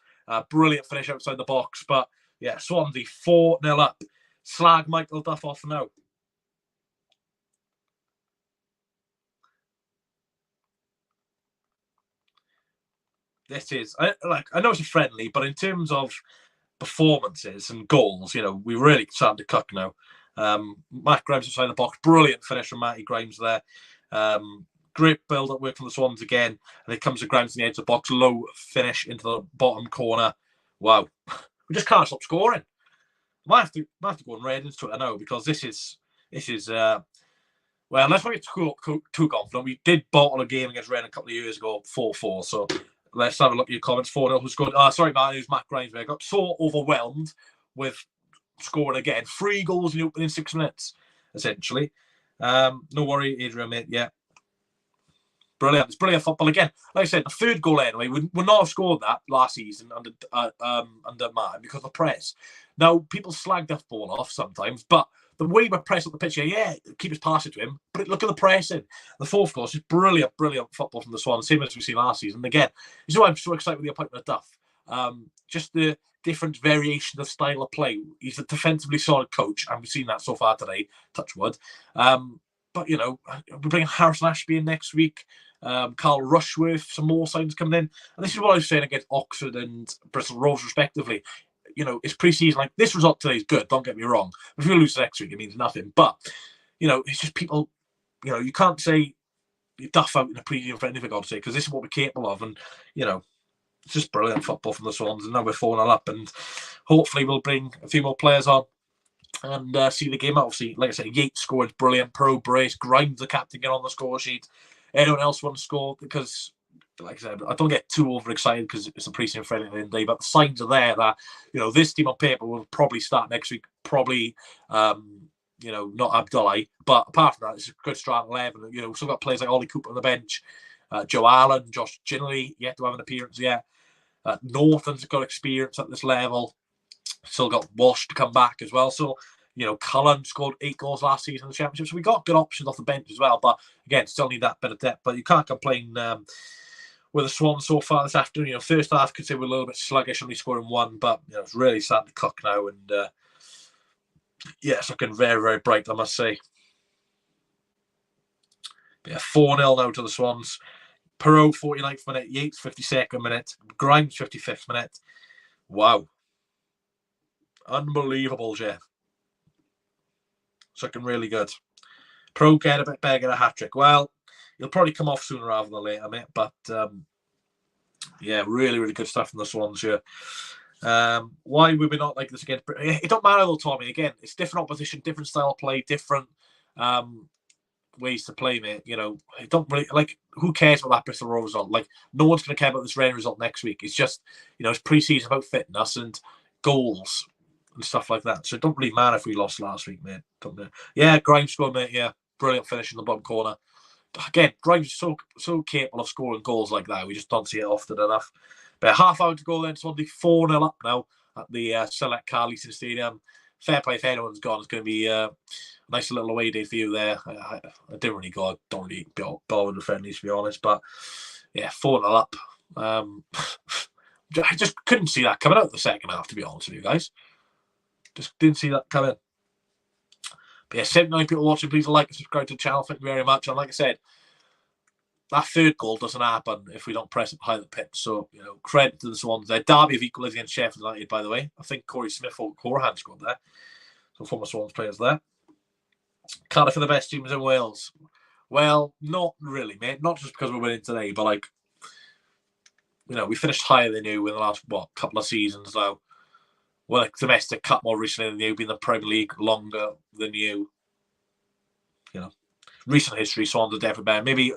Brilliant finish outside the box. But yeah, Swansea 4-0 up. Slag Michael Duff off now. This is, I know it's a friendly, but in terms of performances and goals, we really starting to cook now. Matt Grimes outside the box, brilliant finish from Matty Grimes there. Great build-up work from the Swans again, and it comes to Grimes in the edge of the box, low finish into the bottom corner. Wow, we just can't stop scoring. Might have to go on Reading's Twitter now because this is well, let's not get too confident. We did bottle a game against Reading a couple of years ago, 4-4. So let's have a look at your comments. 4-0 was good. Sorry, man, it was Matt Grimes. I got so overwhelmed with scoring again. 3 goals in the opening 6 minutes, essentially. No worry, Adrian, mate. Yeah. Brilliant. It's brilliant football again. Like I said, the third goal anyway. We would not have scored that last season under Martin because of the press. Now people slag that ball off sometimes, but the way we press up the pitch, yeah, keep us passing to him. But look at the pressing. The fourth goal is just brilliant football from the Swans, same as we've seen last season. And again, this is why I'm so excited with the appointment of Duff. Just the different variation of style of play. He's a defensively solid coach, and we've seen that so far today. Touch wood. But we're bringing Harrison Ashby in next week. Carl Rushworth, some more signs coming in. And this is what I was saying against Oxford and Bristol Rovers, respectively. It's pre-season. Like, this result today is good, don't get me wrong. If we lose next week, it means nothing. But, it's just people, you can't say you duff out in a pre-season for anything, I'd say, because this is what we're capable of. And, it's just brilliant football from the Swans. And now we're 4-0 up. And hopefully we'll bring a few more players on and see the game out. Obviously, like I said, Yates scored brilliant. Piroe brace. Grimes, the captain, get on the score sheet. Anyone else want to score? Because, like I said, I don't get too overexcited because it's a pre-season friendly at the end of the day, but the signs are there that, this team on paper will probably start next week. Probably, not Abdullah. But apart from that, it's a good start 11. We've still got players like Ollie Cooper on the bench. Joe Allen, Josh Ginley, yet to have an appearance yet. Norton's got experience at this level. Still got Walsh to come back as well. So, Cullen scored 8 goals last season in the Championship. So we got good options off the bench as well. But again, still need that bit of depth. But you can't complain with the Swans so far this afternoon. First half could say we're a little bit sluggish, only scoring 1. But, it's really starting to cook now. And, it's looking very, very bright, I must say. But 4-0 now to the Swans. Piroe, 49th minute. Yates, 52nd minute. Grimes, 55th minute. Wow. Unbelievable, Jeff. It's looking really good. Piroe get a bit better, get a hat-trick. Well, he'll probably come off sooner rather than later, mate. But, really, really good stuff from the Swans here. Why would we not like this again? It don't matter though, Tommy. Again, it's different opposition, different style of play, different ways to play, mate. It don't really, like, who cares about that Bristol Rovers result? Like, no one's going to care about this Rain result next week. It's just, it's pre-season about fitness and goals and stuff like that. So it don't really matter if we lost last week, mate. Yeah, Grimes scored, mate. Yeah, brilliant finish in the bottom corner. Again, Grimes is so capable of scoring goals like that. We just don't see it often enough. But half hour to go then. Swansea 4-0 up now at the Select Car Leasing Stadium. Fair play if anyone's gone. It's going to be a nice little away day for you there. I didn't really go. I don't really bother with friendlies, to be honest. But yeah, 4-0 up. I just couldn't see that coming out the second half, to be honest with you guys. Just didn't see that coming. But yeah, 79 people watching. Please like and subscribe to the channel. Thank you very much. And like I said, that third goal doesn't happen if we don't press it behind the pitch. So, credit to the Swans there. Derby have equalised against Sheffield United, by the way. I think Corey Smith or Corhan scored there. So, former Swans players there. Cardiff are the best teams in Wales. Well, not really, mate. Not just because we're winning today, but like, we finished higher than you in the last, couple of seasons now. Well, like domestic cup more recently than you, been in the Premier League longer than you. Recent history, Swans are definitely better. Maybe,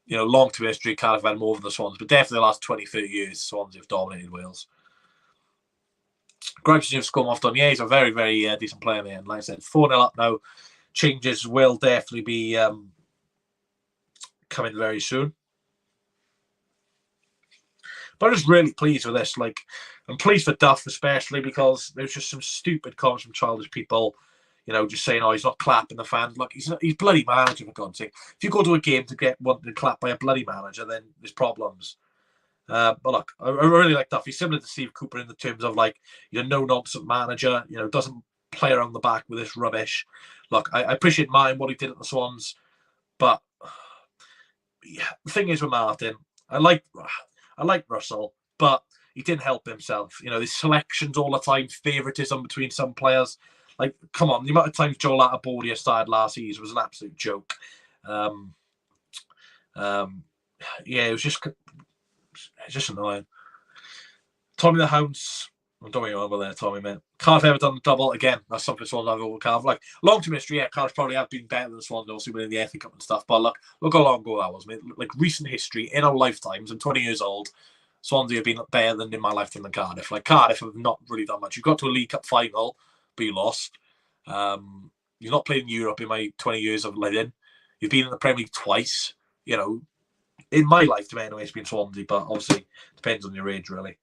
long-term history, Cardiff had more than the Swans, but definitely the last 20, 30 years, Swans have dominated Wales. Grimes have scored off done. Yeah, he's a very, very decent player, mate. And like I said, 4-0 up now. Changes will definitely be coming very soon. But I'm just really pleased with this. Like, I'm pleased for Duff, especially because there's just some stupid comments from childish people, just saying, oh, he's not clapping the fans. Like, he's bloody manager, for God's sake. If you go to a game to get wanted to clap by a bloody manager, then there's problems. But look, I really like Duff. He's similar to Steve Cooper in the terms of, like, no-nonsense manager, doesn't play around the back with this rubbish. Look, I appreciate Martin, what he did at the Swans, but yeah, the thing is with Martin, I like Russell, but he didn't help himself. His selections all the time, favouritism between some players. Like, come on, the amount of times Joel Atabordia started last season was an absolute joke. Yeah, it was just annoying. Tommy the Hounds, don't get me wrong there, Tommy, mate. Cardiff ever done the double again? That's something Swans have over Cardiff. Like, long-term history, yeah, Cardiff probably have been better than the Swans, obviously winning the FA Cup and stuff. But look how long ago that was, mate. Like, recent history in our lifetimes. I'm 20 years old. Swansea have been better than in my lifetime than Cardiff. Like, Cardiff have not really done much. You got to a League Cup final, but you lost. You've not played in Europe in my 20 years of living. You've been in the Premier League twice. In my lifetime, anyway, it's been Swansea, but obviously depends on your age, really.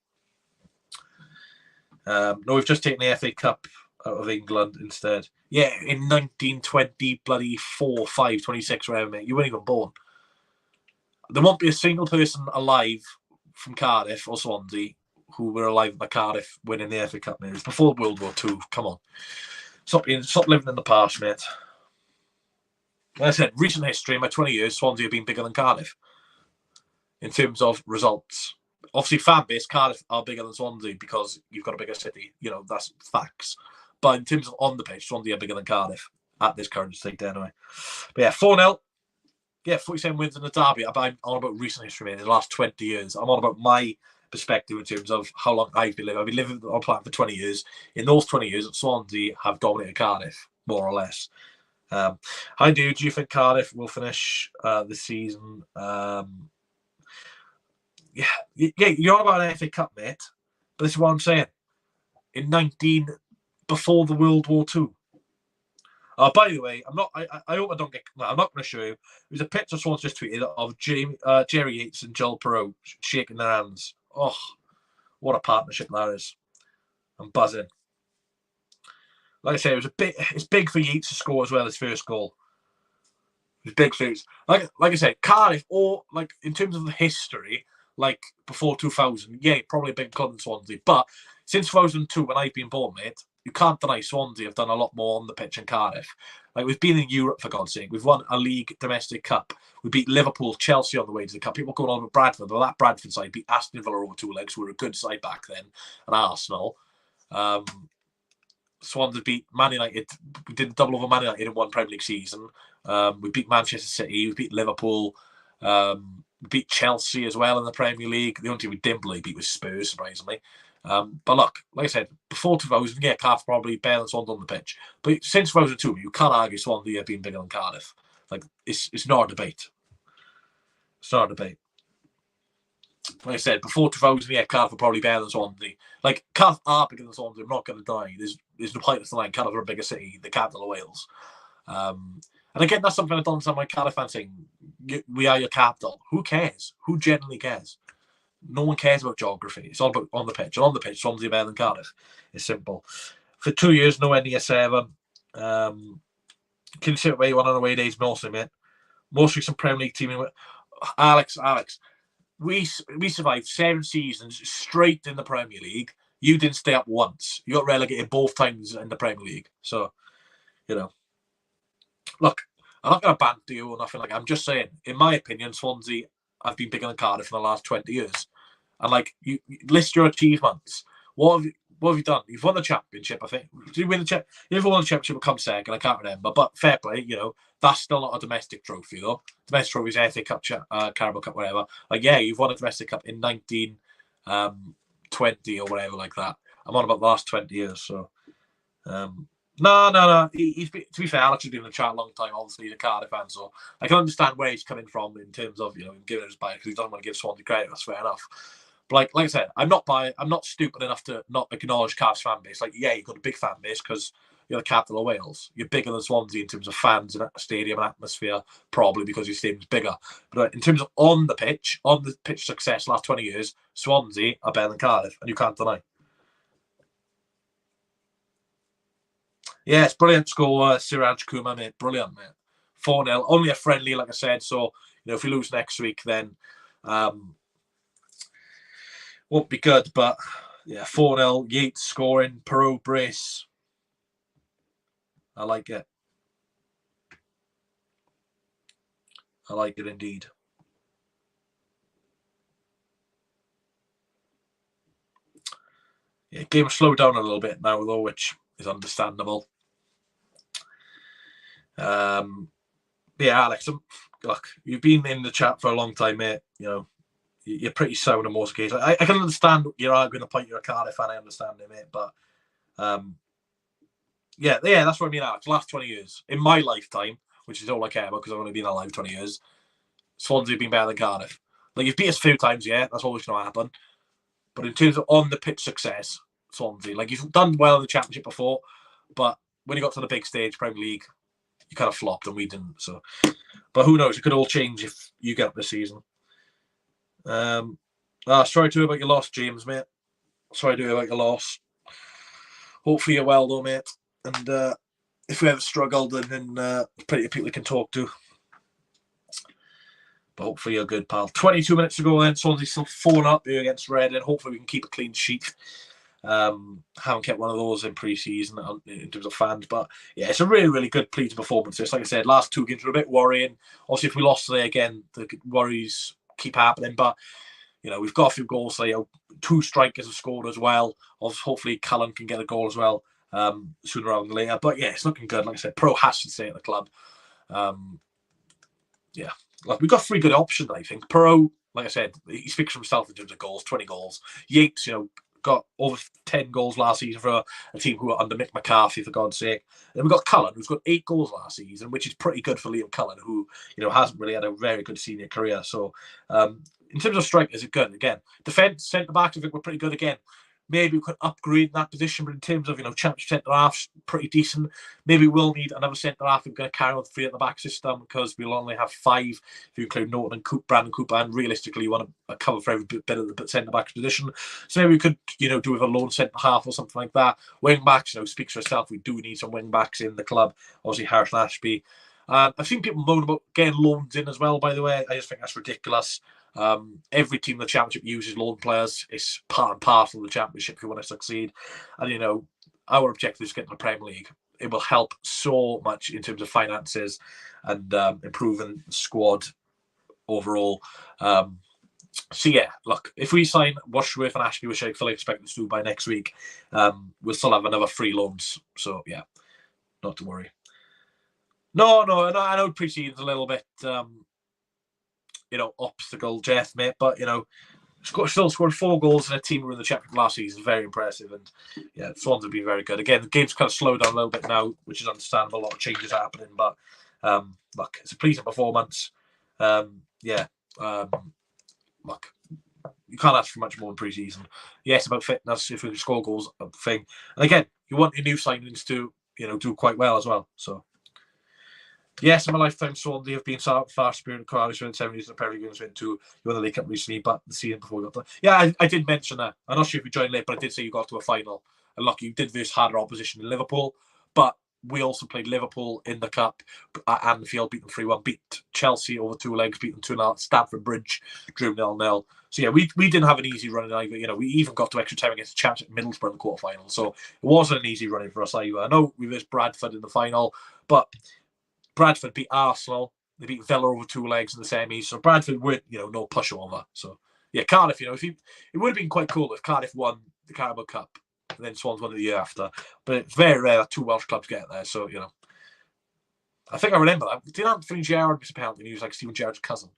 No, we've just taken the FA Cup out of England instead. Yeah, in 1920, bloody 4, 5, 26, whatever, mate. You weren't even born. There won't be a single person alive from Cardiff or Swansea who were alive at the Cardiff winning the FA Cup, mate. It was before World War II. Come on. Stop living in the past, mate. Like I said, recent history, in my 20 years, Swansea have been bigger than Cardiff in terms of results. Obviously, fan base, Cardiff are bigger than Swansea because you've got a bigger city. You know, that's facts. But in terms of on the pitch, Swansea are bigger than Cardiff at this current state, anyway. But yeah, 4-0. Yeah, 47 wins in the derby. I'm on about recent history, man, in the last 20 years. I'm on about my perspective in terms of how long I've been living. I've been living on planet for 20 years. In those 20 years, Swansea have dominated Cardiff, more or less. How do you think Cardiff will finish the season? Yeah, you're on about an FA Cup, mate. But this is what I'm saying. Before the World War II. By the way, I hope I don't get. I'm not going to show you. There's a picture someone's just tweeted of Jerry Yates and Joel Piroe shaking their hands. Oh, what a partnership that is! I'm buzzing. Like I say, it's big for Yates to score as well, his first goal. It's big for Yates. Like I said, Cardiff, or like in terms of the history, like before 2000, yeah, probably a big club than Swansea. But since 2002, when I've been born, mate, you can't deny Swansea have done a lot more on the pitch than Cardiff. Like, we've been in Europe, for God's sake. We've won a league domestic cup. We beat Liverpool, Chelsea on the way to the cup. People going on with Bradford. Well, that Bradford side beat Aston Villa over 2 legs, who were a good side back then, and Arsenal. Swans beat Man United. We did double over Man United in one Premier League season. We beat Manchester City. We beat Liverpool. We beat Chelsea as well in the Premier League. The only team we didn't beat was Spurs, surprisingly. But look, like I said, before 2000, yeah, Cardiff probably better than Swans on the pitch. But since 2002, you can't argue Swansea have been bigger than Cardiff. Like, it's not a debate. It's not a debate. Like I said, before 2000, yeah, Cardiff are probably better than Swansea. Like, Cardiff are bigger than Swansea. I'm not going to deny. There's no point in denying Cardiff are a bigger city, the capital of Wales. And again, that's something I don't understand my Cardiff fans saying, we are your capital. Who cares? Who genuinely cares? No one cares about geography. It's all about on the pitch. And on the pitch, Swansea are better than Cardiff. It's simple. For 2 years, nowhere near 7. Can you sit where you want on away days mostly, mate? Most recent Premier League team. Alex, we survived 7 seasons straight in the Premier League. You didn't stay up once. You got relegated both times in the Premier League. So, you know. Look, I'm not going to banter you or nothing like that. I'm just saying, in my opinion, Swansea have been bigger than Cardiff in the last 20 years. And, like, you list your achievements. What have you done? You've won the championship, I think. Did you win the championship? You never won the championship and come second. I can't remember. But fair play, you know, that's still not a domestic trophy, though. Domestic trophy is FA Cup, Carabao Cup, whatever. Like, yeah, you've won a domestic cup in 1920 or whatever like that. I'm on about the last 20 years, so... No. To be fair, Alex has been in the chat a long time, obviously, he's a Cardiff fan, so I can understand where he's coming from in terms of, you know, giving his bias, because he doesn't want to give Swansea credit. That's fair enough. But like I said, I'm not stupid enough to not acknowledge Cardiff's fan base. Like, yeah, you've got a big fan base because you're the capital of Wales. You're bigger than Swansea in terms of fans and stadium and atmosphere, probably because your stadium's bigger. But in terms of on the pitch success last 20 years, Swansea are better than Cardiff, and you can't deny. Yeah, it's brilliant score, Siraj Kumar, mate. Brilliant, mate. 4-0. Only a friendly, like I said. So, you know, if we lose next week, then won't be good. But, yeah, 4-0. Yates scoring. Piroe brace. I like it. I like it indeed. Yeah, game slowed down a little bit now, though, which is understandable. Yeah, Alex, look, you've been in the chat for a long time, mate. You know, you're pretty sound on most occasions. I can understand you're arguing the point. You're a Cardiff fan. I understand it, mate. But yeah, that's what I mean, Alex. Last 20 years in my lifetime, which is all I care about because I've only been alive 20 years. Swansea have been better than Cardiff. Like, you've beat us a few times, yeah, that's always going to happen. But in terms of on the pitch success, Swansea, like, you've done well in the Championship before, but when you got to the big stage, Premier League, you kind of flopped and we didn't. So, but who knows? It could all change if you get up this season. Sorry to hear about your loss, James, mate. Sorry to hear about your loss. Hopefully you're well, though, mate. And if we ever struggled, then plenty of people you can talk to. But hopefully you're good, pal. 22 minutes to go then. Swansea still 4-0 here against Reading. Hopefully we can keep a clean sheet. Haven't kept one of those in pre-season in terms of fans, but yeah, it's a really, really good pleasing performance. It's like I said, last two games were a bit worrying. Obviously, if we lost today again, the worries keep happening. But we've got a few goals today. 2 strikers have scored as well. Hopefully, Cullen can get a goal as well sooner rather than later. But yeah, it's looking good. Like I said, Piroe has to stay at the club. Yeah, like we've got 3 good options. I think Piroe, like I said, he speaks for himself in terms of goals. 20 goals. Yates, got over 10 goals last season for a team who were under Mick McCarthy, for God's sake. And we've got Cullen, who's got 8 goals last season, which is pretty good for Liam Cullen, who hasn't really had a very good senior career. So in terms of strikers, it's good. Again, defence, centre-backs, I think we're pretty good again. Maybe we could upgrade that position, but in terms of championship centre-halves, pretty decent. Maybe we'll need another centre-half. We're going to carry on 3 at the back system because we'll only have 5 if you include Norton and Brandon Cooper, and realistically you want to cover for every bit of the centre-back position. So maybe we could, do with a lone centre-half or something like that. Wing-backs, speaks for itself. We do need some wing-backs in the club. Obviously, Harris and Ashby. I've seen people moan about getting loans in as well, by the way. I just think that's ridiculous. Every team in the championship uses loan players. It's part and parcel of the championship if you want to succeed. And our objective is to get to the Premier League. It will help so much in terms of finances and improving the squad overall. So yeah, look, if we sign Washworth and Ashby, which I fully expect us to do by next week, we'll still have another 3 loans. So yeah, not to worry. No, I know pre-season's a little bit obstacle, Jeff, mate. But still scored 4 goals in a team who were in the championship last season. Very impressive, and yeah, Swans have been very good. Again, the game's kind of slowed down a little bit now, which is understandable. A lot of changes happening, but look, it's a pleasing performance. Look, you can't ask for much more in pre-season. Yes, about fitness, if we score goals, a thing. And again, you want your new signings to do quite well as well. So. Yes, in my lifetime, Swansea have been far superior to Cardiff in the 70s and the Premier League went to you won the League Cup recently, but the season before we got to. Yeah, I did mention that. I'm not sure if you joined late, but I did say you got to a final. And look, you did versus harder opposition in Liverpool, but we also played Liverpool in the Cup at Anfield, beat them 3-1, beat Chelsea over 2 legs, beat them 2-0, Stamford Bridge, drew 0-0. So yeah, we didn't have an easy run either. We even got to extra time against the champs at Middlesbrough in the quarterfinal. So it wasn't an easy running for us either. I know we versed Bradford in the final, but Bradford beat Arsenal. They beat Villa over 2 legs in the semis. So Bradford weren't, no pushover. So yeah, Cardiff, it would have been quite cool if Cardiff won the Carabao Cup and then Swans won it the year after. But it's very rare that 2 Welsh clubs get there. So, I think I remember that. Did Anthony Gerrard miss a penalty? He was like Steven Gerrard's cousin.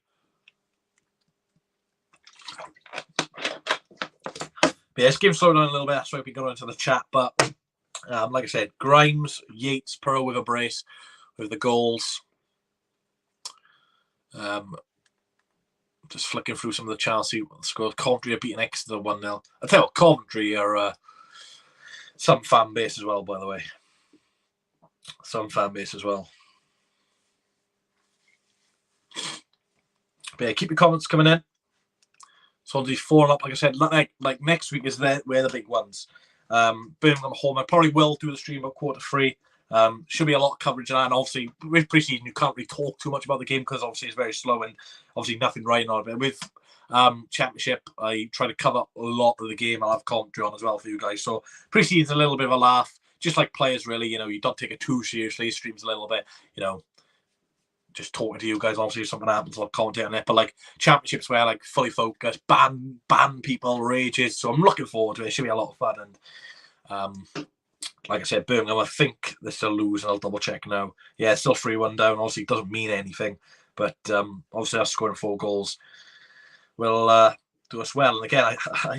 But yeah, this game slowed down a little bit. That's why we got into the chat. But like I said, Grimes, Yates, Piroe with a brace. With the goals. Just flicking through some of the Chelsea scores. Coventry are beating Exeter 1-0. I tell you what, Coventry are some fan base as well, by the way. Some fan base as well. But yeah, keep your comments coming in. Swansea's 4-0, like I said. Like next week is where the big ones. Birmingham home. I probably will do the stream at 2:45. Should be a lot of coverage, and obviously with pre-season you can't really talk too much about the game because obviously it's very slow and obviously nothing riding on it. But with championship, I try to cover a lot of the game. I'll have commentary on as well for you guys. So pre-season's a little bit of a laugh, just like players really. You don't take it too seriously. Streams a little bit, just talking to you guys. Obviously, if something happens, I'll commentate on it. But like championships, where like fully focused, ban people, rages. So I'm looking forward to it. It should be a lot of fun and. Like I said, Birmingham, I think they're still losing. I'll double check now. Yeah, still 3-1 down. Obviously, it doesn't mean anything. But obviously, us scoring 4 goals will do us well. And again,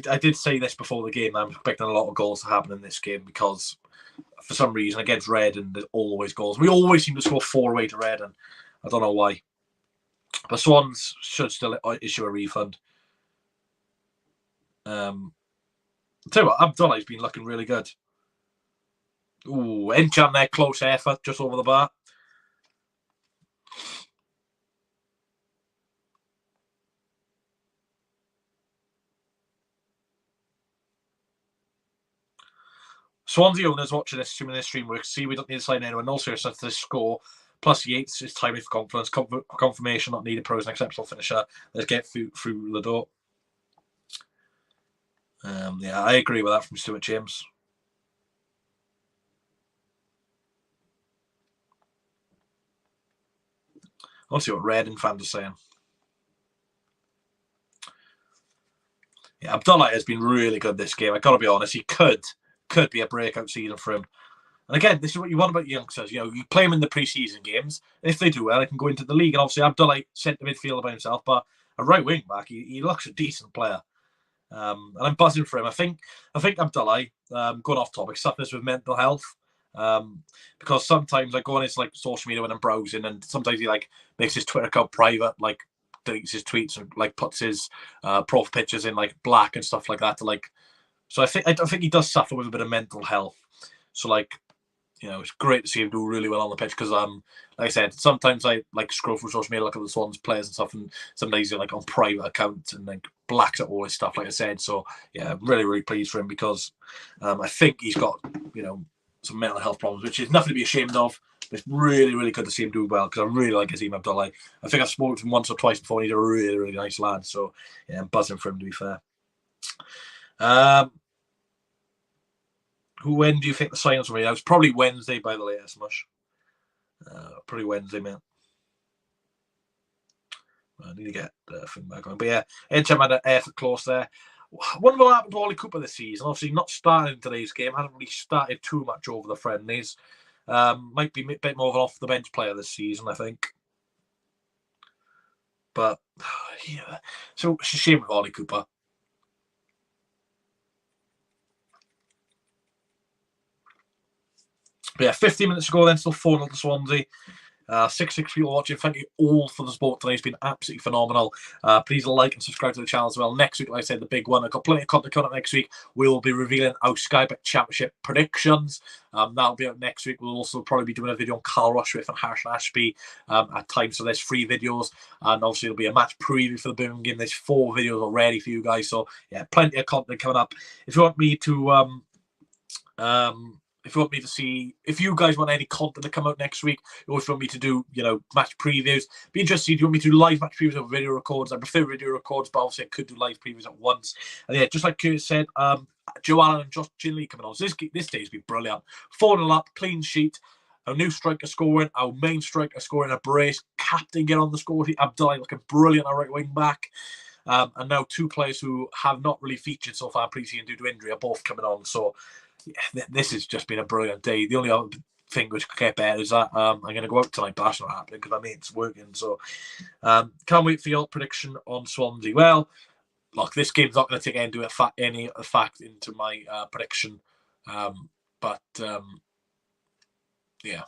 I did say this before the game. I'm expecting a lot of goals to happen in this game because for some reason, against Reading, there's always goals. We always seem to score 4 away to Reading. I don't know why. But Swans should still issue a refund. I'll tell you what, Abdullah's been looking really good. Ooh, Enchan there, close effort, just over the bar. Swansea owners watching this, assuming this stream works, see we don't need to sign anyone. No seriousness to this score. Plus Yates is timely for confidence. Confirmation not needed. Pros an exceptional finisher. Let's get through the door. Yeah, I agree with that from Stuart James. I want to see what Reading fans are saying. Yeah, Abdullah has been really good this game. I got to be honest. He could be a breakout season for him. And again, this is what you want about youngsters. You play them in the pre-season games. If they do well, they can go into the league. And obviously, Abdullah centre midfielder by himself, but a right wing back, he looks a decent player. And I'm buzzing for him. I think Abdullah, going off topic, suffers with mental health. Because sometimes I go on his social media when I'm browsing, and sometimes he makes his Twitter account private, deletes his tweets and puts his profile pictures in black and stuff like that. So I think he does suffer with a bit of mental health. So it's great to see him do really well on the pitch because like I said, sometimes I scroll through social media, look at the Swans players and stuff, and sometimes he's on private accounts and blacks out all his stuff, like I said. So yeah, I'm really, really pleased for him because I think he's got some mental health problems, which is nothing to be ashamed of. But it's really, really good to see him do well because I really like Azim Abdullah. I think I've spoken to him once or twice before, and he's a really, really nice lad. So yeah, I'm buzzing for him, to be fair. When do you think the signings will be? It's probably Wednesday by the latest, Mush. Probably Wednesday, man. I need to get the thing back on. But yeah, Edgeham had an effort close there. Wonder what happened to Ollie Cooper this season. Obviously, not starting today's game. Hasn't really started too much over the friendlies. Might be a bit more of an off-the-bench player this season, I think. But, yeah. So, it's a shame with Ollie Cooper. But yeah, 15 minutes to go then, still 4-0 to Swansea. 6 people watching. Thank you all for the support today. It's been absolutely phenomenal. Please like and subscribe to the channel as well. Next week, like I said, the big one. I've got plenty of content coming up next week. We will be revealing our Sky Bet Championship predictions. That'll be out next week. We'll also probably be doing a video on Carl Rushworth and Harsh and Ashby at times. So there's 3 videos. And obviously, there'll be a match preview for the Birmingham game. There's 4 videos already for you guys. So yeah, plenty of content coming up. If you want me to if you guys want any content to come out next week, or if you want me to do, match previews, be interested. Do you want me to do live match previews or video records? I prefer video records, but obviously I could do live previews at once. And yeah, just like Curtis said, Joe Allen and Josh Ginley coming on. So this day's been brilliant. 4-0 up, clean sheet. Our new striker scoring, our main striker scoring a brace. Captain get on the score sheet. Abdullah looking brilliant at right wing back. And now 2 players who have not really featured so far pre-season due to injury are both coming on. So yeah, this has just been a brilliant day. The only other thing which could get better is that I'm going to go out tonight, but that's not happening because my mate's working. So can't wait for your prediction on Swansea. Well, look, this game's not going to take any fact into my prediction. But yeah,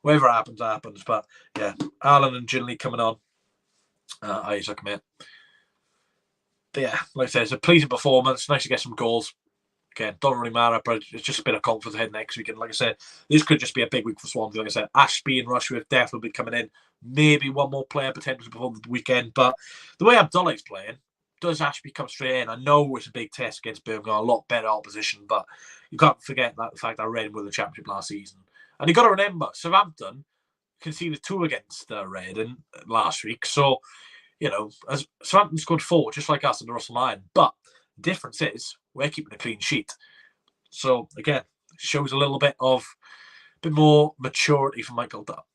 whatever happens, happens. But yeah, Alan and Ginley coming on. Isaac, mate. But yeah, like I said, it's a pleasing performance. Nice to get some goals. Again, don't really matter, but it's just a bit of confidence ahead next week. And like I said, this could just be a big week for Swansea. Like I said, Ashby and Rushworth definitely be coming in. Maybe one more player potentially before the weekend. But the way Abdullah's playing, does Ashby come straight in? I know it's a big test against Birmingham, a lot better opposition, but you can't forget the fact that Reading won the championship last season. And you've got to remember, Southampton conceded 2 against Reading last week. So, as Southampton scored 4, just like us in the Russell Lion. But the difference is, we're keeping a clean sheet. So again, shows a little bit more maturity from Michael Duff.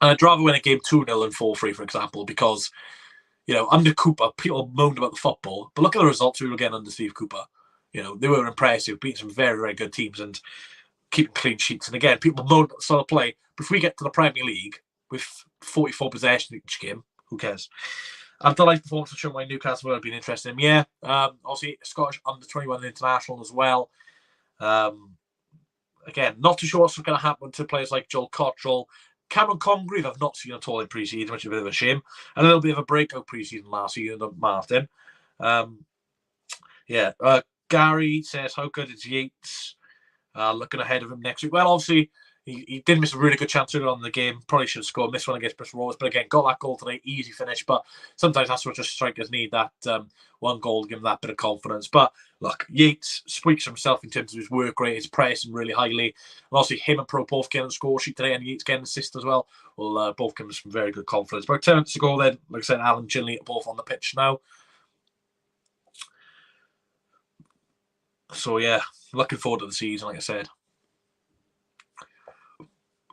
And I'd rather win a game 2-0 than 4-3, for example, because under Cooper, people moaned about the football, but look at the results we were getting under Steve Cooper. They were impressive, beating some very, very good teams and keeping clean sheets. And again, people moaned about the style of play, but if we get to the Premier League with 44 possession each game, who cares? Abdullah's performance will show why Newcastle would have been interested in him. Yeah, obviously Scottish under-21 international as well. Again, not too sure what's going to happen to players like Joel Cottrell. Cameron Congreve I've not seen at all in pre-season, which is a bit of a shame. A little bit of a breakout pre-season last season of Martin. Gary says, how good is Yates? Looking ahead of him next week. Well, obviously, He did miss a really good chance earlier on in the game. Probably should have scored this one against Bristol Rovers. But again, got that goal today. Easy finish. But sometimes that's what just strikers need, that one goal to give them that bit of confidence. But look, Yates speaks for himself in terms of his work rate, his pressing really highly. And also him and Piroe both getting the score sheet today, and Yates getting an assist as well. Will both give us some very good confidence. But 10 minutes to go then. Like I said, Alan Ginley are both on the pitch now. So yeah, looking forward to the season, like I said.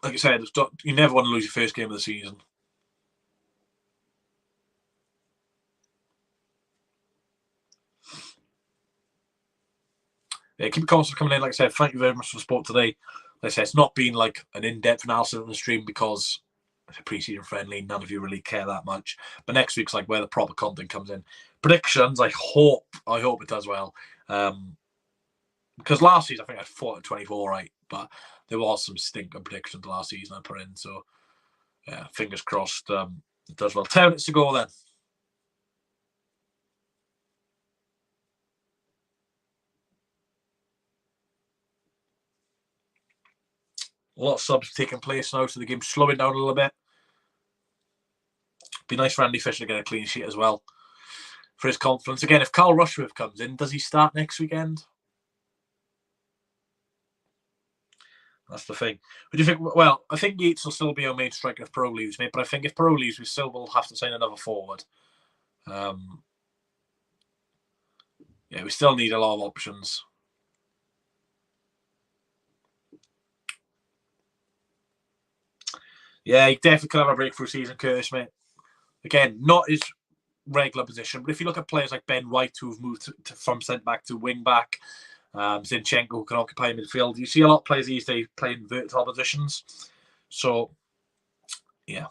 Like I said, you never want to lose your first game of the season. Yeah, keep comments coming in. Like I said, thank you very much for the support today. Like I said, it's not been like an in-depth analysis on the stream because it's a pre-season friendly. None of you really care that much. But next week's like where the proper content comes in. Predictions, I hope it does well. Because last season I think I had 4-24 right, but there was some stinking predictions last season I put in. So yeah, fingers crossed it does well. 10 minutes to go then. A lot of subs taking place now, so the game's slowing down a little bit. Be nice for Andy Fisher to get a clean sheet as well for his confidence. Again, if Carl Rushworth comes in, does he start next weekend? That's the thing. What do you think? Well, I think Yates will still be our main striker if Piroe leaves, mate. But I think if Piroe leaves, we still will have to sign another forward. Yeah, we still need a lot of options. Yeah, he definitely could have a breakthrough season, Curtis, mate. Again, not his regular position, but if you look at players like Ben White who've moved from centre back to wing back, Zinchenko who can occupy midfield, you see a lot of players these days playing vertical positions. So, yeah.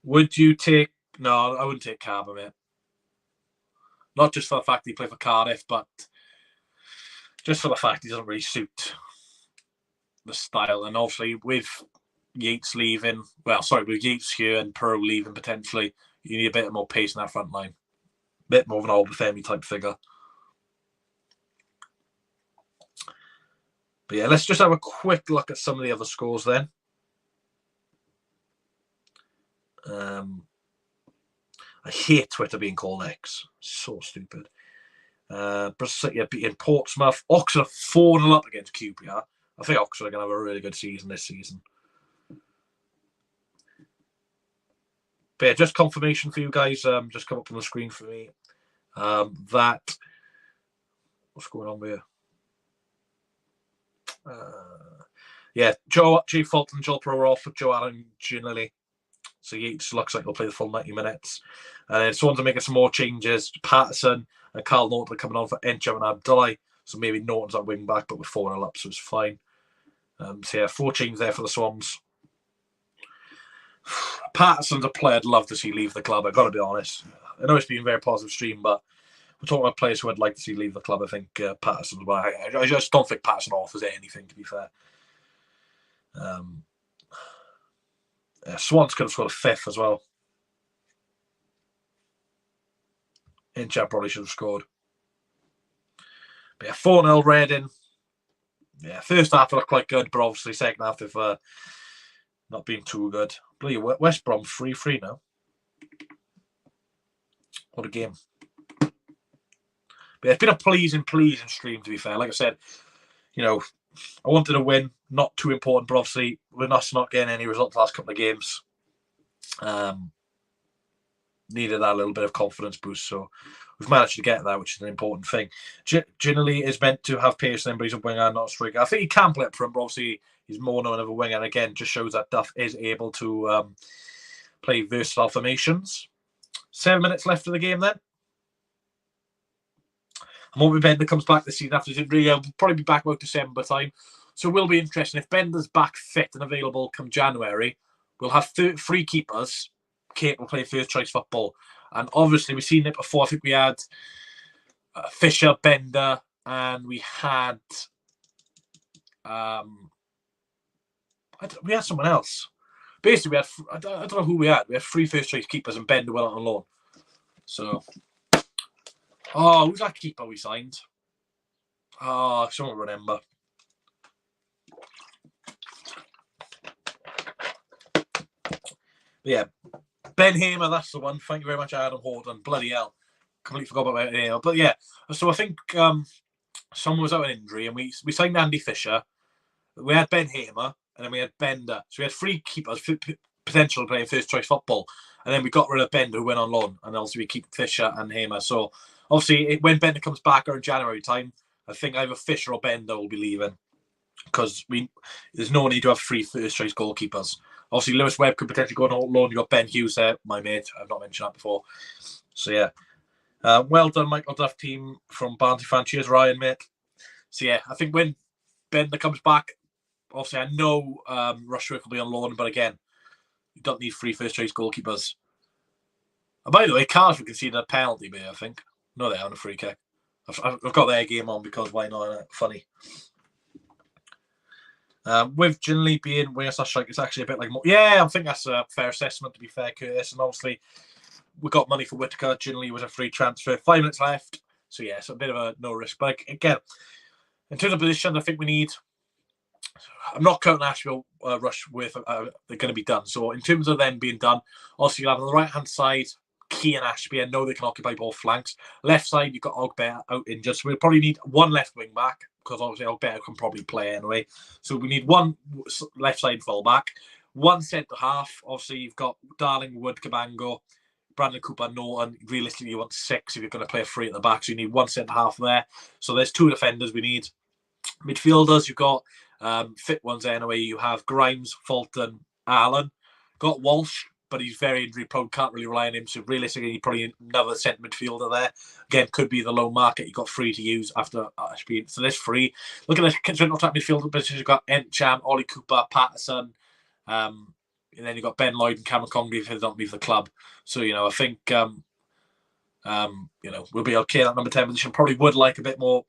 Would you take? No, I wouldn't take Carver, mate. Not just for the fact that he played for Cardiff, but just for the fact he doesn't really suit the style. And obviously, with Yates leaving, with Yates here and Piroe leaving potentially, you need a bit more pace in that front line. A bit more of an Obafemi type figure. But yeah, let's just have a quick look at some of the other scores then. I hate Twitter being called X. So stupid. Bristol City are beating Portsmouth. Oxford are 4-0 up against QPR. I think Oxford are going to have a really good season this season. But yeah, just confirmation for you guys. Just come up on the screen for me. That what's going on here? Yeah, G. Fulton, Joel Piroe off with Joe Allen Ginley. So Yates looks like he'll play the full 90 minutes. And then Swans are making some more changes. Patterson and Carl Norton are coming on for Encham and Abdullah. So maybe Norton's at wing back, but with 4-0 up, so it's fine. So yeah, 4 changes there for the Swans. Patterson's a player I'd love to see leave the club, I've got to be honest. I know it's been a very positive stream, but we're talking about players who I'd like to see leave the club. I think Patterson's one. I just don't think Patterson offers anything, to be fair. Swans could have scored a 5th as well. Encham probably should have scored. But yeah, 4-0 Reading. Yeah, first half looked quite good, but obviously second half they've not been too good. Bloody West Brom 3-3 now. What a game. But yeah, it's been a pleasing stream, to be fair. Like I said, I wanted to win, not too important, but obviously with us not getting any results the last couple of games, needed that little bit of confidence boost. So we've managed to get that, which is an important thing. Ginley is meant to have Pearson, but he's a winger, not a striker. I think he can play up front, but obviously he's more known as a winger. And again, just shows that Duff is able to play versatile formations. 7 minutes left of the game then. I'm hoping Bender comes back this season after his injury. He'll probably be back about December time. So it will be interesting. If Bender's back fit and available come January, we'll have 3 keepers capable of playing first choice football. And obviously, we've seen it before. I think we had Fisher, Bender, and we had we had someone else. Basically, we had I don't know who we had. We had 3 first choice keepers, and Bender went on loan. So, who's that keeper we signed? Someone remember. But yeah, Ben Hamer, that's the one. Thank you very much, Adam Horton. Bloody hell. Completely forgot about it. But yeah, so I think someone was out an injury and we signed Andy Fisher. We had Ben Hamer and then we had Bender. So we had 3 keepers, potential playing first choice football. And then we got rid of Bender, who went on loan. And also we keep Fisher and Hamer. So obviously, when Bender comes back around January time, I think either Fisher or Bender will be leaving. Because there's no need to have 3 first choice goalkeepers. Obviously, Lewis Webb could potentially go on loan. You've got Ben Hughes there, my mate. I've not mentioned that before. So yeah. Well done, Michael Duff team from Barnsley fan. Cheers, Ryan, mate. So yeah, I think when Bender comes back, obviously I know Rushworth will be on loan, but again, you don't need 3 first choice goalkeepers. And by the way, Cardiff conceded a penalty, I think. No, they are on a free kick. I've got their game on because why not? Funny. With Ginley being winger/striker, it's actually a bit like more. Yeah, I think that's a fair assessment, to be fair, Curtis. And obviously, we got money for Whittaker. Ginley was a free transfer. 5 minutes left. So yeah, it's a bit of a no risk. But again, in terms of position, I think we need. I'm not counting Ashville Rushworth. They're going to be done. So in terms of them being done, also you'll have on the right hand side Key and Ashby. I know they can occupy both flanks. Left side you've got Ogbert out injured. So we'll probably need 1 left wing back because obviously Ogbert can probably play anyway. So we need 1 left side full back, 1 centre half. Obviously you've got Darling, Wood, Cabango, Brandon Cooper, Norton. Realistically, you want 6 if you're going to play a 3 at the back. So you need 1 centre half there. So there's 2 defenders we need. Midfielders, you've got fit ones anyway. You have Grimes, Fulton, Allen. Got Walsh, but he's very injury prone. Can't really rely on him. So realistically, you probably another centre midfielder there. Again, could be the low market. You've got 3 to use after Ashby. So there's 3. Look at the central attack midfielder position. You've got Encham, Ollie Cooper, Patterson. And then you've got Ben Lloyd and Cameron Congreve if they don't leave the club. So, I think, we'll be okay at that number 10 position. Probably would like a bit more,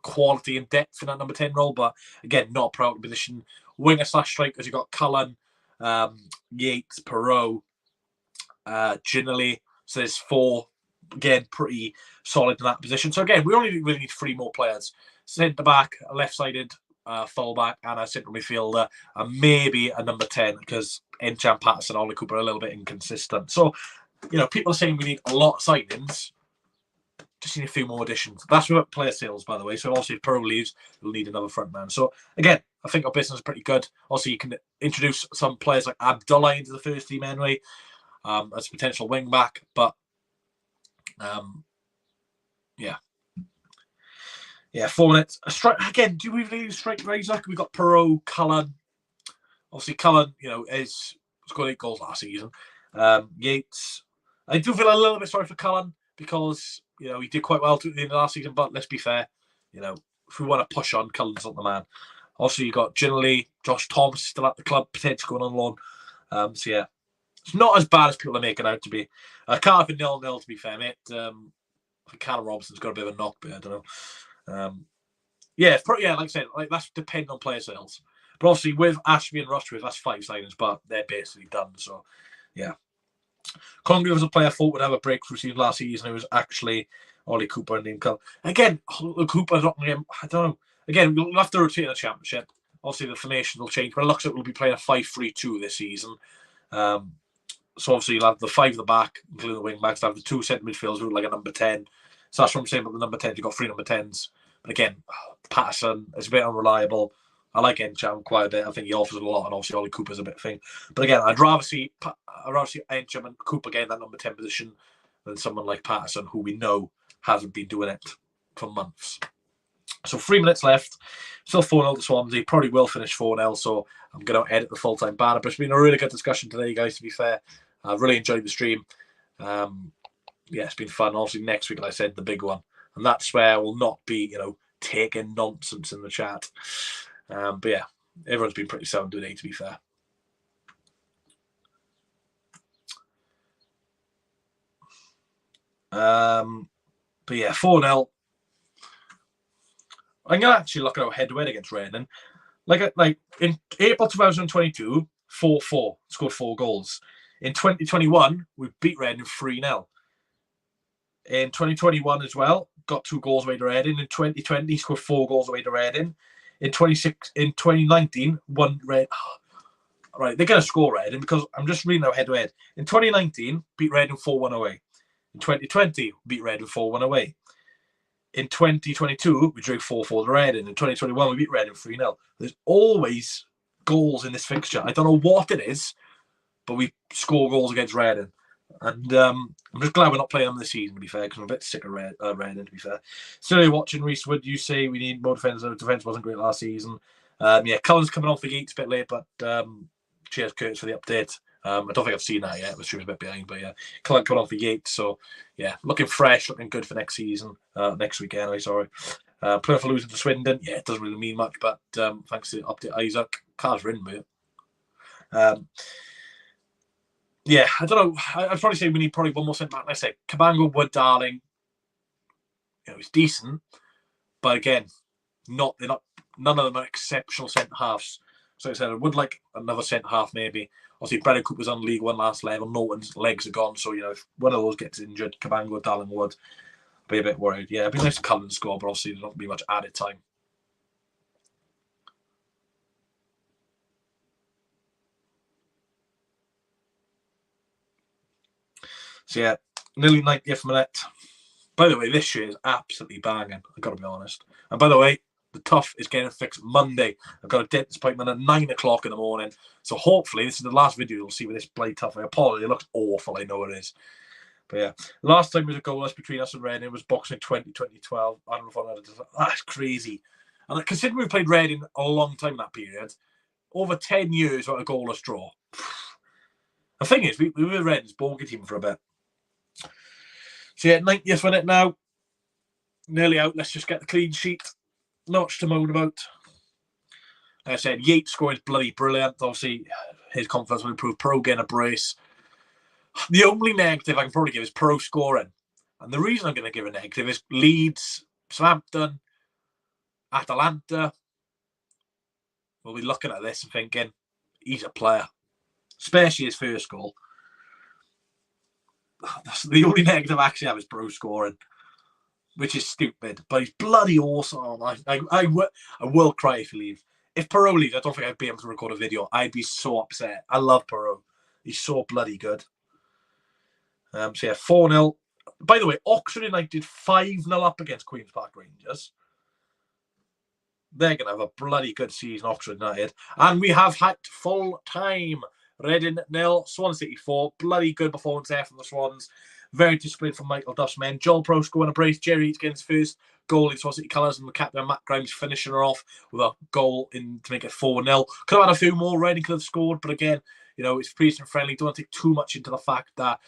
quality and depth in that number 10 role, but again, not a priority position. Winger/strikers, you've got Cullen, Yates, Piroe, Ginley. So there's 4, again, pretty solid in that position. So again, we only really need 3 more players. Centre back, a left-sided full back, and a central midfielder, and maybe a number 10 because Encham, Patterson, Ollie Cooper are a little bit inconsistent. So, people are saying we need a lot of signings. Just need a few more additions. That's without player sales, by the way. So obviously if Piroe leaves, we'll need another front man. So again, I think our business is pretty good. Also, you can introduce some players like Abdullah into the first team anyway, as a potential wing back. But yeah, 4 minutes. Again, do we really strike raise? Like we got Piroe, Cullen. Obviously, Cullen, is scored 8 goals last season. Yates, I do feel a little bit sorry for Cullen because. He did quite well at the end of last season, but let's be fair, if we want to push on, Cullen's not the man. Also, you got Ginley, Josh Thomas still at the club, potentially going on loan. So yeah, it's not as bad as people are making out to be. Cardiff 0-0 to be fair, mate. I think Callum Robinson's got a bit of a knock, but I don't know. Like I said, that's depending on player sales. But obviously with Ashby and Rushworth, that's 5 signings, but they're basically done. So yeah. Congreve was a player I thought would have a breakthrough season last season. It was actually Ollie Cooper and Liam Cullen. Again, Cooper's not going to, I don't know. Again, we'll have to rotate the championship. Obviously, the formation will change, but it looks like we'll be playing a 5-3-2 this season. So obviously, you'll have the 5 at the back, including the wing backs. You'll have the 2 centre midfielders who are like a number 10. So that's what I'm saying about the number 10. You've got 3 number 10s. But again, Patterson is a bit unreliable. I like Encham quite a bit. I think he offers a lot, and obviously Ollie Cooper's a bit thing. But again, I'd rather see Encham and Cooper getting that number 10 position than someone like Patterson, who we know hasn't been doing it for months. So 3 minutes left. Still 4-0 to Swansea. Probably will finish 4-0, so I'm going to edit the full-time banner. But it's been a really good discussion today, guys, to be fair. I've really enjoyed the stream. It's been fun. Obviously, next week, like I said, the big one. And that's where I will not be, taking nonsense in the chat. But yeah, everyone's been pretty sound today, to be fair. But yeah, 4-0. I'm going to actually look at our head-to-head against Reading. Like in April 2022, 4-4, scored 4 goals. In 2021, we beat Reading 3-0. In 2021 as well, got 2 goals away to Reading. In 2020, scored 4 goals away to Reading. In 2019, right, they're going to score Reading because I'm just reading out head-to-head. In 2019, beat Reading 4-1 away. In 2020, beat Reading 4-1 away. In 2022, we drew 4-4 to Reading. In 2021, we beat Reading 3-0. There's always goals in this fixture. I don't know what it is, but we score goals against Reading. And I'm just glad we're not playing them this season, to be fair, because I'm a bit sick of Reading, to be fair. Still watching Reese Wood, you say we need more defence. The defence wasn't great last season. Cullen's coming off the Yates a bit late, but cheers, Curtis, for the update. I don't think I've seen that yet. I was sure a bit behind, but yeah, Cullen coming off the Yates. So yeah, looking fresh, looking good for next season. Next week anyway, sorry. Playing for losing to Swindon. Yeah, it doesn't really mean much, but thanks to the update, Isaac. Cars are in, mate. Yeah, I don't know. I'd probably say we need probably one more centre back. Let's say Cabango, Wood, Darling. It's decent, but again, none of them are exceptional centre halves. So I said I would like another centre half maybe. Obviously, Brennan Cooper's on League One last level. Norton's legs are gone, so if one of those gets injured, Cabango, Darling, Wood, I'd be a bit worried. Yeah, it'd be nice to Cullen score, but obviously there's not going to be much added time. So yeah, nearly 90th minute. By the way, this shit is absolutely banging. I've got to be honest. And by the way, the tough is getting fixed Monday. I've got a dentist appointment at 9 o'clock in the morning. So hopefully, this is the last video you'll see with this blade tough. I apologize. It looks awful. I know it is. But yeah, last time was a goalless between us and Reading. It was boxing 2012. I don't know if that's crazy. And considering we played Reading a long time in that period, over 10 years without a goalless draw. The thing is, we were Reading's bogey team for a bit. So yeah, 90th minute now. Nearly out. Let's just get the clean sheet. Not much to moan about. Like I said, Yates scoring bloody brilliant. Obviously, his confidence will improve. Piroe getting a brace. The only negative I can probably give is Piroe scoring. And the reason I'm going to give a negative is Leeds, Southampton, Atalanta. We'll be looking at this and thinking, he's a player. Especially his first goal. That's the only negative I actually have is Piroe scoring. Which is stupid, but he's bloody awesome. I will cry if he leaves. If Piroe leaves, I don't think I'd be able to record a video. I'd be so upset. I love Piroe. He's so bloody good. So yeah, 4-0. By the way, Oxford United 5-0 up against Queen's Park Rangers. They're going to have a bloody good season, Oxford United. And we have had full time. Reading 0, Swansea City 4. Bloody good performance there from the Swans. Very disciplined from Michael Duff's men. Joel Proe scoring a brace. Jerry Eates getting his first goal in Swansea City colours, and the captain Matt Grimes finishing her off with a goal in to make it 4-0. Could have had a few more. Reading could have scored, but again, it's preseason friendly. Don't take too much into the fact that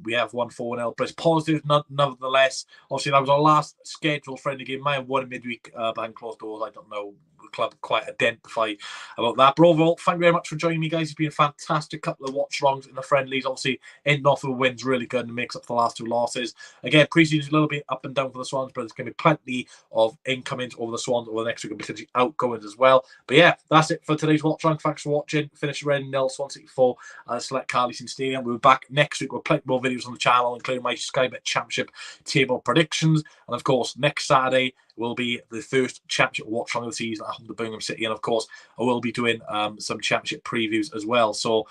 we have won 4-0, but it's positive nonetheless. Obviously, that was our last scheduled friendly game. Might have won midweek behind closed doors. I don't know. The club quite identify about that. But overall, thank you very much for joining me, guys. It's been a fantastic couple of watch-alongs in the friendlies. Obviously, ending off with wins really good and makes up for the last two losses. Again, preseason's a little bit up and down for the Swans, but there's going to be plenty of incomings over the Swans over the next week and potentially outgoings as well. But yeah, that's it for today's watch-along. Thanks for watching. Finish Reading 0, Swansea City 4 at Select Car Leasing Stadium. We'll be back next week with plenty more videos on the channel, including my Sky Bet Championship table predictions. And of course, next Saturday will be the first championship watch along of the season at home to Birmingham City. And of course, I will be doing some championship previews as well. So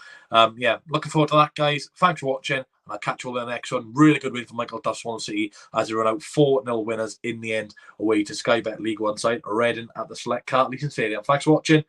yeah, looking forward to that, guys. Thanks for watching. And I'll catch you all in the next one. Really good win for Michael Duff Swansea City as they run out 4-0 winners in the end away to Sky Bet League One side, Reading at the Select Car Leasing Stadium. Thanks for watching.